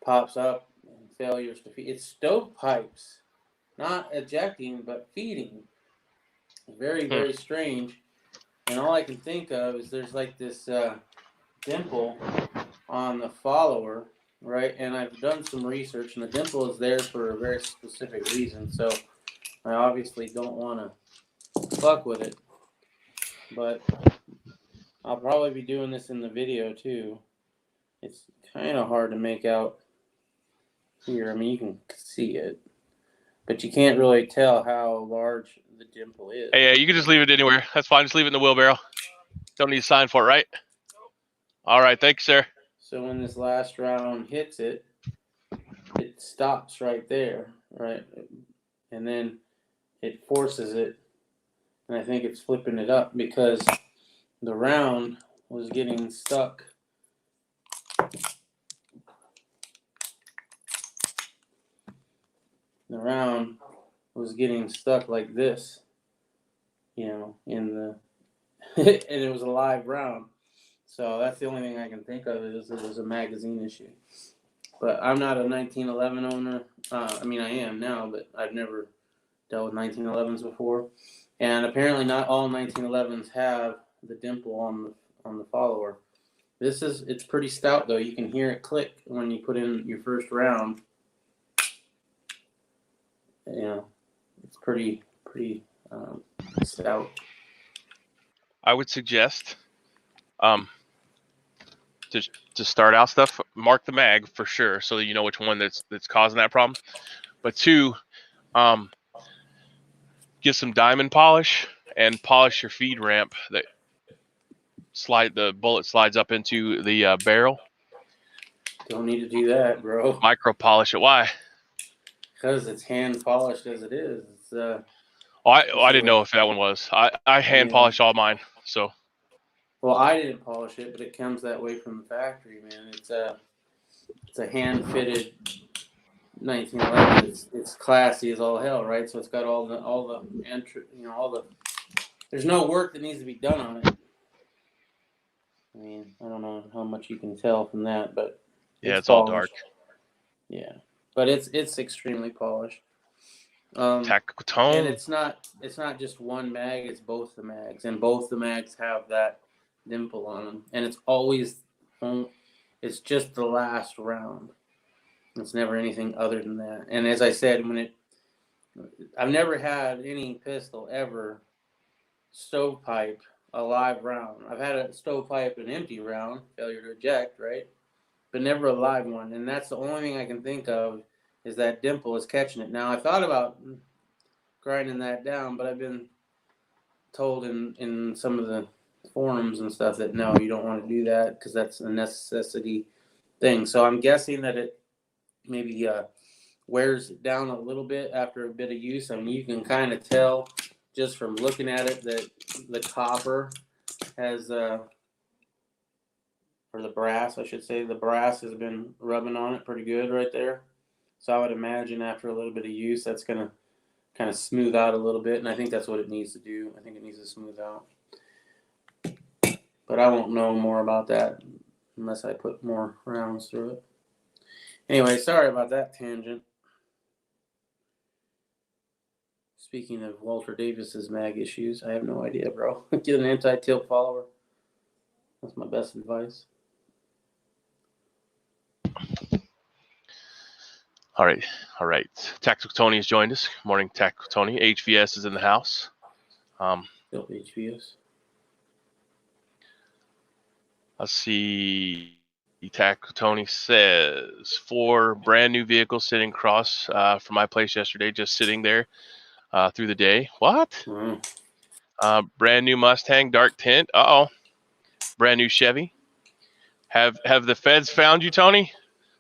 pops up and failures to feed. It's stovepipes, not ejecting but feeding. Very, very strange. And all I can think of is there's like this dimple on the follower, right? And I've done some research, and the dimple is there for a very specific reason. So I obviously don't want to fuck with it, but I'll probably be doing this in the video too. It's kind of hard to make out here. I mean, you can see it, but you can't really tell how large the dimple is. Hey, yeah, you can just leave it anywhere. That's fine. Just leave it in the wheelbarrow. Don't need to sign for it, right? All right. Thanks, sir. So when this last round hits it, it stops right there, right? And then it forces it, and I think it's flipping it up because the round was getting stuck. The round was getting stuck like this, in the, and it was a live round. So that's the only thing I can think of is it was a magazine issue. But I'm not a 1911 owner. I mean, I am now, but I've never dealt with 1911s before. And apparently not all 1911s have the dimple on the follower. It's pretty stout though. You can hear it click when you put in your first round. It's pretty stout. I would suggest to start out stuff, mark the mag for sure, so that you know which one that's causing that problem. But two, get some diamond polish and polish your feed ramp that the bullet slides up into the barrel. Don't need to do that, bro. Micro polish it. Why? Because it's hand polished as it is. I didn't know if that one was. I hand polish all mine. So. Well, I didn't polish it, but it comes that way from the factory, man. It's a hand fitted 1911. It's classy as all hell, right? So it's got all the entry, all the. There's no work that needs to be done on it. I mean, I don't know how much you can tell from that, but yeah, it's all dark. Yeah, but it's extremely polished. Tactical tone. And it's not just one mag; it's both the mags, and both the mags have that dimple on them, and it's just the last round. It's never anything other than that. And as I said, I've never had any pistol ever stovepipe a live round. I've had a stovepipe an empty round, failure to eject, right? But never a live one. And that's the only thing I can think of is that dimple is catching it. Now, I thought about grinding that down, but I've been told in some of the forums and stuff that no, you don't want to do that because that's a necessity thing. So I'm guessing that it maybe wears it down a little bit after a bit of use. I mean, you can kind of tell just from looking at it that the copper has, or the brass, I should say, the brass has been rubbing on it pretty good right there. So I would imagine after a little bit of use, that's going to kind of smooth out a little bit. And I think that's what it needs to do. I think it needs to smooth out. But I won't know more about that unless I put more rounds through it. Anyway, sorry about that tangent. Speaking of Walter Davis's mag issues, I have no idea, bro. Get an anti-tilt follower. That's my best advice. All right. Tactical Tony has joined us. Good morning, Tactical Tony. HVS is in the house. Still HVS. Let's see. Tactical Tony says 4 brand new vehicles sitting across from my place yesterday, just sitting there through the day. What? Brand new Mustang, dark tint. Brand new Chevy. Have the feds found you, Tony?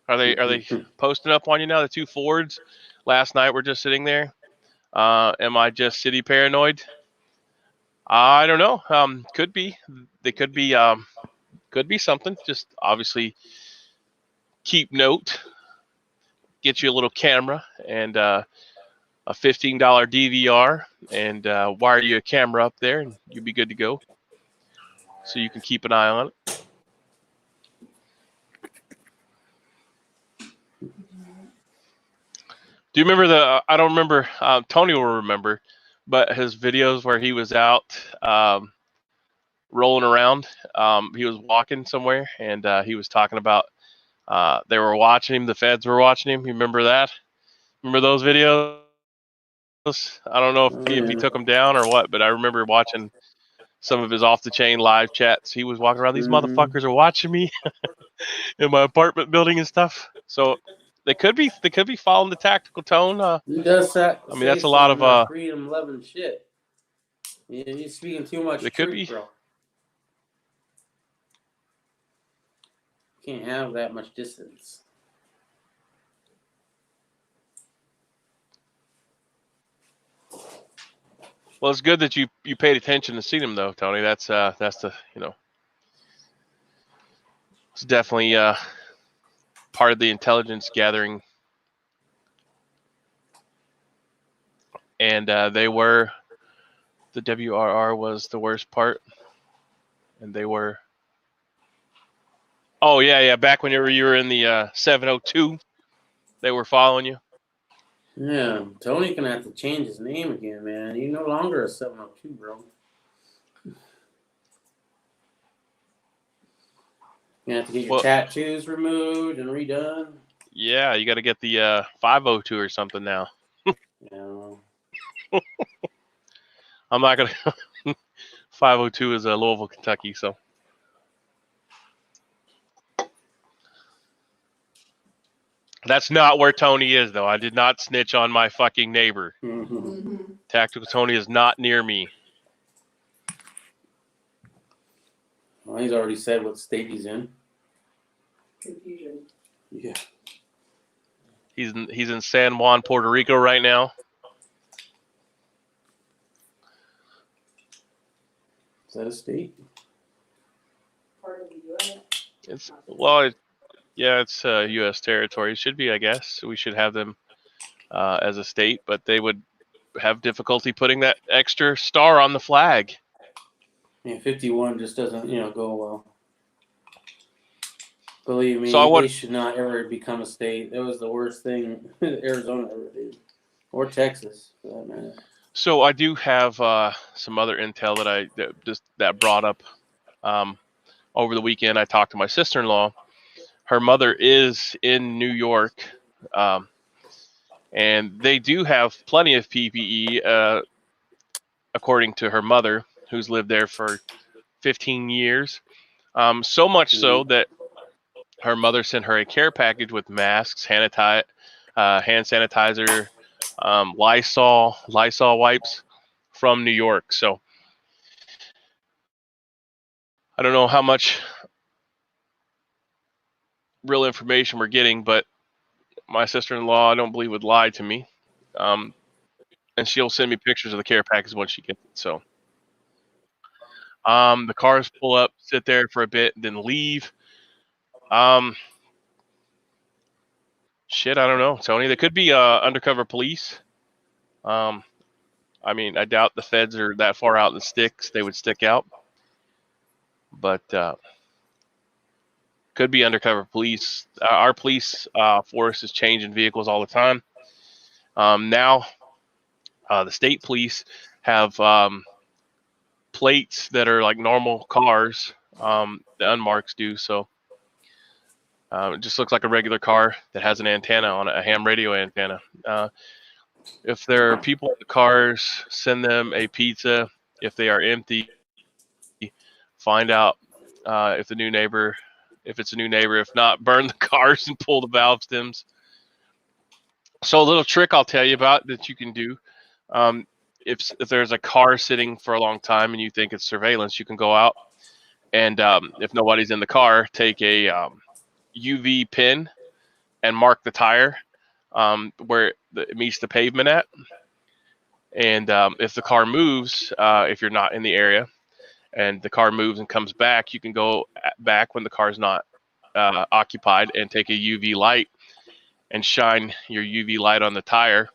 Are they posting up on you now? The two Fords last night were just sitting there. Am I just city paranoid? I don't know. Could be. They could be. Could be something. Just obviously keep note. Get you a little camera and a $15 DVR, and wire you a camera up there, and you'll be good to go. So you can keep an eye on it. Do you remember I don't remember, Tony will remember, but his videos where he was out rolling around. He was walking somewhere, and he was talking about they were watching him. The feds were watching him. You remember that? Remember those videos? I don't know if he took them down or what, but I remember watching some of his off-the-chain live chats. He was walking around. These motherfuckers are watching me in my apartment building and stuff. So they could be following the tactical tone. He does that. I mean, that's a lot of freedom loving shit. Yeah, he's speaking too much truth, bro. Can't have that much distance. Well, it's good that you paid attention to see them, though, Tony. That's the it's definitely part of the intelligence gathering, and the WRR was the worst part, and they were. Oh yeah. Back when you were in the 702, they were following you. Yeah, Tony gonna have to change his name again, man. He's no longer a 702, bro. You have to get your tattoos removed and redone. Yeah, you got to get the 502 or something now. Yeah. I'm not gonna. 502 is Louisville, Kentucky, so. That's not where Tony is, though. I did not snitch on my fucking neighbor. Mm-hmm. Tactical Tony is not near me. Well, he's already said what state he's in. Confusion. Yeah. He's in San Juan, Puerto Rico right now. Is that a state? Part of the U.S. It's U.S. territory. It should be, I guess. We should have them as a state, but they would have difficulty putting that extra star on the flag. Yeah, 51 just doesn't, go well. Believe me, they should not ever become a state. That was the worst thing Arizona ever did, or Texas, for that matter. So I do have some other intel that brought up over the weekend. I talked to my sister-in-law. Her mother is in New York, and they do have plenty of PPE, according to her mother, who's lived there for 15 years. So much so that her mother sent her a care package with masks, hand sanitizer, Lysol wipes from New York. So I don't know how much real information we're getting, but my sister-in-law, I don't believe, would lie to me. And she'll send me pictures of the care package once she gets it. So the cars pull up, sit there for a bit, then leave. Shit, I don't know, Tony. They could be undercover police. I mean, I doubt the feds are that far out in the sticks. They would stick out. But could be undercover police. Our police force is changing vehicles all the time. Now, the state police have plates that are like normal cars. The unmarks do. So it just looks like a regular car that has an antenna on it, a ham radio antenna. If there are people in the cars, send them a pizza. If they are empty, find out if it's a new neighbor. If not, burn the cars and pull the valve stems. So a little trick I'll tell you about that you can do. if there's a car sitting for a long time and you think it's surveillance, you can go out and if nobody's in the car, take a UV pin and mark the tire where it meets the pavement at. And if the car moves, if you're not in the area, and the car moves and comes back, you can go back when the car's not occupied and take a UV light and shine your UV light on the tire,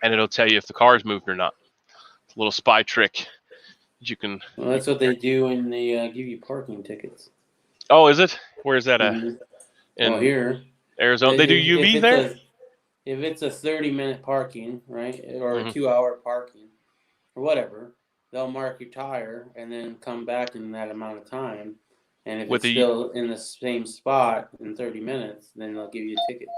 and it'll tell you if the car is moved or not. It's a little spy trick. You can. Well, that's what they do when they give you parking tickets. Oh, is it? Where is that at? Mm-hmm. In Well, here, Arizona, they do UV there. If it's a 30-minute parking, right, or Mhm. a 2-hour parking, or whatever, they'll mark your tire and then come back in that amount of time. And if With it's the- still in the same spot in 30 minutes, then they'll give you a ticket.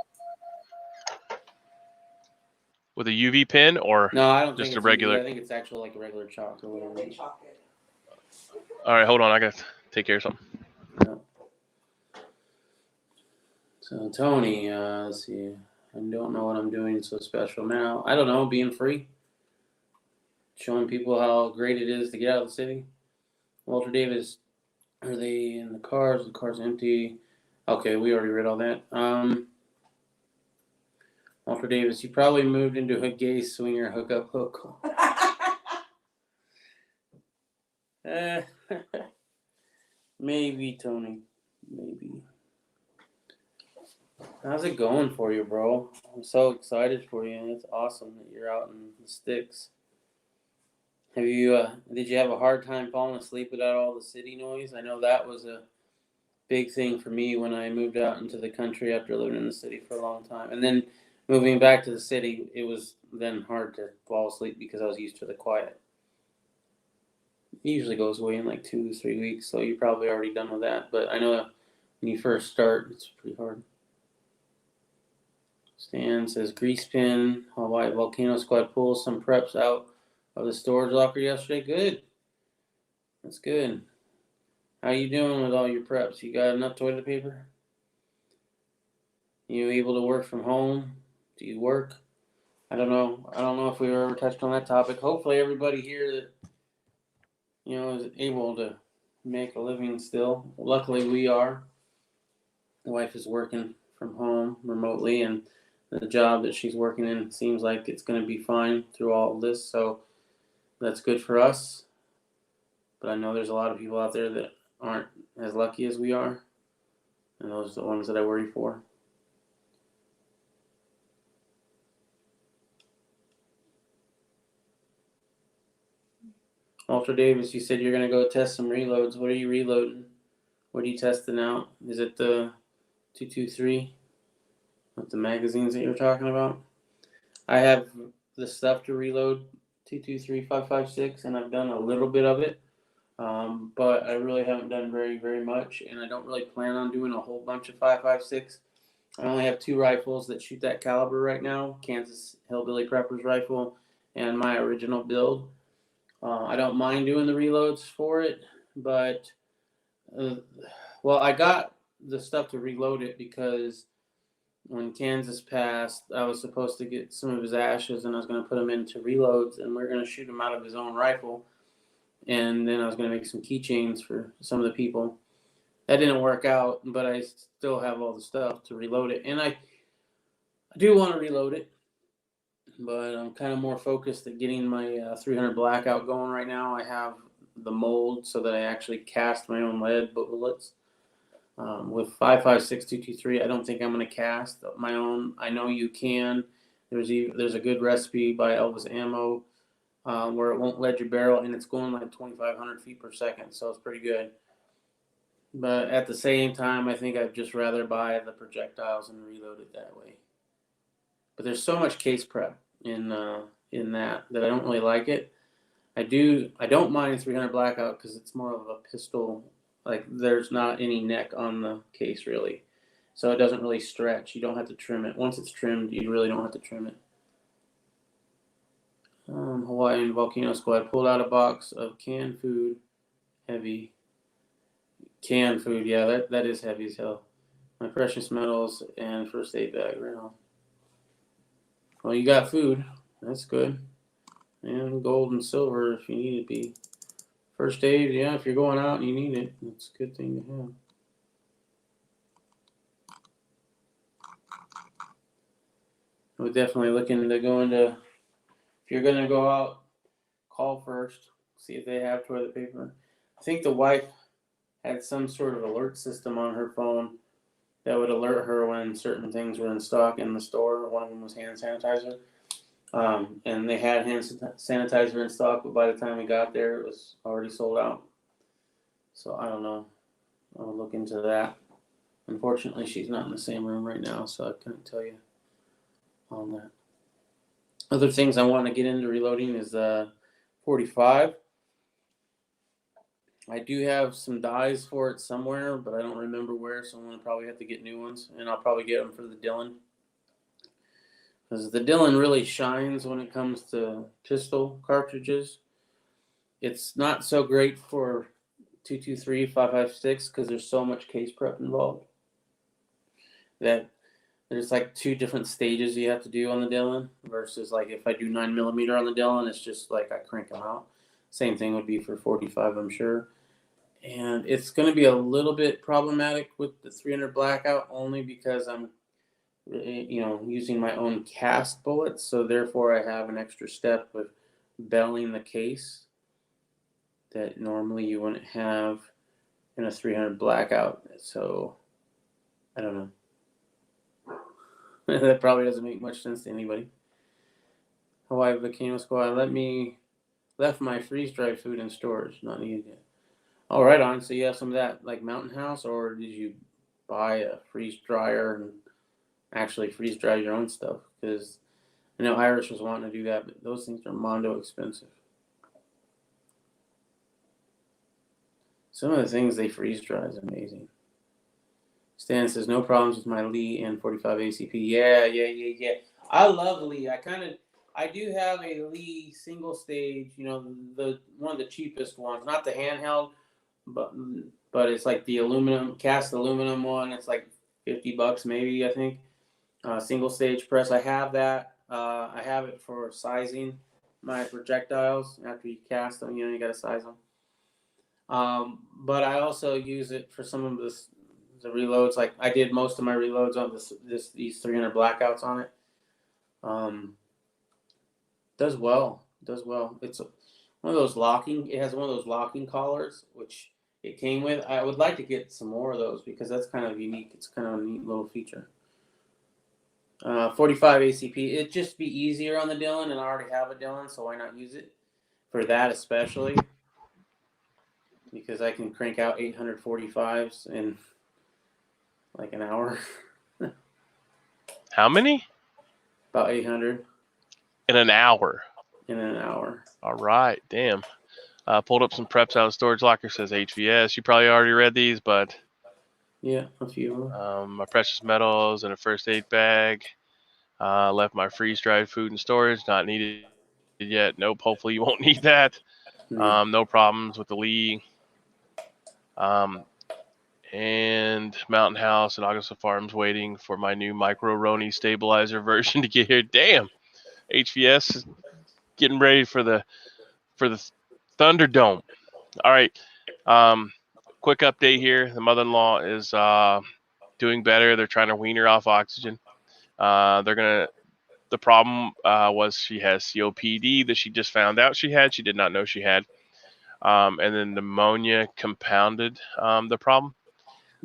With a UV pin or No, I don't just think a it's regular? UV. I think it's actual like regular chalk or whatever. They chalk it. All right, hold on. I gotta take care of something. Yeah. So Tony, let's see. I don't know what I'm doing so special now. I don't know, being free, showing people how great it is to get out of the city. Walter Davis, are they in the cars? The car's empty. Okay, we already read all that. Walter Davis, you probably moved into a gay swinger hookup hook. Maybe, Tony. Maybe. How's it going for you, bro? I'm so excited for you, and it's awesome that you're out in the sticks. Have you? Did you have a hard time falling asleep without all the city noise? I know that was a big thing for me when I moved out into the country after living in the city for a long time, and then moving back to the city. It was then hard to fall asleep because I was used to the quiet. It usually goes away in like 2 to 3 weeks, so you're probably already done with that. But I know when you first start, it's pretty hard. Stan says grease pin, Hawaii Volcano Squad pulls some preps out of the storage locker yesterday. Good. That's good. How you doing with all your preps? You got enough toilet paper? You able to work from home? Do you work? I don't know. I don't know if we ever touched on that topic. Hopefully everybody here that is able to make a living still. Luckily we are. The wife is working from home remotely, and the job that she's working in seems like it's going to be fine through all of this, so that's good for us. But I know there's a lot of people out there that aren't as lucky as we are, and those are the ones that I worry for. Walter Davis, you said you're going to go test some reloads. What are you reloading? What are you testing out? Is it the 223? With the magazines that you were talking about? I have the stuff to reload 223 5.56, and I've done a little bit of it, but I really haven't done very much, and I don't really plan on doing a whole bunch of 5.56. I only have 2 rifles that shoot that caliber right now: Kansas Hillbilly Prepper's rifle and my original build. I don't mind doing the reloads for it, but I got the stuff to reload it because when Kansas passed, I was supposed to get some of his ashes, and I was going to put them into reloads, and we are going to shoot him out of his own rifle. And then I was going to make some keychains for some of the people. That didn't work out, but I still have all the stuff to reload it. And I do want to reload it, but I'm kind of more focused at getting my 300 blackout going right now. I have the mold so that I actually cast my own lead bullets. With 5.56 223, I don't think I'm going to cast my own. I know you can. There's a good recipe by Elvis Ammo where it won't lead your barrel, and it's going like 2,500 feet per second, so it's pretty good. But at the same time, I think I'd just rather buy the projectiles and reload it that way. But there's so much case prep in that I don't really like it. I don't mind 300 blackout because it's more of a pistol. Like, there's not any neck on the case, really. So it doesn't really stretch. You don't have to trim it. Once it's trimmed, you really don't have to trim it. Hawaiian Volcano Squad pulled out a box of canned food. Heavy. Canned food, yeah, that is heavy as hell. My precious metals and first aid bag right on. Well, you got food. That's good. And gold and silver if you need it be. First aid, yeah, if you're going out and you need it, it's a good thing to have. I would definitely look into going to, if you're going to go out, call first, see if they have toilet paper. I think the wife had some sort of alert system on her phone that would alert her when certain things were in stock in the store. One of them was hand sanitizer. And they had hand sanitizer in stock, but by the time we got there, it was already sold out. So I don't know. I'll look into that. Unfortunately, she's not in the same room right now, so I couldn't tell you on that. Other things I want to get into reloading is 45. I do have some dies for it somewhere, but I don't remember where, so I'm going to probably have to get new ones, and I'll probably get them for the Dillon. Because the Dillon really shines when it comes to pistol cartridges. It's not so great for 223, 5.56 because there's so much case prep involved that there's like two different stages you have to do on the Dillon versus like if I do 9mm on the Dillon, it's just like I crank them out. Same thing would be for 45, I'm sure. And it's going to be a little bit problematic with the 300 blackout only because I'm, using my own cast bullets. So therefore I have an extra step with belling the case that normally you wouldn't have in a 300 blackout. So I don't know. That probably doesn't make much sense to anybody. Hawaii Volcano Squad left my freeze-dried food in storage, not needed yet. Oh, right on. So you have some of that like Mountain House, or did you buy a freeze dryer and actually freeze dry your own stuff? Because I know Irish was wanting to do that, but those things are mondo expensive. Some of the things they freeze dry is amazing. Stan says, no problems with my Lee and 45 ACP. Yeah. I love Lee. I do have a Lee single stage, the one of the cheapest ones, not the handheld, but it's like the cast aluminum one. It's like $50 maybe, I think. Single stage press. I have that. I have it for sizing my projectiles. After you cast them, you got to size them. But I also use it for some of the reloads. Like I did most of my reloads on these 300 blackouts on it. Does well. It's one of those it has one of those locking collars, which it came with. I would like to get some more of those because that's kind of unique. It's kind of a neat little feature. 45 ACP. It'd just be easier on the Dillon, and I already have a Dillon, so why not use it for that especially? Because I can crank out 845s in like an hour. How many? About 800. In an hour. All right, damn. Pulled up some preps out of storage locker, says HVS. You probably already read these, but yeah, a few. My precious metals in a first aid bag. Left my freeze-dried food in storage, not needed yet. Nope, hopefully you won't need that. No problems with the Lee. And Mountain House and Augusta Farms waiting for my new Micro Roni stabilizer version to get here. Damn, HVS is getting ready for the Thunderdome. All right. Quick update here. The mother-in-law is doing better. They're trying to wean her off oxygen. The problem was she has COPD that she just found out she had. She did not know she had. And then pneumonia compounded the problem.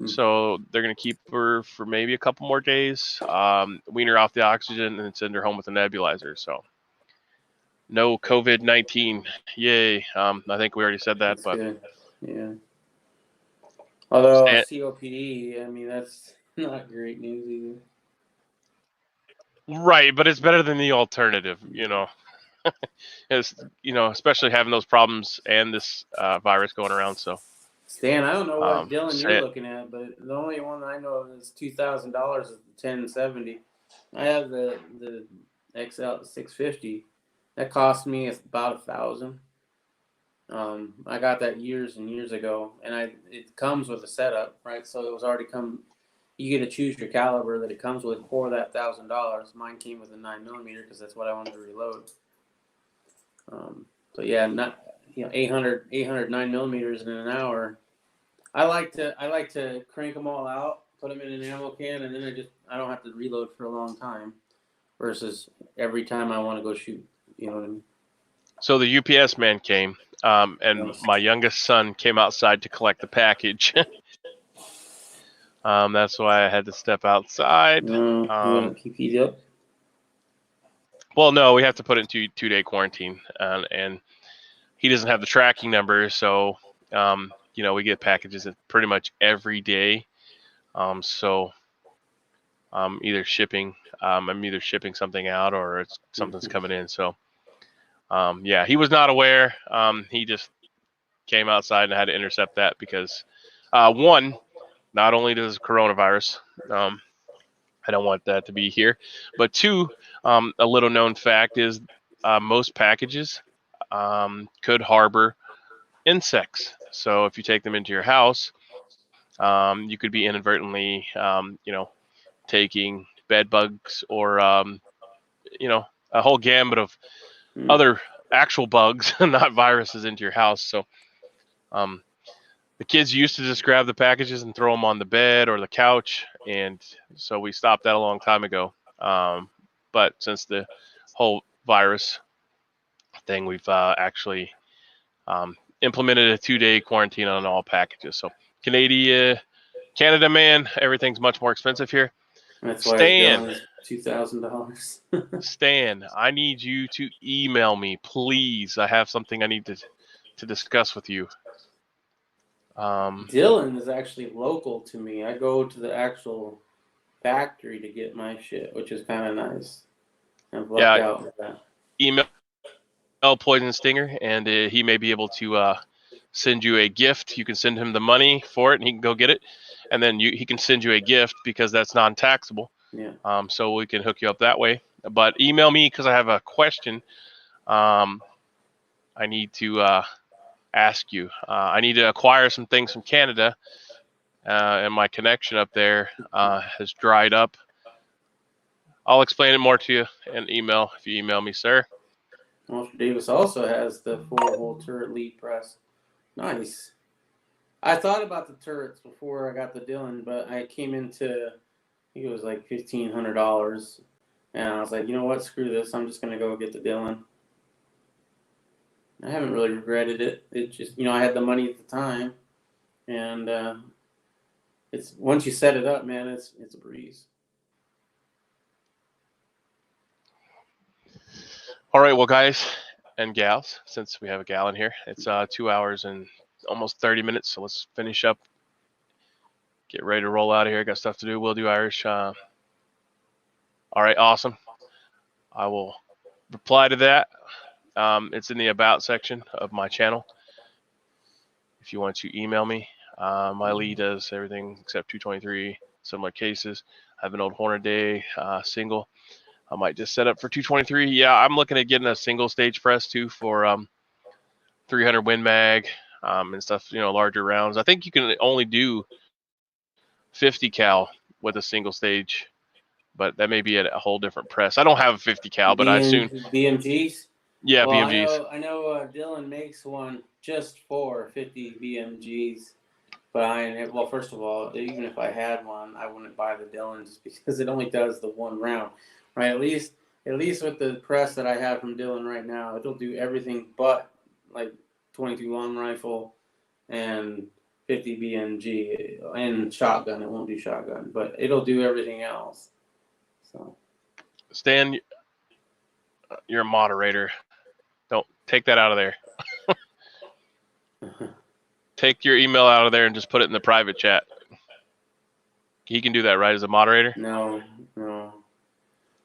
So they're going to keep her for maybe a couple more days, wean her off the oxygen, and then send her home with a nebulizer. So no COVID-19. Yay. I think we already said that. That's but good. Yeah. Although COPD, I mean, that's not great news either. Right, but it's better than the alternative, especially having those problems and this virus going around. So, Stan, I don't know what Dillon you're looking at, but the only one I know of is $2,000 is the 1070. I have the XL 650. That cost me about $1,000. I got that years and years ago, and it comes with a setup, right? So it was already you get to choose your caliber that it comes with for that $1,000. Mine came with a 9mm because that's what I wanted to reload. So yeah, not 800 9mm in an hour. I like to crank them all out, put them in an ammo can, and then I don't have to reload for a long time. Versus every time I want to go shoot, you know what I mean? So the UPS man came, and Yes. my youngest son came outside to collect the package. That's why I had to step outside. You want to keep these up? Well, no, we have to put it in two-day quarantine, and he doesn't have the tracking number, so we get packages pretty much every day. So I'm either shipping something out or something's coming in. So yeah, he was not aware. He just came outside and had to intercept that because one, not only does coronavirus, I don't want that to be here, but two, a little known fact is most packages could harbor insects. So if you take them into your house, you could be inadvertently, taking bed bugs or, a whole gamut of other actual bugs, not viruses, into your house. So the kids used to just grab the packages and throw them on the bed or the couch, and so we stopped that a long time ago. But since the whole virus thing, we've actually implemented a 2-day quarantine on all packages. So Canada, man, everything's much more expensive here. That's why Stan, it's $2,000. Stan, I need you to email me, please. I have something I need to discuss with you. Dylan is actually local to me. I go to the actual factory to get my shit, which is kind of nice. I've lucked out with that. Email Poison Stinger, and he may be able to send you a gift. You can send him the money for it, and he can go get it. And then he can send you a gift because that's non-taxable. Yeah. So we can hook you up that way. But email me because I have a question. I need to ask you. I need to acquire some things from Canada, and my connection up there has dried up. I'll explain it more to you in email if you email me, sir. Walter Davis also has the 4-hole turret lead press. Nice. I thought about the turrets before I got the Dylan, but I came into, I think it was like $1,500, and I was like, you know what, screw this. I'm just gonna go get the Dylan. I haven't really regretted it. It just, I had the money at the time, and it's once you set it up, man, it's a breeze. All right, well, guys and gals, since we have a gal in here, it's 2 hours and almost 30 minutes, so let's finish up. Get ready to roll out of here. Got stuff to do. We'll do Irish. All right, awesome. I will reply to that. It's in the About section of my channel. If you want to email me, my lead does everything except 223, similar cases. I have an old Hornady single. I might just set up for 223. Yeah, I'm looking at getting a single stage press too for 300 Win Mag and stuff, larger rounds. I think you can only do 50 cal with a single stage, but that may be a whole different press. I don't have a 50 cal, but I assume BMGs. Yeah, well, BMGs. I know Dylan makes one just for 50 BMGs. But well, first of all, even if I had one, I wouldn't buy the Dylan just because it only does the one round, right? At least with the press that I have from Dylan right now, it'll do everything but like 22 long rifle and 50 BMG and shotgun. It won't do shotgun, but it'll do everything else. So, Stan, you're a moderator. Don't take that out of there. Take your email out of there and just put it in the private chat. He can do that, right, as a moderator? No.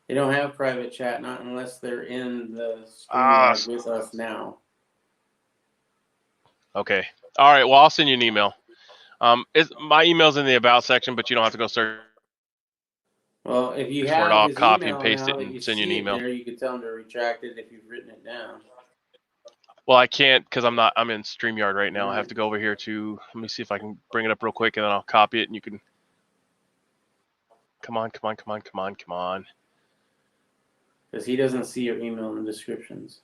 They don't have private chat, not unless they're in the stream with us now. Okay. All right. Well, I'll send you an email. My email's in the About section, but you don't have to go search. Well, if you for it, have I'll his copy email and paste now it that and you send you an see it email. there, you can tell him to retract it if you've written it down. Well, I can't because I'm in StreamYard right now. Right. I have to go over here to, let me see if I can bring it up real quick, and then I'll copy it, and you can, come on. Because he doesn't see your email in the descriptions.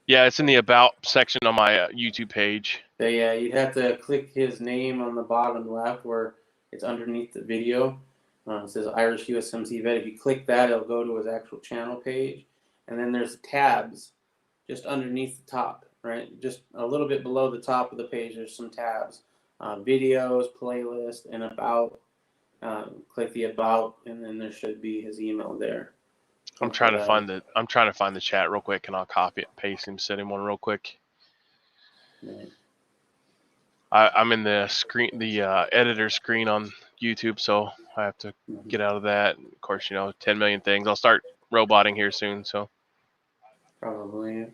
Yeah, it's in the About section on my YouTube page. But yeah, you'd have to click his name on the bottom left where it's underneath the video. It says Irish USMC Vet. If you click that, it'll go to his actual channel page. And then there's tabs just underneath the top, right? Just a little bit below the top of the page, there's some tabs. Videos, playlist, and About. Click the About, and then there should be his email there. I'm trying to find the chat real quick, and I'll copy it, paste him, send him one real quick. Right. I'm in the screen, the editor screen on YouTube, so I have to get out of that. Of course, 10 million things. I'll start roboting here soon, so. Probably.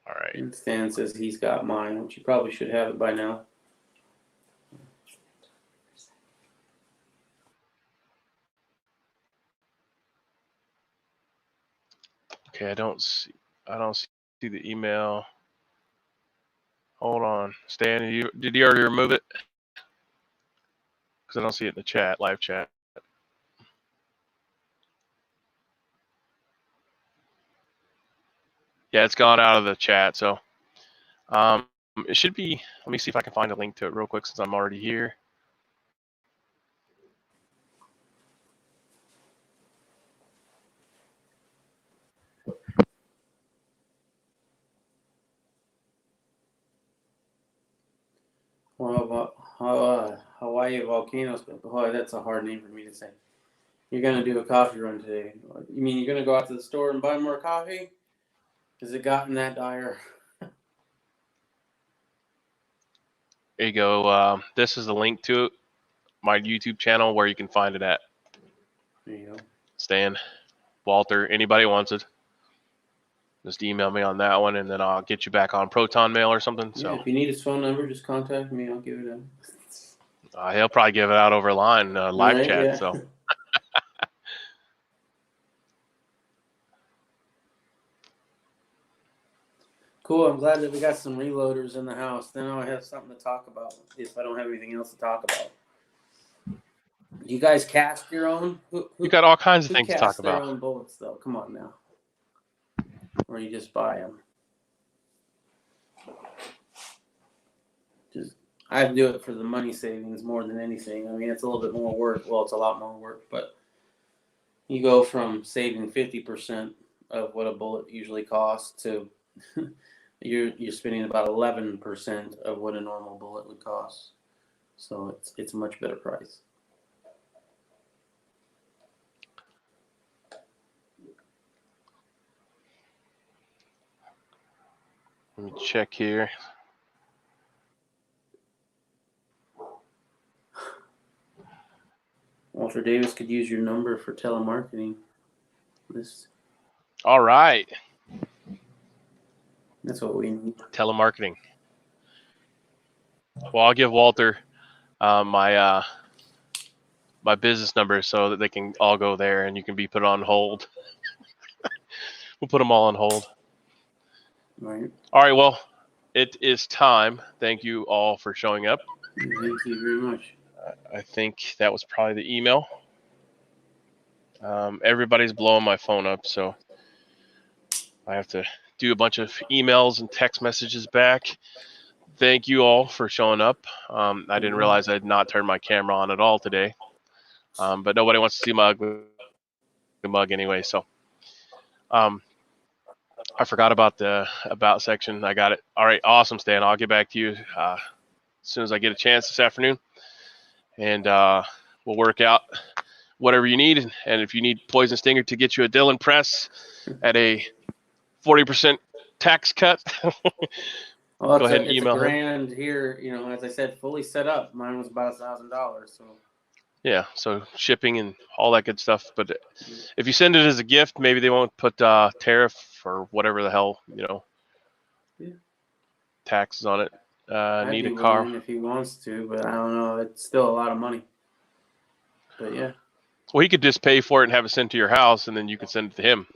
All right. And Stan says he's got mine, which you probably should have it by now. Okay, I don't see the email. Hold on, Stan. Did you already remove it? Because I don't see it in the chat, live chat. Yeah, it's gone out of the chat. So, it should be. Let me see if I can find a link to it real quick since I'm already here. Hawaii volcanoes. Boy, that's a hard name for me to say. You're gonna do a coffee run today. You mean you're gonna go out to the store and buy more coffee? Has it gotten that dire? There you go. This is the link to my YouTube channel where you can find it at. There you go. Stan, Walter, anybody wants it, just email me on that one, and then I'll get you back on Proton Mail or something. Yeah, So if you need his phone number, just contact me. I'll give it up. he'll probably give it out over line, live Right, chat. yeah. So. Cool. I'm glad that we got some reloaders in the house. Then I have something to talk about if I don't have anything else to talk about. Do you guys cast your own? You got all kinds of who things to casts talk their about. own bullets, though? Come on now. Or you just buy them? I do it for the money savings more than anything. I mean, it's a little bit more work. Well, it's a lot more work, but you go from saving 50% of what a bullet usually costs to you're spending about 11% of what a normal bullet would cost. So it's a much better price. Let me check here. Walter Davis could use your number for telemarketing. All right. That's what we need. Telemarketing. Well, I'll give Walter my business number so that they can all go there and you can be put on hold. We'll put them all on hold. Right. All right. Well, it is time. Thank you all for showing up. Thank you very much. I think that was probably the email. Everybody's blowing my phone up, so I have to do a bunch of emails and text messages back. Thank you all for showing up. I didn't realize I had not turned my camera on at all today, but nobody wants to see my ugly mug anyway. So I forgot about the About section. I got it. All right, awesome, Stan. I'll get back to you as soon as I get a chance this afternoon, and we'll work out whatever you need. And if you need Poison Stinger to get you a Dillon press at a 40% tax cut, well, go ahead and email it's a him. grand here, as I said, fully set up. Mine was about $1,000. So yeah, so shipping and all that good stuff. But if you send it as a gift, maybe they won't put tariff or whatever the hell, taxes on it. Need a car if he wants to, but I don't know. It's still a lot of money. But yeah. Well, he could just pay for it and have it sent to your house, and then you could send it to him,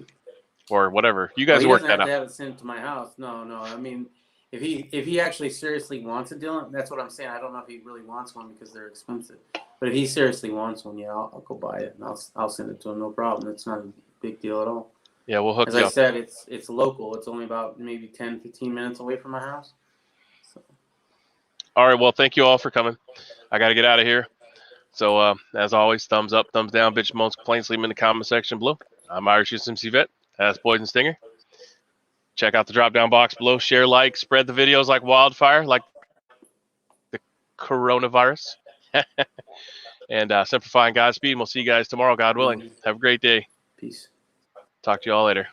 or whatever. You guys work that out. He doesn't have to have it sent to my house. No. I mean, if he actually seriously wants a Dillon, that's what I'm saying. I don't know if he really wants one because they're expensive. But if he seriously wants one, yeah, I'll go buy it and I'll send it to him. No problem. It's not a big deal at all. Yeah, we'll hook As you I up. said, it's local. It's only about maybe 10, 15 minutes away from my house. So. All right. Well, thank you all for coming. I got to get out of here. So, as always, thumbs up, thumbs down, bitch, moans, complaints, leave them in the comment section below. I'm Irish USMC Vet. That's Poison Stinger. Check out the drop-down box below. Share, like, spread the videos like wildfire, like the coronavirus. And simplifying Godspeed. And we'll see you guys tomorrow, God willing. Have a great day. Peace. Talk to you all later.